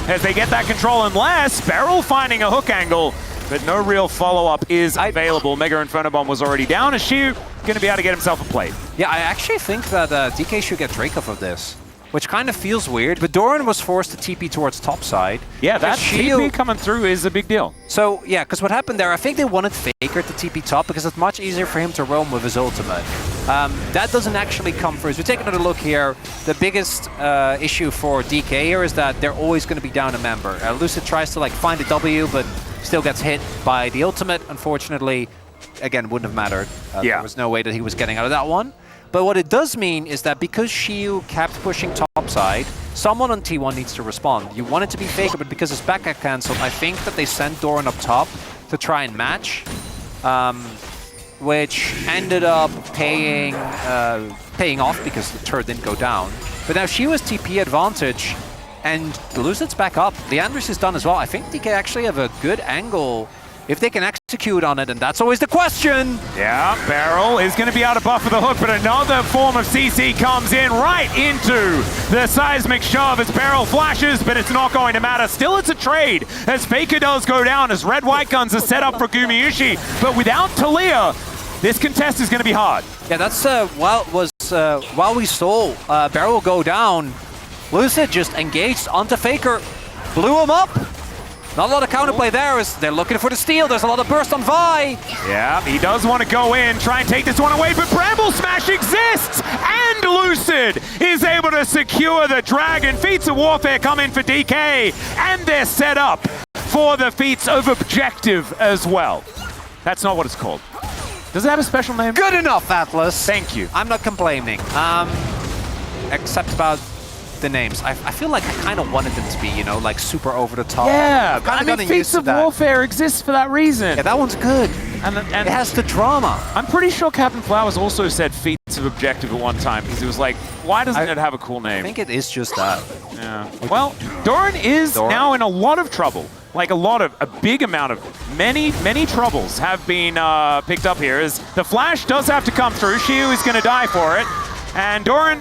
as they get that control, unless Beryl finding a hook angle. But no real follow-up is available. Mega Inferno Bomb was already down. Is Shiu going to be able to get himself a plate? Yeah, I actually think that DK should get Drake off of this, which kind of feels weird. But Doran was forced to TP towards top side. Yeah, that TP coming through is a big deal. So, yeah, because what happened there, I think they wanted Faker to TP top because it's much easier for him to roam with his ultimate. That doesn't actually come through. So we take another look here. The biggest issue for DK here is that they're always going to be down a member. Lucid tries to find a W, but still gets hit by the ultimate. Unfortunately, again, wouldn't have mattered. There was no way that he was getting out of that one. But what it does mean is that because Shiu kept pushing topside, someone on T1 needs to respond. You want it to be Faker, but because his back got cancelled, I think that they sent Doran up top to try and match, which ended up paying off because the turret didn't go down. But now she was TP advantage, and Lucid's back up. Leandris is done as well. I think DK actually have a good angle if they can execute on it, and that's always the question. Yeah, Beryl is going to be able to buffer the hook, but another form of CC comes in right into the seismic shove as Beryl flashes, but it's not going to matter. Still, it's a trade as Faker does go down, as red-white guns are set up for Gumayusi, but without Talia, this contest is going to be hard. Yeah, that's while we saw Beryl go down, Lucid just engaged onto Faker, blew him up. Not a lot of counterplay there as they're looking for the steal. There's a lot of burst on Vi. Yeah, he does want to go in, try and take this one away, but Bramble Smash exists! And Lucid is able to secure the Dragon. Feats of Warfare come in for DK, and they're set up for the Feats of Objective as well. That's not what it's called. Does it have a special name? Good enough, Atlas. Thank you. I'm not complaining. Except about the names. I feel like I kind of wanted them to be, like super over the top. Yeah, I mean, Feats of Warfare exists for that reason. Yeah, that one's good. And it has the drama. I'm pretty sure Captain Flowers also said Feats of Objective at one time because he was like, why doesn't it have a cool name? I think it is just that. Yeah. Well, Doran is now in a lot of trouble. Like a big amount of, many troubles have been picked up here as the flash does have to come through. Shiu is going to die for it. And Doran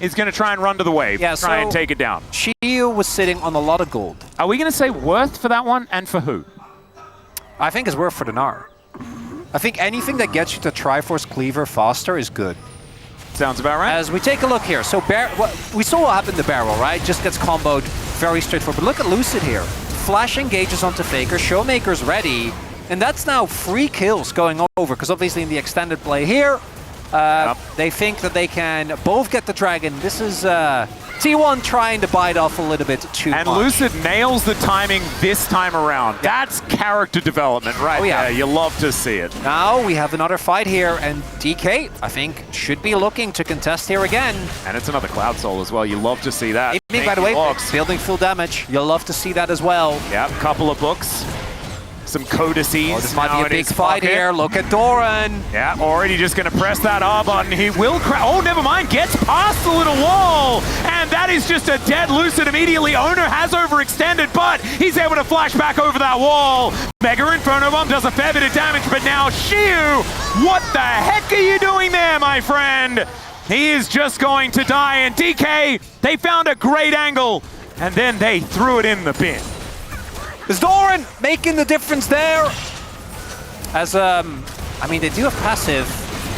is going to try and run to the wave, try and take it down. Shiu was sitting on a lot of gold. Are we going to say worth for that one, and for who? I think it's worth for the Gnar. I think anything that gets you to Triforce Cleaver faster is good. Sounds about right. As we take a look here, so we saw what happened to Beryl, right? Just gets comboed very straightforward. But look at Lucid here. Flash engages onto Faker, Showmaker's ready, and that's now 3 kills going over, because obviously in the extended play here, they think that they can both get the Dragon. This is T1 trying to bite off a little bit too much. And Lucid nails the timing this time around. That's character development right there. You love to see it. Now we have another fight here, and DK, I think, should be looking to contest here again. And it's another Cloud Soul as well. You love to see that. By the way, building full damage. You'll love to see that as well. Yeah, couple of books. Some codices. This might be a big fight here. Look at Doran. Yeah, already just going to press that R button. He will oh, never mind. Gets past the little wall. And that is just a dead Lucid immediately. Owner has overextended, but he's able to flash back over that wall. Mega Inferno Bomb does a fair bit of damage, but now Shiu, what the heck are you doing there, my friend? He is just going to die. And DK, they found a great angle, and then they threw it in the bin. Is Doran making the difference there? As, I mean, they do have passive.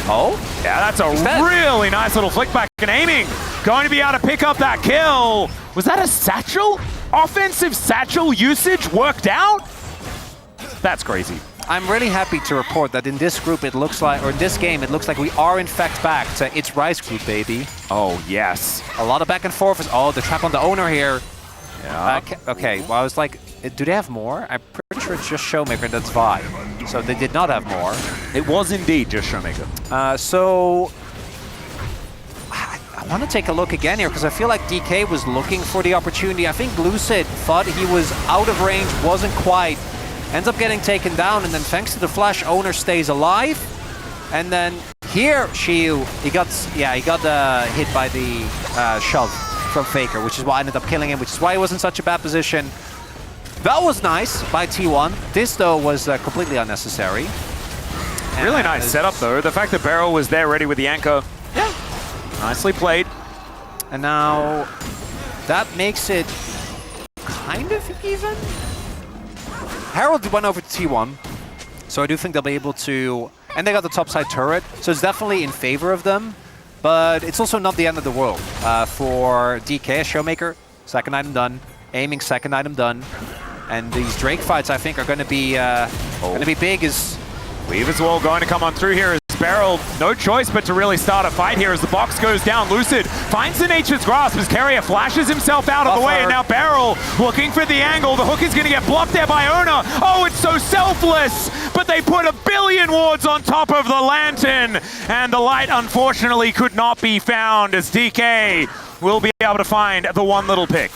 Oh? Yeah, that's a really nice little flick back and aiming. Going to be able to pick up that kill. Was that a satchel? Offensive satchel usage worked out? That's crazy. I'm really happy to report that in this group it looks like, or in this game, it looks like we are in fact back to It's Rice group, baby. Oh, yes. A lot of back and forth. Oh, the trap on the owner here. Yeah. Okay, well, I was like, do they have more? I'm pretty sure it's just Showmaker that's Vi. So they did not have more. It was indeed just Showmaker. So I want to take a look again here because I feel like DK was looking for the opportunity. I think Lucid thought he was out of range, wasn't quite. Ends up getting taken down, and then thanks to the flash, owner stays alive. And then here, Shiyu, he got hit by the shove from Faker, which is what ended up killing him, which is why he was in such a bad position. That was nice by T1. This, though, was completely unnecessary. Really nice setup, though. The fact that Barrel was there ready with the anchor. Yeah. Nicely played. And now that makes it kind of even. Harold went over to T1, so I do think they'll be able to... And they got the topside turret, so it's definitely in favor of them. But it's also not the end of the world for DK. Showmaker, second item done. Aiming, second item done. And these Drake fights, I think, are going to be big. As Weave as well going to come on through here as Barrel. No choice but to really start a fight here as the box goes down. Lucid finds the Nature's Grasp as Carrier flashes himself out of the way, and now Barrel looking for the angle. The hook is going to get blocked there by Ona. Oh, it's so selfless, but they put a billion wards on top of the lantern, and the light unfortunately could not be found as DK will be able to find the one little pick.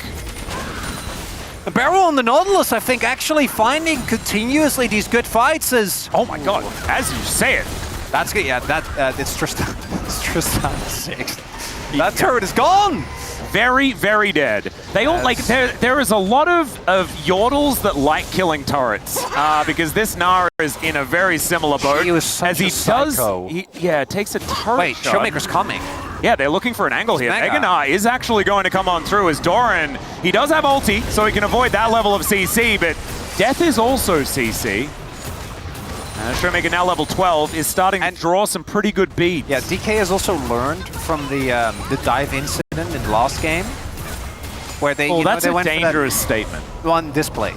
Barrel on the Nautilus, I think, actually finding continuously these good fights is... Oh my god, as you say it. That's good, yeah, it's Tristan. It's Tristan 6. That turret is gone! Very, very dead. They all, like, there is a lot of Yordles that like killing turrets, because this Gnar is in a very similar boat. He was such as he a psycho. takes a turret Wait, shot. Showmaker's coming. Yeah, they're looking for an angle here. Gnar is actually going to come on through as Doran. He does have ulti, so he can avoid that level of CC, but Death is also CC. Showmaker now level 12 is starting to draw some pretty good beats. Yeah, DK has also learned from the dive incident in last game, where they that's they a went dangerous statement. On display.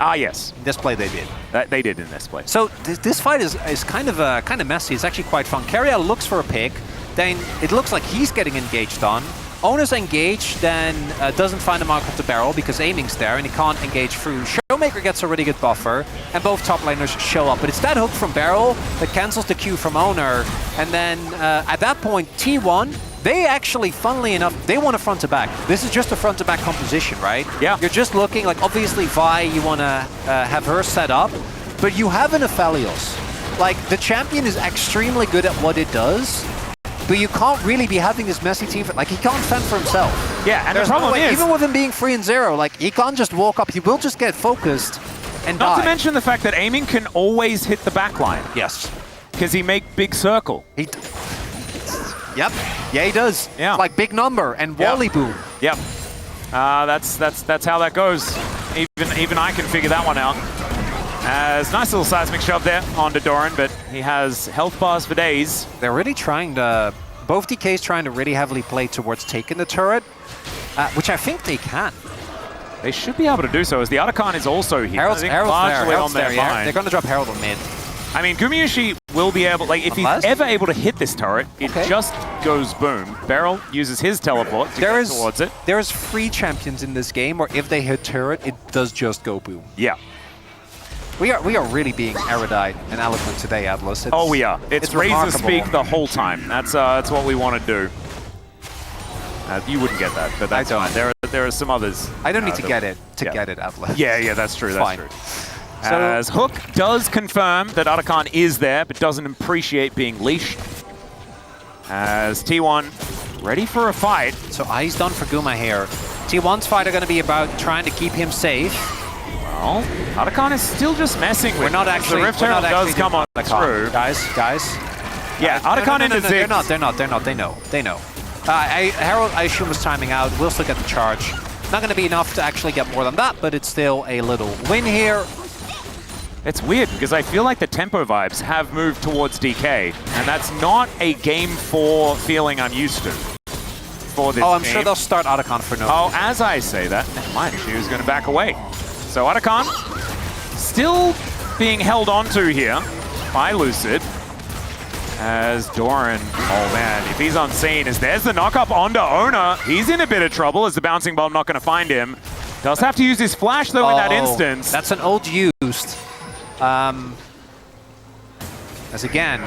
Ah, yes. Display they did. They did in this play. So this fight is kind of messy. It's actually quite fun. Carrier looks for a pick, then it looks like he's getting engaged on. Owner's engaged, then doesn't find a mark of the barrel because aiming's there and he can't engage through. Showmaker gets a really good buffer, and both top laners show up. But it's that hook from Barrel that cancels the Q from Owner. And then at that point, T1, they actually, funnily enough, they want a front to back. This is just a front to back composition, right? Yeah. You're just looking, like, obviously Vi, you want to have her set up, but you have an Aphelios. Like, the champion is extremely good at what it does, but you can't really be having this messy team. Like, he can't fend for himself. Yeah, and There's the problem is... even with him being 3 and 0, like, he can't just walk up. He will just get focused and die. Not to mention the fact that aiming can always hit the back line. Yes. Because he make big circle. Yep. Yeah, he does. Yeah. It's like big number and Wally Boo. Yep. That's how that goes. Even I can figure that one out. As nice little seismic shove there onto Doran, but he has health bars for days. They're really trying to... Both DKs trying to really heavily play towards taking the turret, which I think they can. They should be able to do so, as the Otacon is also here. Harold's there. Harold's there, yeah. line. They're going to drop Harold on mid. I mean, Gumayushi will be able... Like, if he's ever able to hit this turret, it just goes boom. Barrel uses his teleport to get towards it. There's 3 champions in this game where if they hit turret, it does just go boom. Yeah. We are really being erudite and eloquent today, Dplus. Oh, we are. It's Razor speak the whole time. That's what we want to do. You wouldn't get that, but that's fine. There are some others. I don't need to get it get it, Dplus. Yeah, that's true. That's true. So, as Hook does confirm that Otacon is there, but doesn't appreciate being leashed. As T1 ready for a fight. So eyes done for Guma here. T1's fight are going to be about trying to keep him safe. Well, Otacon is still just messing with. We're not actually. The Rift Herald does come on through. Guys. Yeah, Otacon into Ziggs. They're not. They know. Harold, I assume, was timing out. We'll still get the charge. Not going to be enough to actually get more than that, but it's still a little win here. It's weird because I feel like the tempo vibes have moved towards DK, and that's not a game 4 feeling I'm used to for this I'm game. sure they'll start Otacon for no. Oh, as I say that, never mind, she was going to back away. So Otacon still being held onto here by Lucid. As Doran, oh man, if he's unseen, as there's the knock-up onto Ona, he's in a bit of trouble as the bouncing bomb not going to find him. Does have to use his flash though in that instance. That's an old used. As again,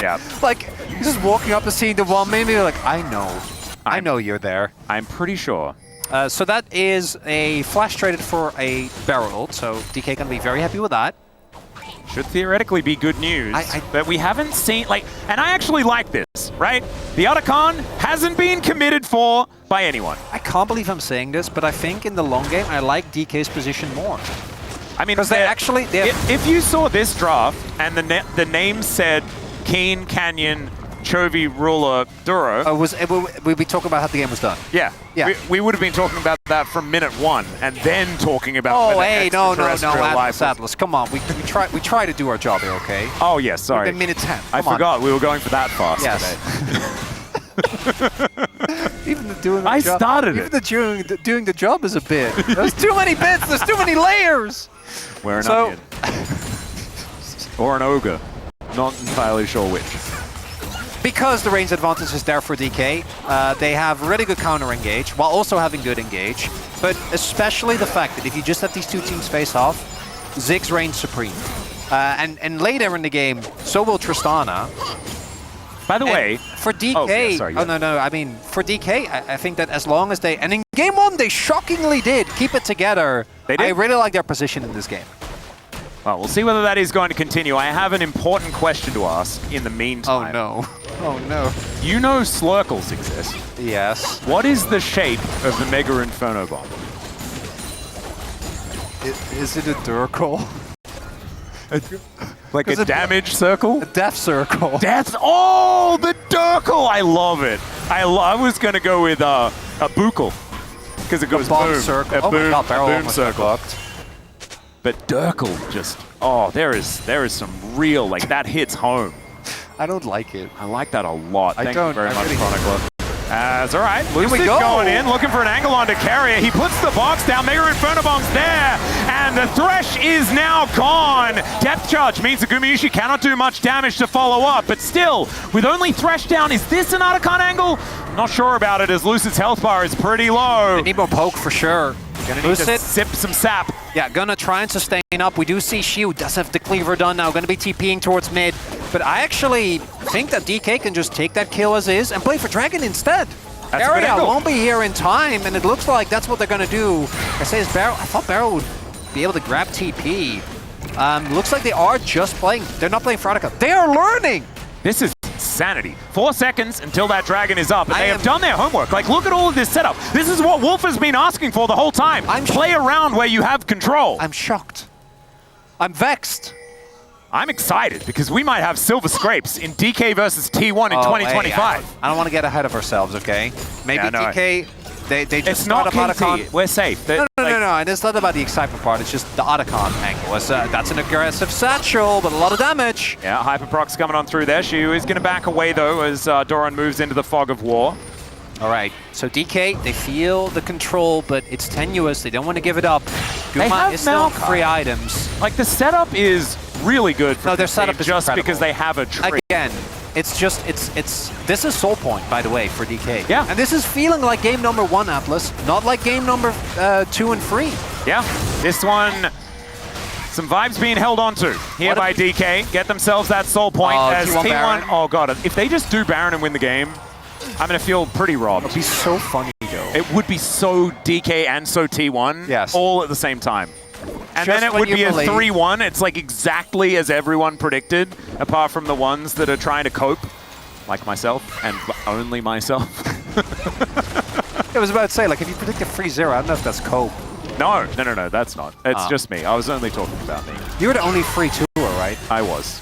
Yeah. like he's just walking up and seeing the one, maybe like, I know you're there. I'm pretty sure. So that is a flash traded for a barrel ult, so DK gonna be very happy with that. Should theoretically be good news, but we haven't seen, like, and I actually like this, right? The Otacon hasn't been committed for by anyone. I can't believe I'm saying this, but I think in the long game, I like DK's position more. I mean, because if you saw this draft and the name said Keen, Canyon, Chovy, Ruler, Duro. We'd be talking about how the game was done. Yeah. We would have been talking about that from minute 1 and then talking about Atlas, come on. We try to do our job here, okay? Oh, yes, sorry. We're minute 10. I forgot we were going for that fast today. Even the doing the job. Started Even the doing the job is a bit. There's too many bits. There's too many layers. We're an onion. Or an ogre. Not entirely sure which. Because the range advantage is there for DK, they have really good counter engage while also having good engage. But especially the fact that if you just let these two teams face off, Ziggs reigns supreme. And later in the game, so will Tristana. By the way, for DK, for DK, I think that as long as they, and in game 1 they shockingly did keep it together. They did. I really like their position in this game. Well, we'll see whether that is going to continue. I have an important question to ask in the meantime. Oh no. Oh no. You know Slurkles exist? Yes. What is the shape of the Mega Inferno Bomb? Is it a Durkle? Like a damage circle? A death circle. Death! Oh, the Durkle! I love it. I was going to go with a Buckle. Because it goes bomb boom. Circle. A boom, my God, a boom circle. But Durkle just, there is some real, like, that hits home. I don't like it. I like that a lot. Thank you very much, really Chronicler. That's all right. Lucid going in, looking for an angle on to carry. He puts the box down. Mega Inferno Bomb's there. And the Thresh is now gone. Depth charge means the Gumayushi cannot do much damage to follow up. But still, with only Thresh down, is this an Otacon angle? Not sure about it, as Lucid's health bar is pretty low. They need more poke for sure. Gonna need to sip some sap. Yeah, gonna try and sustain up. We do see Shiu does have the cleaver done now. Gonna be TPing towards mid. But I actually think that DK can just take that kill as is and play for Dragon instead. Area won't be here in time, and it looks like that's what they're gonna do. I thought Barrel would be able to grab TP. Looks like they are just playing. They're not playing for Otacon. They are learning! This is insanity. 4 seconds until that dragon is up, and they have done their homework. Like, look at all of this setup. This is what Wolf has been asking for the whole time. Play around where you have control. I'm shocked. I'm vexed. I'm excited because we might have silver scrapes in DK versus T1 in 2025. Hey, I don't want to get ahead of ourselves, okay? Maybe DK, they just it's not Otacon. We're safe. No, and it's not about the excitement part. It's just the Otacon angle. That's an aggressive satchel, but a lot of damage. Yeah, Hyperprox coming on through there. Shiu is going to back away, though, as Doran moves into the fog of war. All right, so DK, they feel the control, but it's tenuous. They don't want to give it up. Guma is still free items. Like, the setup is really good for their setup is just incredible. because they have a trade. Again, it's just, this is soul point, by the way, for DK. Yeah. And this is feeling like game number 1, Dplus, not like game number 2 and 3. Yeah, this one, some vibes being held on to here by DK. Get themselves that soul point as T1. Baron. Oh, God, if they just do Baron and win the game, I'm going to feel pretty robbed. It would be so funny, though. It would be so DK and so T1 all at the same time. And then it would be a 3-1. It's like exactly as everyone predicted, apart from the ones that are trying to cope, like myself, and only myself. I was about to say, like, if you predict a 3-0, I don't know if that's cope. No, that's not. It's just me. I was only talking about me. You were the only free 2er, right? I was.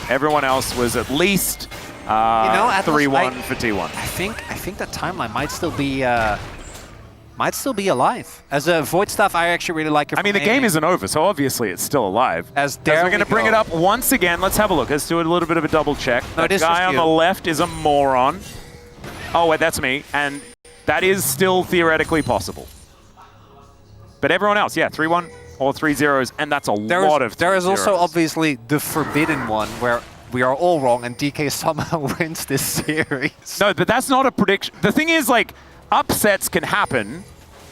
Everyone else was at least 3-1 for T1. I think that timeline might still be might still be alive. As a Void Staff, I actually really like it. I mean, the game isn't over, so obviously it's still alive. As we're going to bring it up once again. Let's have a look. Let's do a little bit of a double check. No, the guy on the left is a moron. Oh, wait, that's me. And that is still theoretically possible. But everyone else, yeah, 3-1 or 3-0s, and that's a lot of 3-0s. There is also obviously the forbidden one where we are all wrong and DK somehow wins this series. No, but that's not a prediction. The thing is, like, upsets can happen.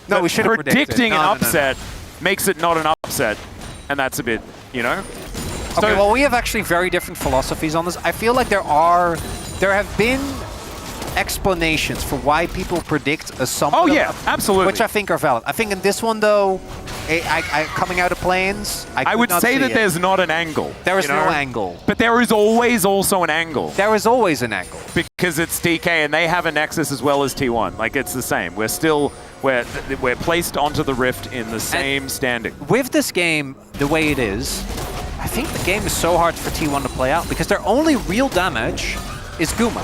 No, we should have predicting an upset makes it not an upset, and that's a bit, you know? Okay, well, we have actually very different philosophies on this. I feel like there have been explanations for why people predict a somewhat. Oh yeah, absolutely. Which I think are valid. I think in this one though, coming out of planes, I would say that there's not an angle. There is no angle. But there is always also an angle. There is always an angle. Because it's DK and they have a Nexus as well as T1. Like, it's the same. We're placed onto the Rift in the same standing. With this game, the way it is, I think the game is so hard for T1 to play out because their only real damage is Guma.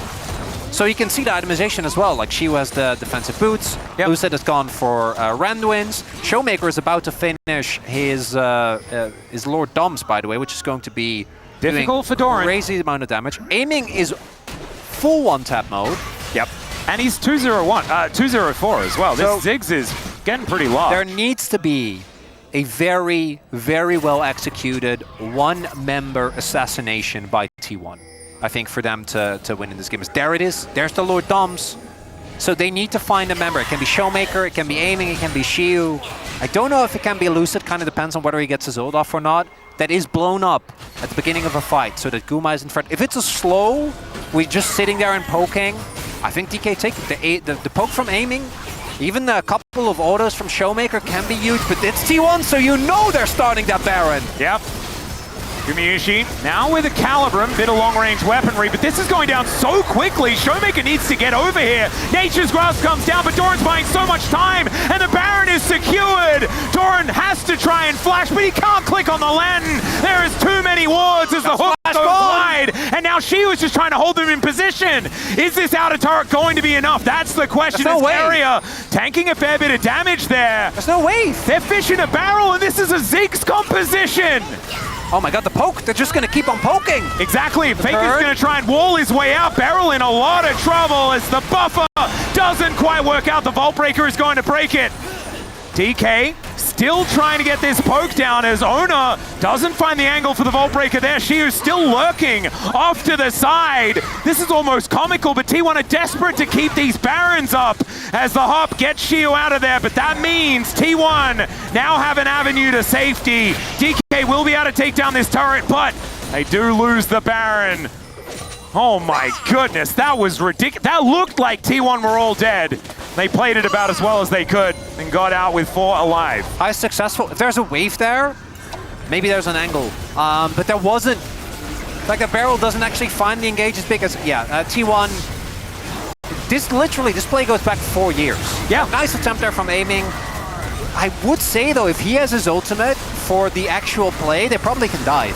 So you can see the itemization as well. Like, Shiu has the defensive boots. Yep. Lucid has gone for Randwins. Showmaker is about to finish his Lord Doms, by the way, which is going to be difficult for Doran. Crazy amount of damage. Aiming is full one-tap mode. Yep. And he's 201, 204 as well. So this Ziggs is getting pretty large. There needs to be a very, very well executed one-member assassination by T1. I think for them to win in this game. There it is. There's the Lord Doms. So they need to find a member. It can be Showmaker, it can be Aiming, it can be Shiu. I don't know if it can be Lucid, kind of depends on whether he gets his ult off or not. That is blown up at the beginning of a fight so that Guma is in front. If it's a slow, we're just sitting there and poking, I think DK take it. The poke from Aiming, even a couple of autos from Showmaker can be huge, but it's T1, so you know they're starting that Baron. Yep. Gumayushi now with a Calibrum, bit of long-range weaponry, but this is going down so quickly. Showmaker needs to get over here. Nature's Grasp comes down, but Doran's buying so much time, and the Baron is secured. Doran has to try and flash, but he can't click on the lantern. There is too many wards as the hook goes wide, and now she was just trying to hold them in position. Is this outer turret going to be enough? That's the question. There's no way. Area tanking a fair bit of damage there. There's no way. They're fishing a barrel, and this is a Ziggs composition. Oh my god, the poke! They're just gonna keep on poking! Exactly, Faker's gonna try and wall his way out. Beryl in a lot of trouble as the buffer doesn't quite work out. The Vault Breaker is going to break it. DK still trying to get this poke down as Ona doesn't find the angle for the Vault Breaker there. Shiu's still lurking off to the side. This is almost comical, but T1 are desperate to keep these Barons up as the hop gets Shiu out of there, but that means T1 now have an avenue to safety. DK will be able to take down this turret, but they do lose the Baron. Oh my goodness, that was ridiculous. That looked like T1 were all dead. They played it about as well as they could and got out with 4 alive. High successful. If there's a wave there, maybe there's an angle. But there wasn't. Like, the barrel doesn't actually find the engage as big as, T1. This play goes back 4 years. Yeah. Nice attempt there from Aiming. I would say though, if he has his ultimate for the actual play, they probably can dive.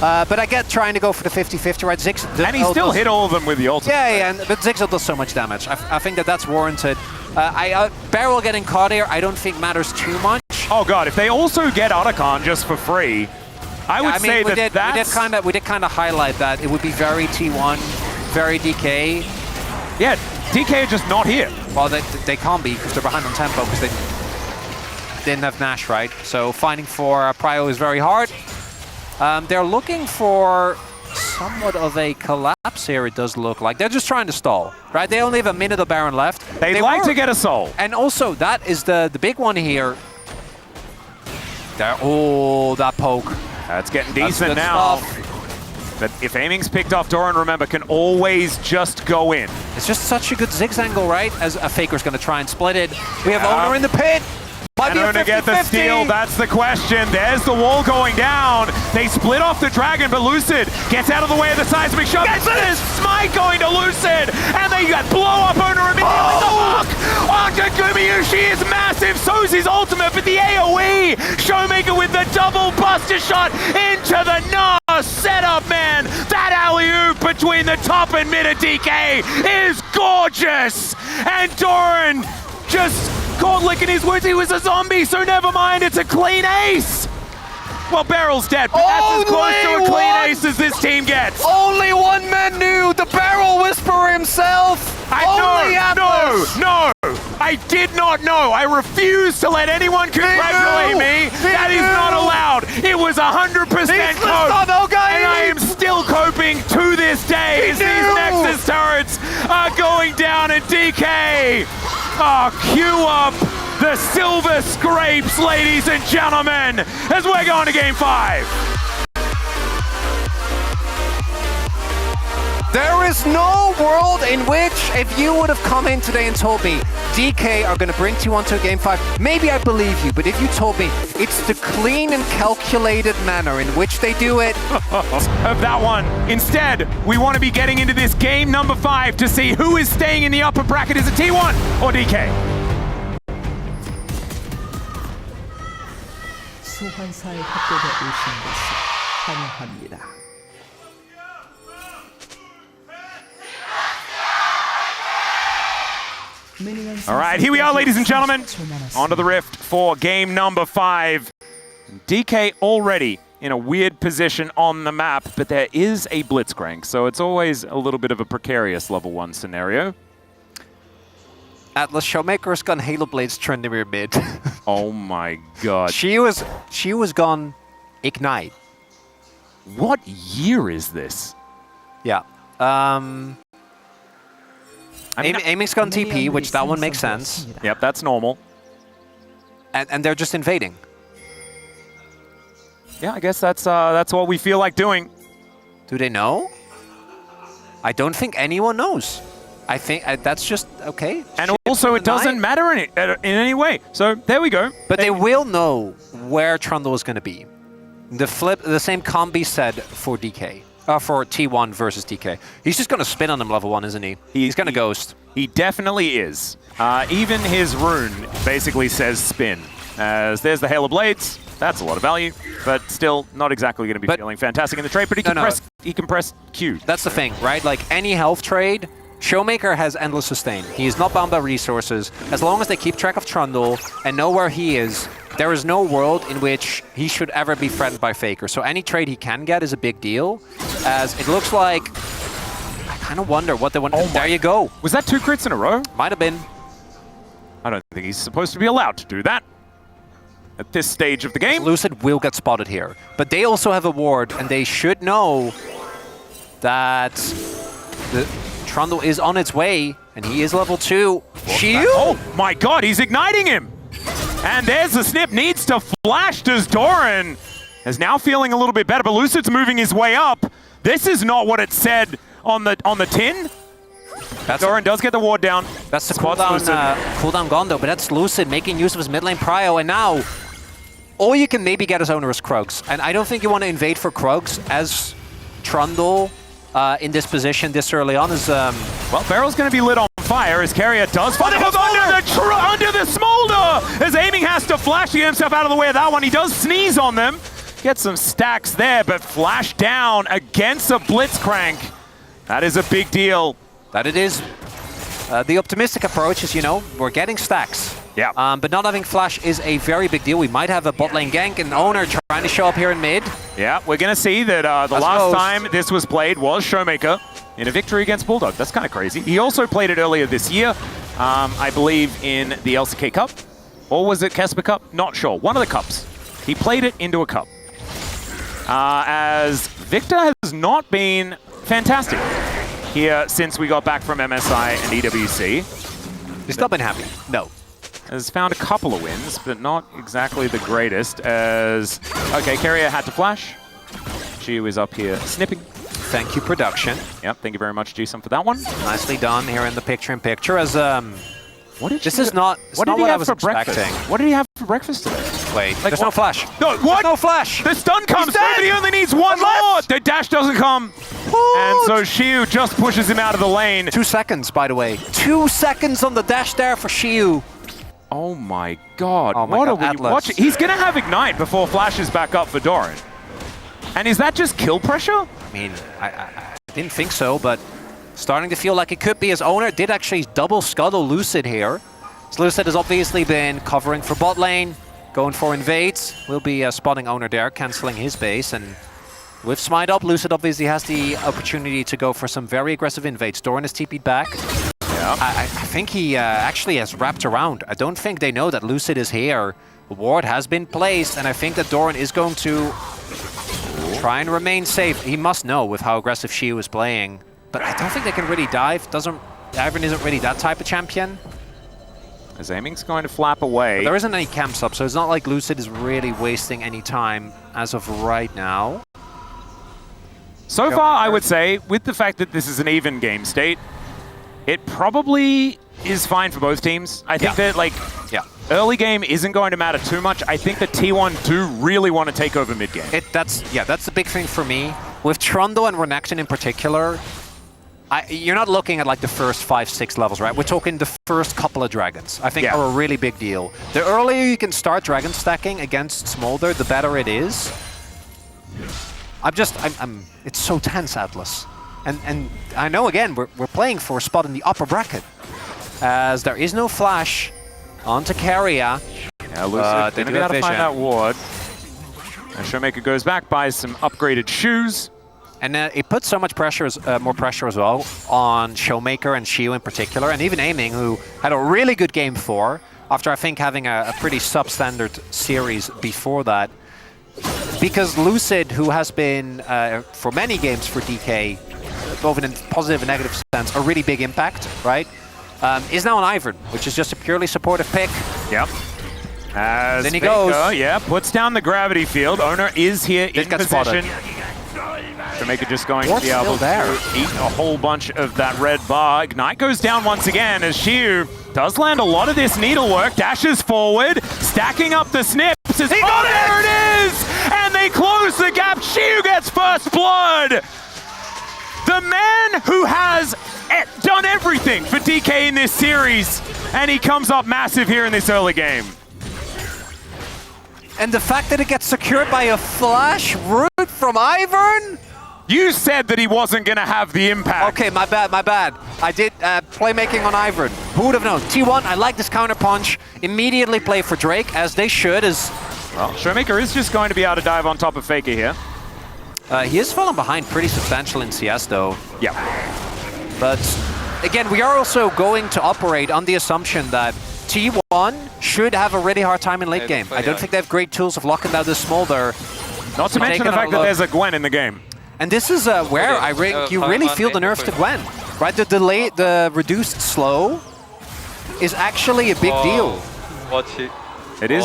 But I get trying to go for the 50-50, right? Ziggs, and he still hit all of them with the ultimate. Yeah, but Ziggs does so much damage. I think that's warranted. Barrel getting caught here, I don't think matters too much. Oh god, if they also get Otacon just for free, I would say we did kind of highlight that it would be very T1, very DK. Yeah, DK are just not here. Well, they can't be because they're behind on tempo because they didn't have Nash, right? So finding for Prio is very hard. They're looking for somewhat of a collapse here, it does look like. They're just trying to stall, right? They only have a minute of Baron left. They'd like to get a soul. And also, that is the big one here. Oh, that poke. That's getting decent now. But if Aiming's picked off, Doran, remember, can always just go in. It's just such a good Ziggs angle, right? As a Faker's going to try and split it. We have Owner in the pit. And Ona get the steal, that's the question. There's the wall going down. They split off the Dragon, but Lucid gets out of the way of the seismic shove. Gets it! Smite going to Lucid! And they blow up Ona immediately. The hook! Gumayushi is massive, so's his ultimate, but the AoE! Showmaker with the double buster shot into the Nas setup, man! That alley-oop between the top and mid of DK is gorgeous! And Doran just caught licking his wounds. He was a zombie, so never mind. It's a clean ace. Well, Barrel's dead, but that's as close to a clean ace as this team gets. Only one man knew, the Barrel Whisperer himself. No, I did not know. I refuse to let anyone congratulate me. That is not allowed. It was 100% cope, and I am still coping to this day as these Nexus turrets are going down, and DK, cue up the silver scrapes, ladies and gentlemen, as we're going to Game 5. There is no world in which, if you would have come in today and told me DK are going to bring T1 to a Game 5, maybe I believe you, but if you told me it's the clean and calculated manner in which they do it... of that one. Instead, we want to be getting into this game number 5 to see who is staying in the upper bracket. Is it T1 or DK? 소환사의 협곡에 오신 것을 환영합니다. All right, here we are, ladies and gentlemen. Onto the Rift for game number 5. DK already in a weird position on the map, but there is a Blitzcrank, so it's always a little bit of a precarious level 1 scenario. Atlas Showmaker's gone Halo Blades Tryndamere mid. Oh my god. She was gone Ignite. What year is this? Yeah. I mean, Aiming's gone TP, which that one makes sense. Yep, that's normal. And they're just invading. Yeah, I guess that's what we feel like doing. Do they know? I don't think anyone knows. I think that's just okay. And also, it doesn't matter in any way. So there we go. But they will know where Trundle is going to be. The same can't be said for DK. For T1 versus DK. He's just going to spin on them level 1, isn't he? He's going to ghost. He definitely is. Even his rune basically says spin. As there's the Hail of Blades. That's a lot of value, but still not exactly going to be feeling fantastic in the trade. But he can press Q. That's the thing, right? Like any health trade, Showmaker has endless sustain. He is not bound by resources. As long as they keep track of Trundle and know where he is, there is no world in which he should ever be threatened by Faker. So any trade he can get is a big deal, as it looks like... I kind of wonder what they want... Oh, there you go. Was that 2 crits in a row? Might have been. I don't think he's supposed to be allowed to do that at this stage of the game. Lucid will get spotted here. But they also have a ward, and they should know that the Trundle is on its way, and he is level 2. Shield? Oh my god, he's igniting him! And there's the snip, needs to flash. Does Doran is now feeling a little bit better, but Lucid's moving his way up. This is not what it said on the tin. Doran does get the ward down. That's the cooldown gone though, but that's Lucid making use of his mid lane prio, and now all you can maybe get is Onerous Krugs. And I don't think you want to invade for Krugs as Trundle in this position this early on. Is well, Barrel's going to be lit on fire as Carrier does find him under the smolder as Aiming has to flash to get himself out of the way of that one. He does sneeze on them, get some stacks there, but flash down against a Blitzcrank. That is a big deal. That it is. The optimistic approach is, you know, we're getting stacks. Yeah. But not having flash is a very big deal. We might have a bot lane gank and Owner trying to show up here in mid. Yeah, we're going to see that the last time this was played was Showmaker in a victory against Bulldog. That's kind of crazy. He also played it earlier this year, I believe in the LCK Cup. Or was it Kesper Cup? Not sure. One of the cups. He played it into a cup. As Victor has not been fantastic here since we got back from MSI and EWC. He's not been happy. No. Has found a couple of wins, but not exactly the greatest as... Okay, Carrier had to flash. Chiu is up here snipping. Thank you, production. Yep, thank you very much, Jason, for that one. Nicely done here in the picture-in-picture as... This is not what I was expecting. What did he have for breakfast today? Wait, like, there's no flash. No, what? There's no flash. The stun comes through, but he only needs one more. The dash doesn't come. What? And so Shiu just pushes him out of the lane. 2 seconds, by the way. 2 seconds on the dash there for Shiu. Oh my god. Oh my what god, are we watching? He's going to have Ignite before Flash is back up for Doran. And is that just kill pressure? I mean, I didn't think so, but starting to feel like it could be. His owner did actually double scuttle Lucid here. Lucid has obviously been covering for bot lane, going for invades. Will be spotting Owner there, cancelling his base, and with Smite up, Lucid obviously has the opportunity to go for some very aggressive invades. Doran is TP'd back. Yeah. I think he actually has wrapped around. I don't think they know that Lucid is here. The ward has been placed, and I think that Doran is going to try and remain safe. He must know with how aggressive Shiu is playing, but I don't think they can really dive. Ivern isn't really that type of champion. As aiming's going to flap away. But there isn't any camps up, so it's not like Lucid is really wasting any time as of right now. So far, I would say, with the fact that this is an even game state, it probably is fine for both teams. I think that, like, early game isn't going to matter too much. I think that T1 do really want to take over mid game. That's the big thing for me. With Trundle and Renekton in particular, you're not looking at like the first 5-6 levels, right? We're talking the first couple of dragons. I think are a really big deal. The earlier you can start dragon stacking against Smolder, the better it is. It's so tense, Atlas. And I know, again, we're playing for a spot in the upper bracket, as there is no flash onto Keria. Yeah, Lucid going to be able to find that ward. And Showmaker goes back, buys some upgraded shoes. And it puts so much pressure, more pressure as well, on Showmaker and Shiu in particular, and even Aiming, who had a really good game 4, after I think having a pretty substandard series before that. Because Lucid, who has been, for many games for DK, both in a positive and negative sense, a really big impact, right? Is now on Ivern, which is just a purely supportive pick. Yep. As then he goes. Puts down the gravity field. Owner is here in position. Spotted. Jamaica just going to be able to eat a whole bunch of that red bar. Ignite goes down once again as Shiu does land a lot of this needlework. Dashes forward, stacking up the snips. There it is! And they close the gap. Shiu gets first blood. The man who has done everything for DK in this series, and he comes up massive here in this early game. And the fact that it gets secured by a flash root from Ivern? You said that he wasn't going to have the impact. Okay, my bad. I did playmaking on Ivern. Who would have known? T1, I like this counter punch. Immediately play for Drake, as they should. Well, Showmaker is just going to be able to dive on top of Faker here. He is falling behind pretty substantial in CS, though. Yeah. But, again, we are also going to operate on the assumption that T1 should have a really hard time in late game. I don't think they have great tools of locking down the Smolder. Not to mention the fact that there's a Gwen in the game. And this is where you really feel the nerfs to Gwen, right? The reduced slow is actually a big deal. It is.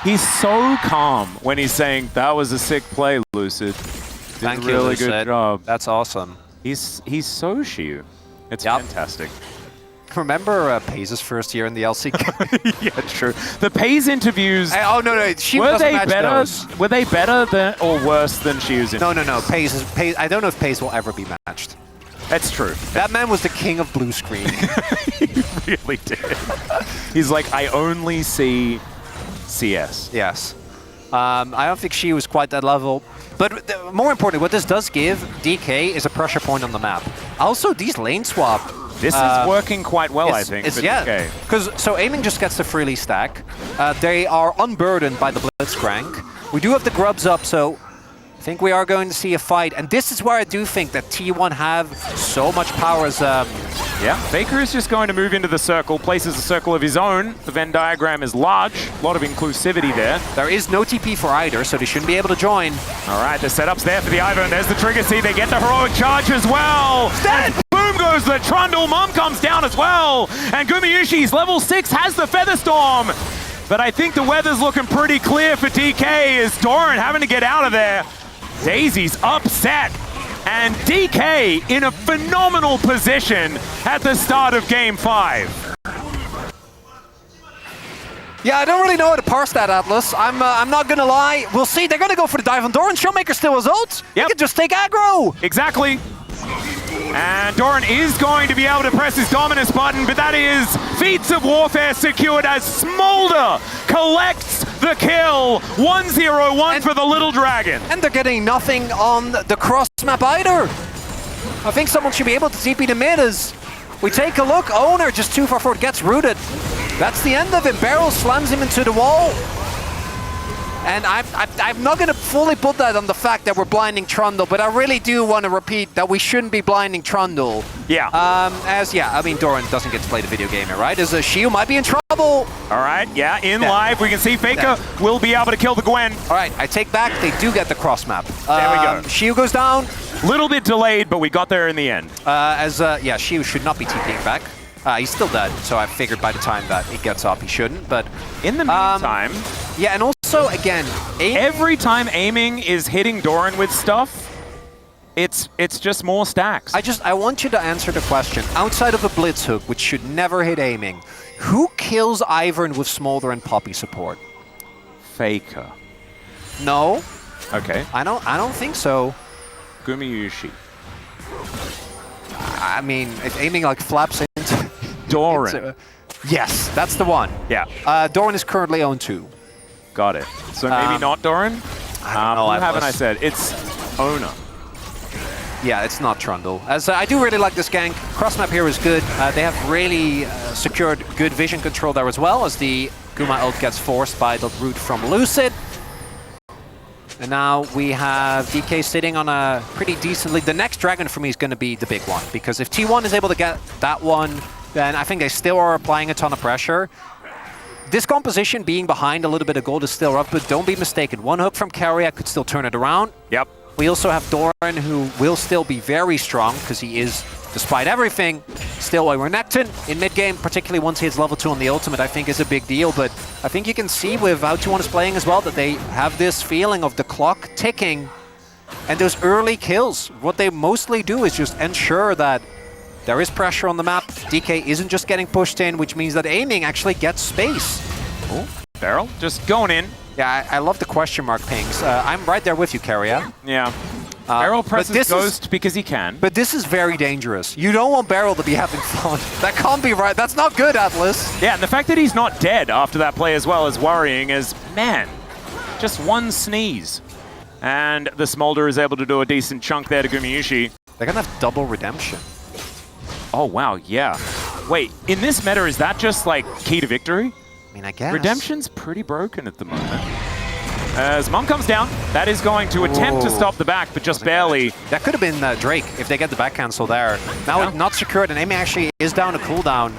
He's so calm when he's saying, that was a sick play, Lucid. Thank you, really Lucid. good job. That's awesome. He's so Shiu. It's fantastic. Remember Paze's first year in the LCK? Yeah, true. The Paze interviews. No. She were they match better? those. Were they better than or worse than Shiu's? No. Paze. I don't know if Paze will ever be matched. That's true. That man was the king of blue screen. He really did. He's like, I only see CS. Yes. I don't think she was quite that level. But more importantly, what this does give DK is a pressure point on the map. Also, these lane swap. This is working quite well, I think, for DK. Because so Aiming just gets the freely stack. They are unburdened by the Blitzcrank. We do have the grubs up, so I think we are going to see a fight. And this is where I do think that T1 have so much power as... Yeah, Faker is just going to move into the circle, places a circle of his own. The Venn diagram is large, a lot of inclusivity there. There is no TP for either, so they shouldn't be able to join. All right, the setup's there for the Ivern. There's the trigger seed. They get the heroic charge as well. Dead! Boom goes the Trundle. Mum comes down as well. And Gumayushi's level 6 has the Featherstorm. But I think the weather's looking pretty clear for DK as Doran having to get out of there. Daisy's upset. And DK in a phenomenal position at the start of Game 5. Yeah, I don't really know how to parse that, Atlas. I'm not gonna lie. We'll see. They're gonna go for the dive on Doran. Showmaker still has ult. He can just take aggro. Exactly. And Doran is going to be able to press his dominance button, but that is Feats of Warfare secured as Smolder collects the kill. 1-0-1 for the Little Dragon. And they're getting nothing on the cross map either. I think someone should be able to TP the mid as We take a look. Owner just too far forward, gets rooted. That's the end of him. Barrel slams him into the wall. And I'm not going to fully put that on the fact that we're blinding Trundle, but I really do want to repeat that we shouldn't be blinding Trundle. Yeah. I mean, Doran doesn't get to play the video game here, right? As a Shield might be in trouble. All right, yeah, in live, we can see Faker will be able to kill the Gwen. All right, I take back, they do get the cross map. There we go. Shield goes down. Little bit delayed, but we got there in the end. Yeah, Shield should not be TPing back. He's still dead, so I figured by the time that he gets up, he shouldn't, but... In the meantime... yeah, and also, again... every time aiming is hitting Doran with stuff, it's just more stacks. I want you to answer the question. Outside of a Blitz hook, which should never hit aiming, who kills Ivern with Smolder and Poppy support? Faker. No. Okay. I don't think so. Gumayushi. I mean, if aiming like flaps into... Doran. Yes, that's the one. Yeah. Doran is currently 0-2. Got it. So maybe not Doran? I don't know. Who haven't I said? It's Owner. Yeah, it's not Trundle. As I do really like this gank. Cross map here is good. They have really secured good vision control there as well, as the Guma ult gets forced by the root from Lucid. And now we have DK sitting on a pretty decent lead. The next dragon for me is going to be the big one, because if T1 is able to get that one, then I think they still are applying a ton of pressure. This composition being behind a little bit of gold is still rough, but don't be mistaken. One hook from Carrier could still turn it around. Yep. We also have Doran, who will still be very strong, because he is, despite everything, still a Renekton in mid-game, particularly once he hits level 2 on the ultimate, I think is a big deal. But I think you can see with how T1 is playing as well that they have this feeling of the clock ticking and those early kills. What they mostly do is just ensure that there is pressure on the map. DK isn't just getting pushed in, which means that aiming actually gets space. Oh, Barrel just going in. Yeah, I love the question mark pings. I'm right there with you, Carrier. Yeah. Barrel presses Ghost because he can. But this is very dangerous. You don't want Barrel to be having fun. That can't be right. That's not good, Dplus. Yeah, and the fact that he's not dead after that play as well is worrying, as, man, just one sneeze. And the Smolder is able to do a decent chunk there to Gumayushi. They're going to have double redemption. Oh, wow, yeah. Wait, in this meta, is that just, like, key to victory? I mean, I guess. Redemption's pretty broken at the moment. As Mom comes down, that is going to attempt to stop the back, but just barely. That could have been Drake if they get the back cancel there. Now not secured, and Amy actually is down to cooldown.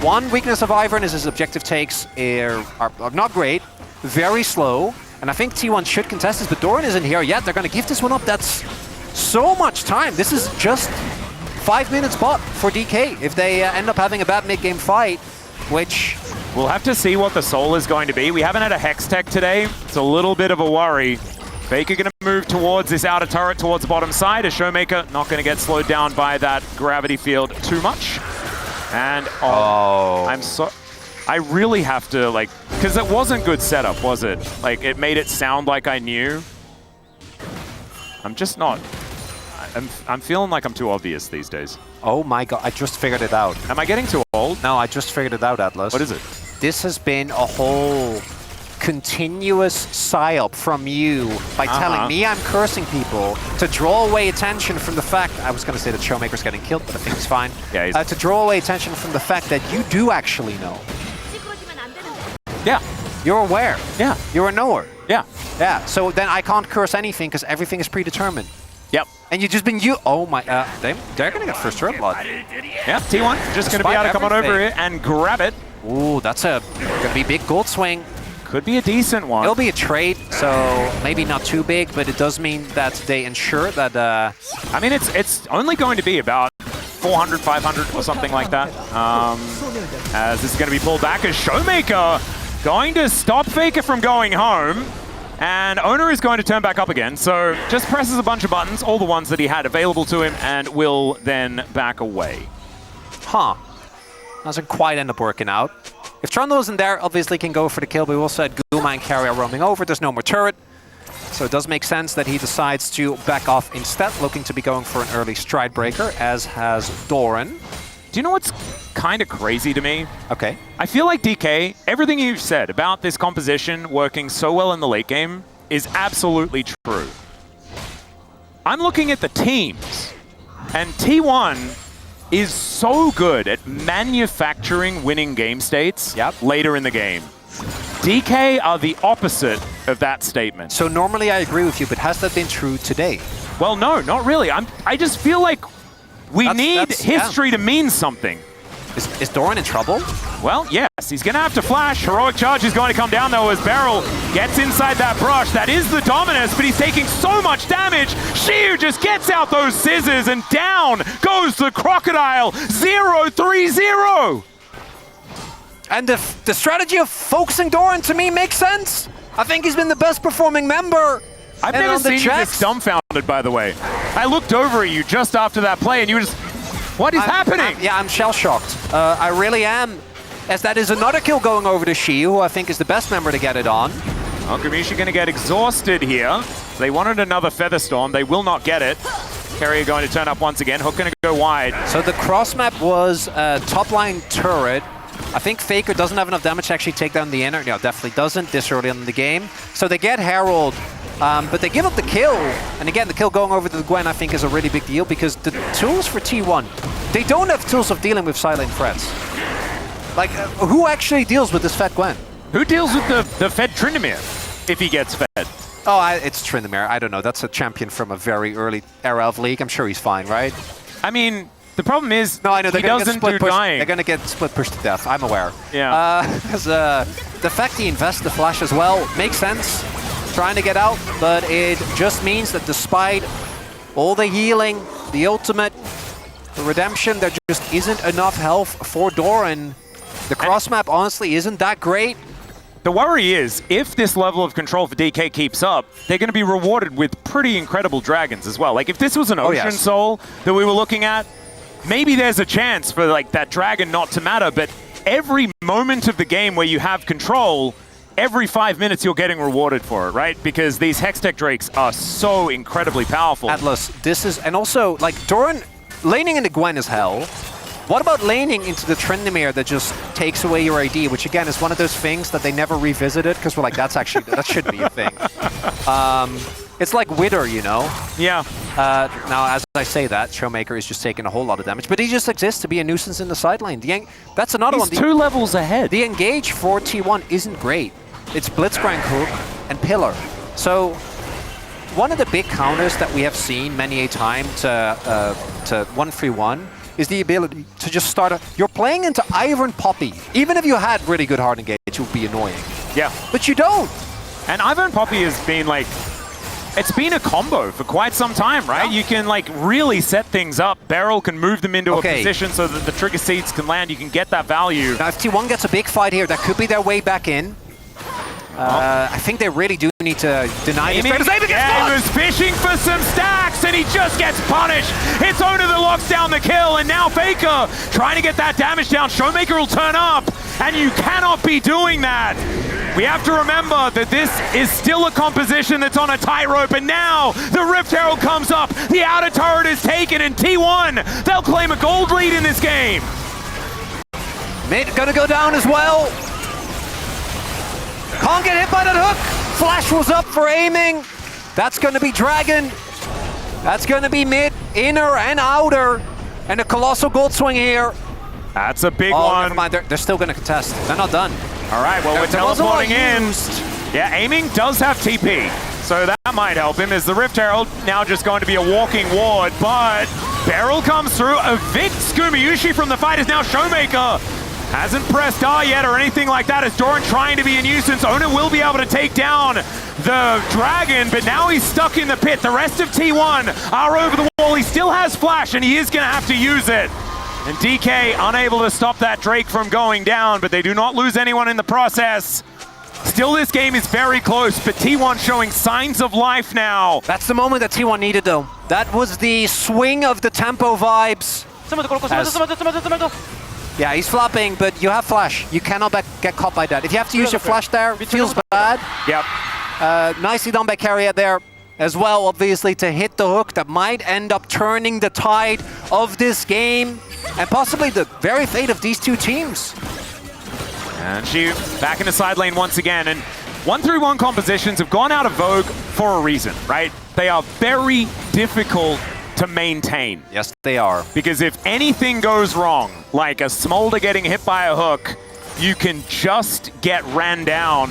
One weakness of Ivern is his objective takes are not great, very slow, and I think T1 should contest this, but Doran isn't here yet. They're going to give this one up. That's so much time. This is just 5 minutes bot for DK if they end up having a bad mid-game fight, which... We'll have to see what the soul is going to be. We haven't had a Hex Tech today. It's a little bit of a worry. Faker going to move towards this outer turret, towards the bottom side. A Showmaker not going to get slowed down by that gravity field too much. And I really have to, like, because it wasn't good setup, was it? Like, it made it sound like I knew. I'm just not. I'm feeling like I'm too obvious these days. Oh my god, I just figured it out. Am I getting too old? No, I just figured it out, Dplus. What is it? This has been a whole continuous psyop from you by telling me I'm cursing people to draw away attention from the fact... I was going to say that Showmaker's getting killed, but I think it's fine. Yeah, to draw away attention from the fact that you do actually know. Yeah. You're aware. Yeah. You're a knower. Yeah. Yeah, so then I can't curse anything because everything is predetermined. Yep. And you've just been oh my, they're gonna get first turret blood. Yeah, T1 just gonna be able to come on over here and grab it. Ooh, that's gonna be a big gold swing. Could be a decent one. It'll be a trade, so maybe not too big, but it does mean that they ensure that... I mean, it's only going to be about 400, 500 or something like that. As this is gonna be pulled back as Showmaker going to stop Faker from going home. And Owner is going to turn back up again, so just presses a bunch of buttons, all the ones that he had available to him, and will then back away. Huh. Doesn't quite end up working out. If Trundle isn't there, obviously can go for the kill, but we also had Guma and Carrier roaming over. There's no more turret. So it does make sense that he decides to back off instead, looking to be going for an early stride breaker, as has Doran. Do you know what's kind of crazy to me? Okay. I feel like DK, everything you've said about this composition working so well in the late game is absolutely true. I'm looking at the teams, and T1 is so good at manufacturing winning game states later in the game. DK are the opposite of that statement. So normally I agree with you, but has that been true today? Well, no, not really. I just feel like we need history to mean something. Is Doran in trouble? Well, yes, he's going to have to flash. Heroic Charge is going to come down, though, as Beryl gets inside that brush. That is the Dominus, but he's taking so much damage. Shiu just gets out those scissors, and down goes the Crocodile. 0-3-0. And the strategy of focusing Doran, to me, makes sense. I think he's been the best performing member. I've never seen you this dumbfounded, by the way. I looked over at you just after that play, and you were just, what is happening? I'm shell-shocked. I really am. As that is another kill going over to Shiu, who I think is the best member to get it on. Well, Kamishi going to get exhausted here. They wanted another Featherstorm. They will not get it. Carrier going to turn up once again. Hook going to go wide. So the cross map was top line turret. I think Faker doesn't have enough damage to actually take down the inner. No, definitely doesn't this early in the game. So they get Herald, but they give up the kill. And again, the kill going over to the Gwen, I think, is a really big deal because the tools for T1, they don't have tools of dealing with silent threats. Like, who actually deals with this fed Gwen? Who deals with the fed Tryndamere if he gets fed? Oh, it's Tryndamere. I don't know. That's a champion from a very early era of League. I'm sure he's fine, right? I mean, the problem is no, I know, he doesn't do dying. They're going to get split push to death. I'm aware. Yeah. The fact he invests the flash as well makes sense. Trying to get out, but it just means that despite all the healing, the ultimate, the redemption, there just isn't enough health for Doran. The cross map honestly isn't that great. The worry is, if this level of control for DK keeps up, they're going to be rewarded with pretty incredible dragons as well. Like, if this was an Ocean Soul that we were looking at, maybe there's a chance for like that dragon not to matter, but every moment of the game where you have control, every 5 minutes you're getting rewarded for it, right? Because these Hextech Drakes are so incredibly powerful. Dplus, this is, and also, like, Doran, laning into Gwen is hell. What about laning into the Tryndamere that just takes away your ID, which again is one of those things that they never revisited, because we're like, that's actually, that should be a thing. It's like Wither, you know? Yeah. Now, as I say that, Showmaker is just taking a whole lot of damage, but he just exists to be a nuisance in the side lane. That's another one. He's 2 levels ahead. The engage for T1 isn't great. It's Blitzcrank Hook and Pillar. So, one of the big counters that we have seen many a time to 1-3-1 is the ability to just start you're playing into Iron Poppy. Even if you had really good hard engage, it would be annoying. Yeah. But you don't. And Iron Poppy has been like, it's been a combo for quite some time, right? Yeah. You can like really set things up. Beryl can move them into a position so that the trigger seeds can land. You can get that value. Now if T1 gets a big fight here, that could be their way back in. I think they really do need to deny him. Yeah, he was fishing for some stacks, and he just gets punished. It's Owner that locks down the kill, and now Faker trying to get that damage down. Showmaker will turn up, and you cannot be doing that. We have to remember that this is still a composition that's on a tightrope, and now the Rift Herald comes up. The outer turret is taken, and T1, they'll claim a gold lead in this game. Mid gonna go down as well. Can't get hit by that hook. Flash was up for aiming. That's going to be Dragon. That's going to be mid, inner, and outer. And a colossal gold swing here. That's a big one. Never mind. They're still going to contest. They're not done. All right, well, we're teleporting in. Yeah, aiming does have TP, so that might help him. Is the Rift Herald now just going to be a walking ward, but Beryl comes through, evicts Gumayushi from the fight. Is now Showmaker. Hasn't pressed R yet or anything like that as Doran trying to be a nuisance. Owner will be able to take down the Dragon, but now he's stuck in the pit. The rest of T1 are over the wall. He still has Flash, and he is going to have to use it. And DK unable to stop that Drake from going down, but they do not lose anyone in the process. Still, this game is very close, but T1 showing signs of life now. That's the moment that T1 needed, though. That was the swing of the tempo vibes. Yeah, he's flopping, but you have Flash. You cannot get caught by that. If you have to use your Flash there, it feels bad. Yep. Nicely done by Carrier there as well, obviously, to hit the hook that might end up turning the tide of this game and possibly the very fate of these two teams. And she back in the side lane once again. And 1-3-1 compositions have gone out of vogue for a reason, right? They are very difficult to maintain. Yes, they are. Because if anything goes wrong, like a Smolder getting hit by a hook, you can just get ran down.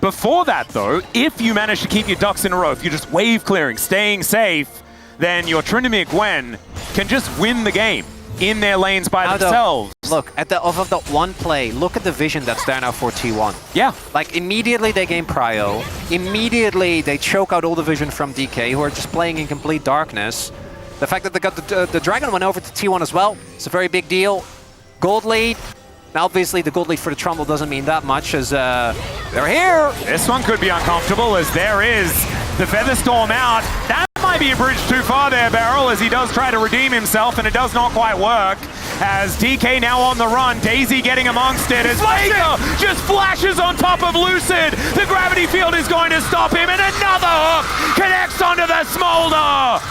Before that, though, if you manage to keep your ducks in a row, if you're just wave clearing, staying safe, then your Tryndamere Gwen can just win the game in their lanes by themselves. Look, off of the one play, look at the vision that's there now for T1. Yeah. Like, immediately they gain prio. Immediately they choke out all the vision from DK, who are just playing in complete darkness. The fact that they got the Dragon went over to T1 as well, it's a very big deal. Gold lead. Now, obviously, the gold lead for the Trumbull doesn't mean that much, as they're here. This one could be uncomfortable, as there is the Featherstorm out. That might be a bridge too far there, Beryl, as he does try to redeem himself, and it does not quite work. As DK now on the run, Daisy getting amongst it, as Faker just flashes on top of Lucid. The gravity field is going to stop him, and another hook connects onto the Smolder.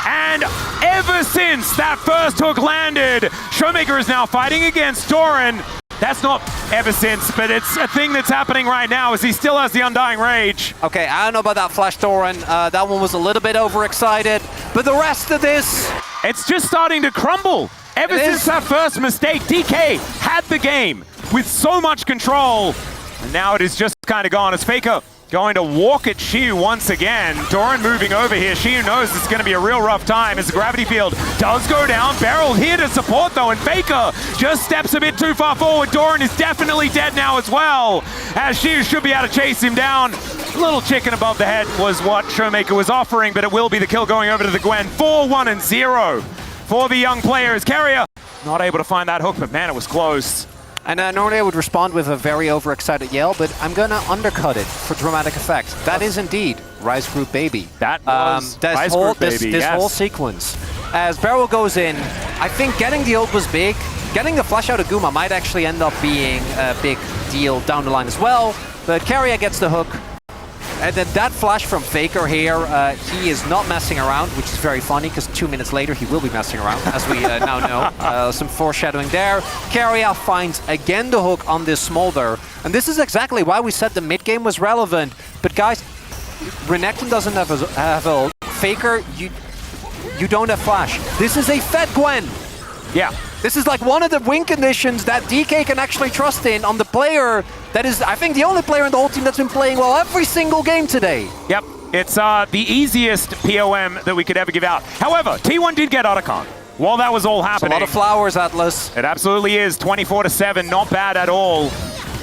And ever since that first hook landed, Showmaker is now fighting against Doran. That's not ever since, but it's a thing that's happening right now as he still has the Undying Rage. Okay, I don't know about that Flash Doran. That one was a little bit overexcited, but the rest of this... It's just starting to crumble. Ever since that first mistake, DK had the game with so much control, and now it is just kind of gone as Faker going to walk at Shiu once again. Doran moving over here. Shiu knows it's going to be a real rough time as the gravity field does go down. Beryl here to support though, and Faker just steps a bit too far forward. Doran is definitely dead now as well, as Shiu should be able to chase him down. A little chicken above the head was what Showmaker was offering, but it will be the kill going over to the Gwen. 4-1-0 for the young player as Carrier not able to find that hook, but man, it was close. And normally I would respond with a very overexcited yell, but I'm going to undercut it for dramatic effect. That is indeed Rise Group Baby. That was Rise Group Baby, this whole sequence. As Beryl goes in, I think getting the ult was big. Getting the flash out of Guma might actually end up being a big deal down the line as well. But Carrier gets the hook. And then that flash from Faker here, he is not messing around, which is very funny because 2 minutes later he will be messing around, as we now know. Some foreshadowing there. Carrier finds again the hook on this Smolder. And this is exactly why we said the mid game was relevant. But guys, Renekton doesn't have ult. Faker, you don't have flash. This is a Fed Gwen. Yeah. This is like one of the win conditions that DK can actually trust in on the player that is, I think, the only player in the whole team that's been playing well every single game today. Yep, it's the easiest POM that we could ever give out. However, T1 did get Otacon while that was all happening. It's a lot of flowers, Atlas. It absolutely is. 24-7, not bad at all.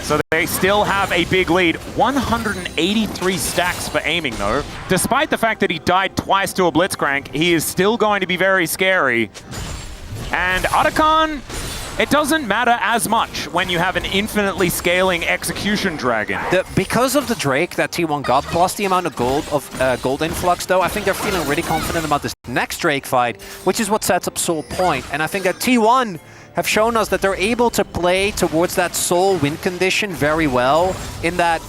So they still have a big lead. 183 stacks for aiming, though. Despite the fact that he died twice to a Blitzcrank, he is still going to be very scary. And Otacon, it doesn't matter as much when you have an infinitely scaling execution dragon. Because of the Drake that T1 got, plus the amount of gold influx, though, I think they're feeling really confident about this next Drake fight, which is what sets up Soul Point. And I think that T1 have shown us that they're able to play towards that Soul win condition very well, in that,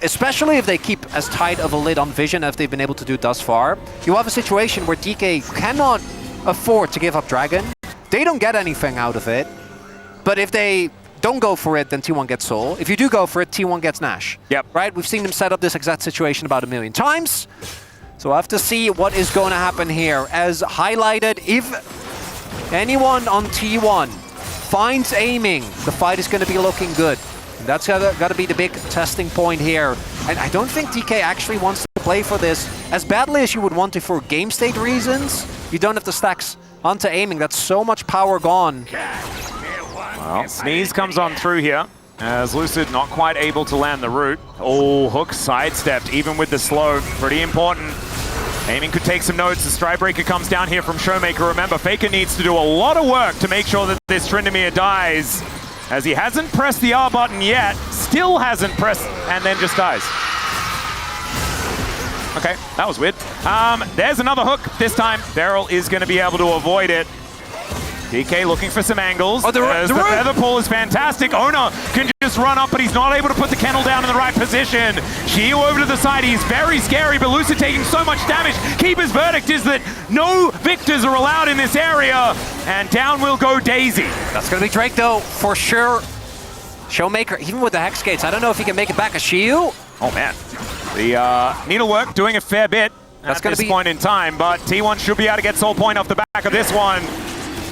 especially if they keep as tight of a lid on vision as they've been able to do thus far, you have a situation where DK cannot afford to give up Dragon. They don't get anything out of it, but if they don't go for it, then T1 gets Soul. If you do go for it, T1 gets Nash. Yep. Right? We've seen them set up this exact situation about 1,000,000 times. So we'll have to see what is going to happen here. As highlighted, if anyone on T1 finds aiming, the fight is going to be looking good. And that's got to be the big testing point here. And I don't think DK actually wants to play for this as badly as you would want to for game state reasons. You don't have the stacks onto aiming. That's so much power gone. Well, Sneeze comes on through here as Lucid not quite able to land the root. Oh, hook sidestepped, even with the slow. Pretty important. Aiming could take some notes. The Strybreaker comes down here from Showmaker. Remember, Faker needs to do a lot of work to make sure that this Tryndamere dies, as he hasn't pressed the R button yet. Still hasn't pressed, and then just dies. Okay, that was weird. There's another hook. This time, Beryl is going to be able to avoid it. DK looking for some angles. Oh, the feather pull is fantastic. Ona can just run up, but he's not able to put the kennel down in the right position. Shiu over to the side. He's very scary, but Lucid taking so much damage. Keeper's verdict is that no victors are allowed in this area, and down will go Daisy. That's going to be Drake, though, for sure. Showmaker, even with the Hex Gates, I don't know if he can make it back. A Shiu? Oh, man. The needlework doing a fair bit. at this point in time, but T1 should be able to get Soul Point off the back of this one.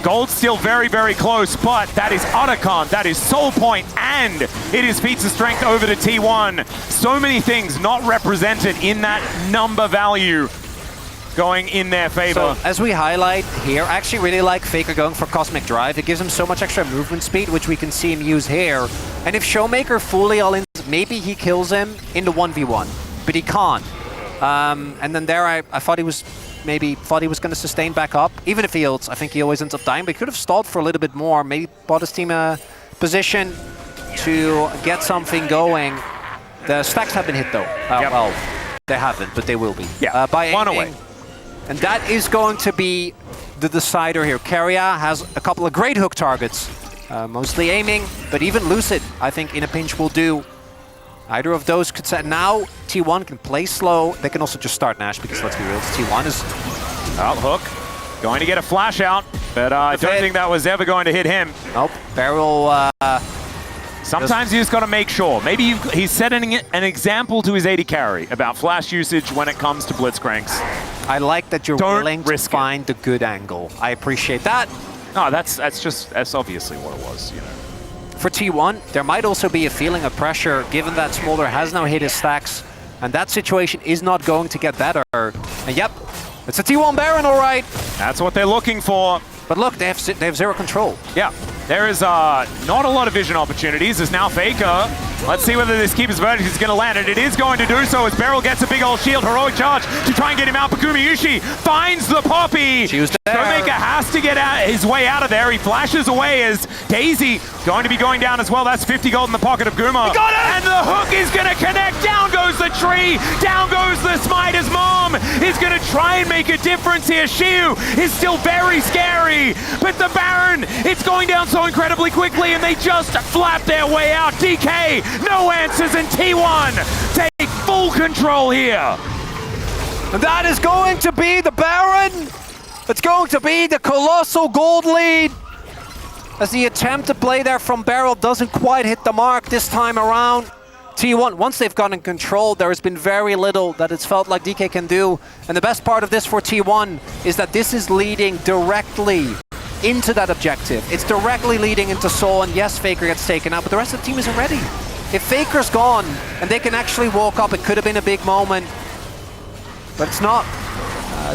Gold's still very, very close, but that is Otacon, that is Soul Point, and it is feats of strength over to T1. So many things not represented in that number value going in their favor. So, as we highlight here, I actually really like Faker going for Cosmic Drive. It gives him so much extra movement speed, which we can see him use here. And if Showmaker fully all in, maybe he kills him in the 1v1, but he can't. And then there I thought he was going to sustain back up. Even if he ults, I think he always ends up dying, but he could have stalled for a little bit more, maybe bought his team a position to get something going. The stacks have been hit though. Well, they haven't, but they will be. Yeah, by one aiming. away. And that is going to be the decider here. Keria has a couple of great hook targets, mostly aiming, but even Lucid, I think, in a pinch will do. Either of those could set. Now, T1 can play slow. They can also just start Nash, because let's be real, T1 is... Well, Hook going to get a flash out, but I don't think that was ever going to hit him. Nope, Barrel... Sometimes you just got to make sure. Maybe he's setting an example to his AD carry about flash usage when it comes to Blitzcranks. I like that you're Don't willing to risk find the good angle. I appreciate that. No, that's obviously what it was, you know. For T1, there might also be a feeling of pressure, given that Smolder has now hit his stacks, and that situation is not going to get better. And yep, it's a T1 Baron, all right. That's what they're looking for. But look, they have zero control. Yeah, there is not a lot of vision opportunities. There's now Faker. Let's see whether this Keeper's Verdict is going to land, and it is going to do so as Beryl gets a big old shield, heroic charge to try and get him out. But Gumayusi finds the Poppy. She was there. Showmaker has to get his way out of there. He flashes away as Daisy going to be going down as well. That's 50 gold in the pocket of Guma. He got it! And the hook is going to connect. Down goes the tree. Down goes the smite. His mom is going to try and make a difference here. Shiu is still very scary. But the Baron, it's going down so incredibly quickly, and they just flap their way out. DK, no answers, and T1 take full control here. And that is going to be the Baron. It's going to be the colossal gold lead. As the attempt to play there from Beryl doesn't quite hit the mark this time around. T1, once they've gotten control, there has been very little that it's felt like DK can do. And the best part of this for T1 is that this is leading directly into that objective. It's directly leading into Soul, and yes, Faker gets taken out, but the rest of the team isn't ready. If Faker's gone and they can actually walk up, it could have been a big moment, but it's not.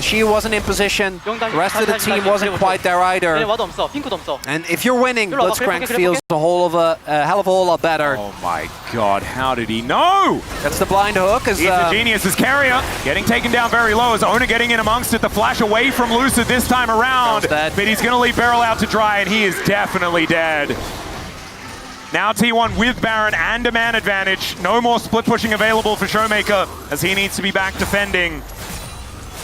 She wasn't in position. The rest of the team wasn't quite there either. And if you're winning, Blitzcrank feels a hell of a whole lot better. Oh my god, how did he know? That's the blind hook. He's the genius as Carrier getting taken down very low as Ona getting in amongst it. The flash away from Lucid this time around. But he's going to leave Beryl out to dry, and he is definitely dead. Now T1 with Baron and a man advantage. No more split pushing available for Showmaker as he needs to be back defending.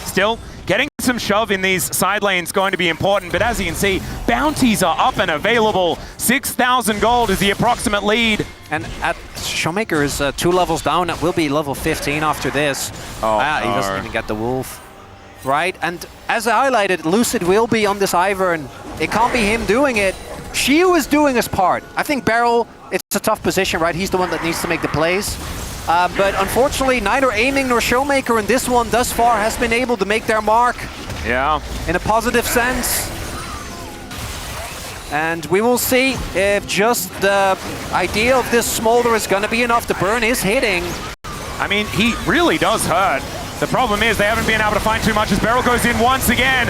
Still, getting some shove in these side lanes going to be important, but as you can see, bounties are up and available. 6,000 gold is the approximate lead. And at Showmaker is 2 levels down. It will be level 15 after this. Oh, He doesn't even get the wolf. Right, and as I highlighted, Lucid will be on this Ivern. It can't be him doing it. Shiu is doing his part. I think Beryl, it's a tough position, right? He's the one that needs to make the plays. But unfortunately, neither Aiming nor Showmaker in this one thus far has been able to make their mark. Yeah. In a positive sense. And we will see if just the idea of this Smolder is going to be enough to burn his hitting. I mean, he really does hurt. The problem is they haven't been able to find too much as Beryl goes in once again.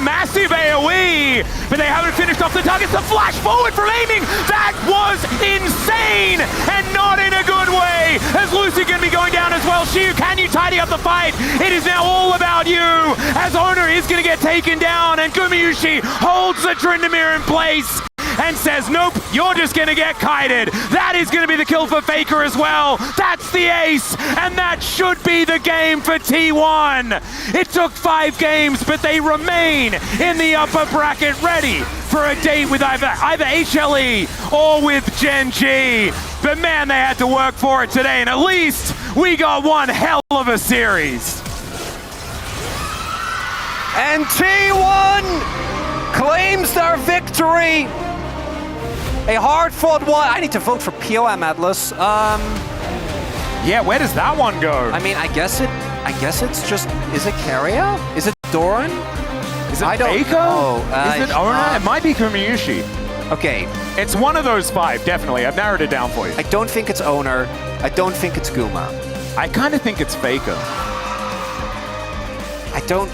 Massive AoE, but they haven't finished off the targets. The flash forward from Aiming, that was insane, and not in a good way, as Lucy going to be going down as well. Shiu, can you tidy up the fight? It is now all about you, as Owner is going to get taken down, and Gumayusi holds the Tryndamere in place and says, nope, you're just going to get kited. That is going to be the kill for Faker as well. That's the ace, and that should be the game for T1. It took 5 games, but they remain in the upper bracket, ready for a date with either HLE or with Gen G. But man, they had to work for it today, and at least we got one hell of a series. And T1 claims their victory. A hard-fought one. I need to vote for POM Atlas. Yeah, where does that one go? I mean, I guess it I guess it's just... Is it Keria? Is it Doran? Is it I don't Faker? know. Is it Ona? It might be Kumiyushi. Okay, It's one of those 5, definitely. I've narrowed it down for you. I don't think it's Owner. I don't think it's Guma. I kind of think it's Faker. I don't...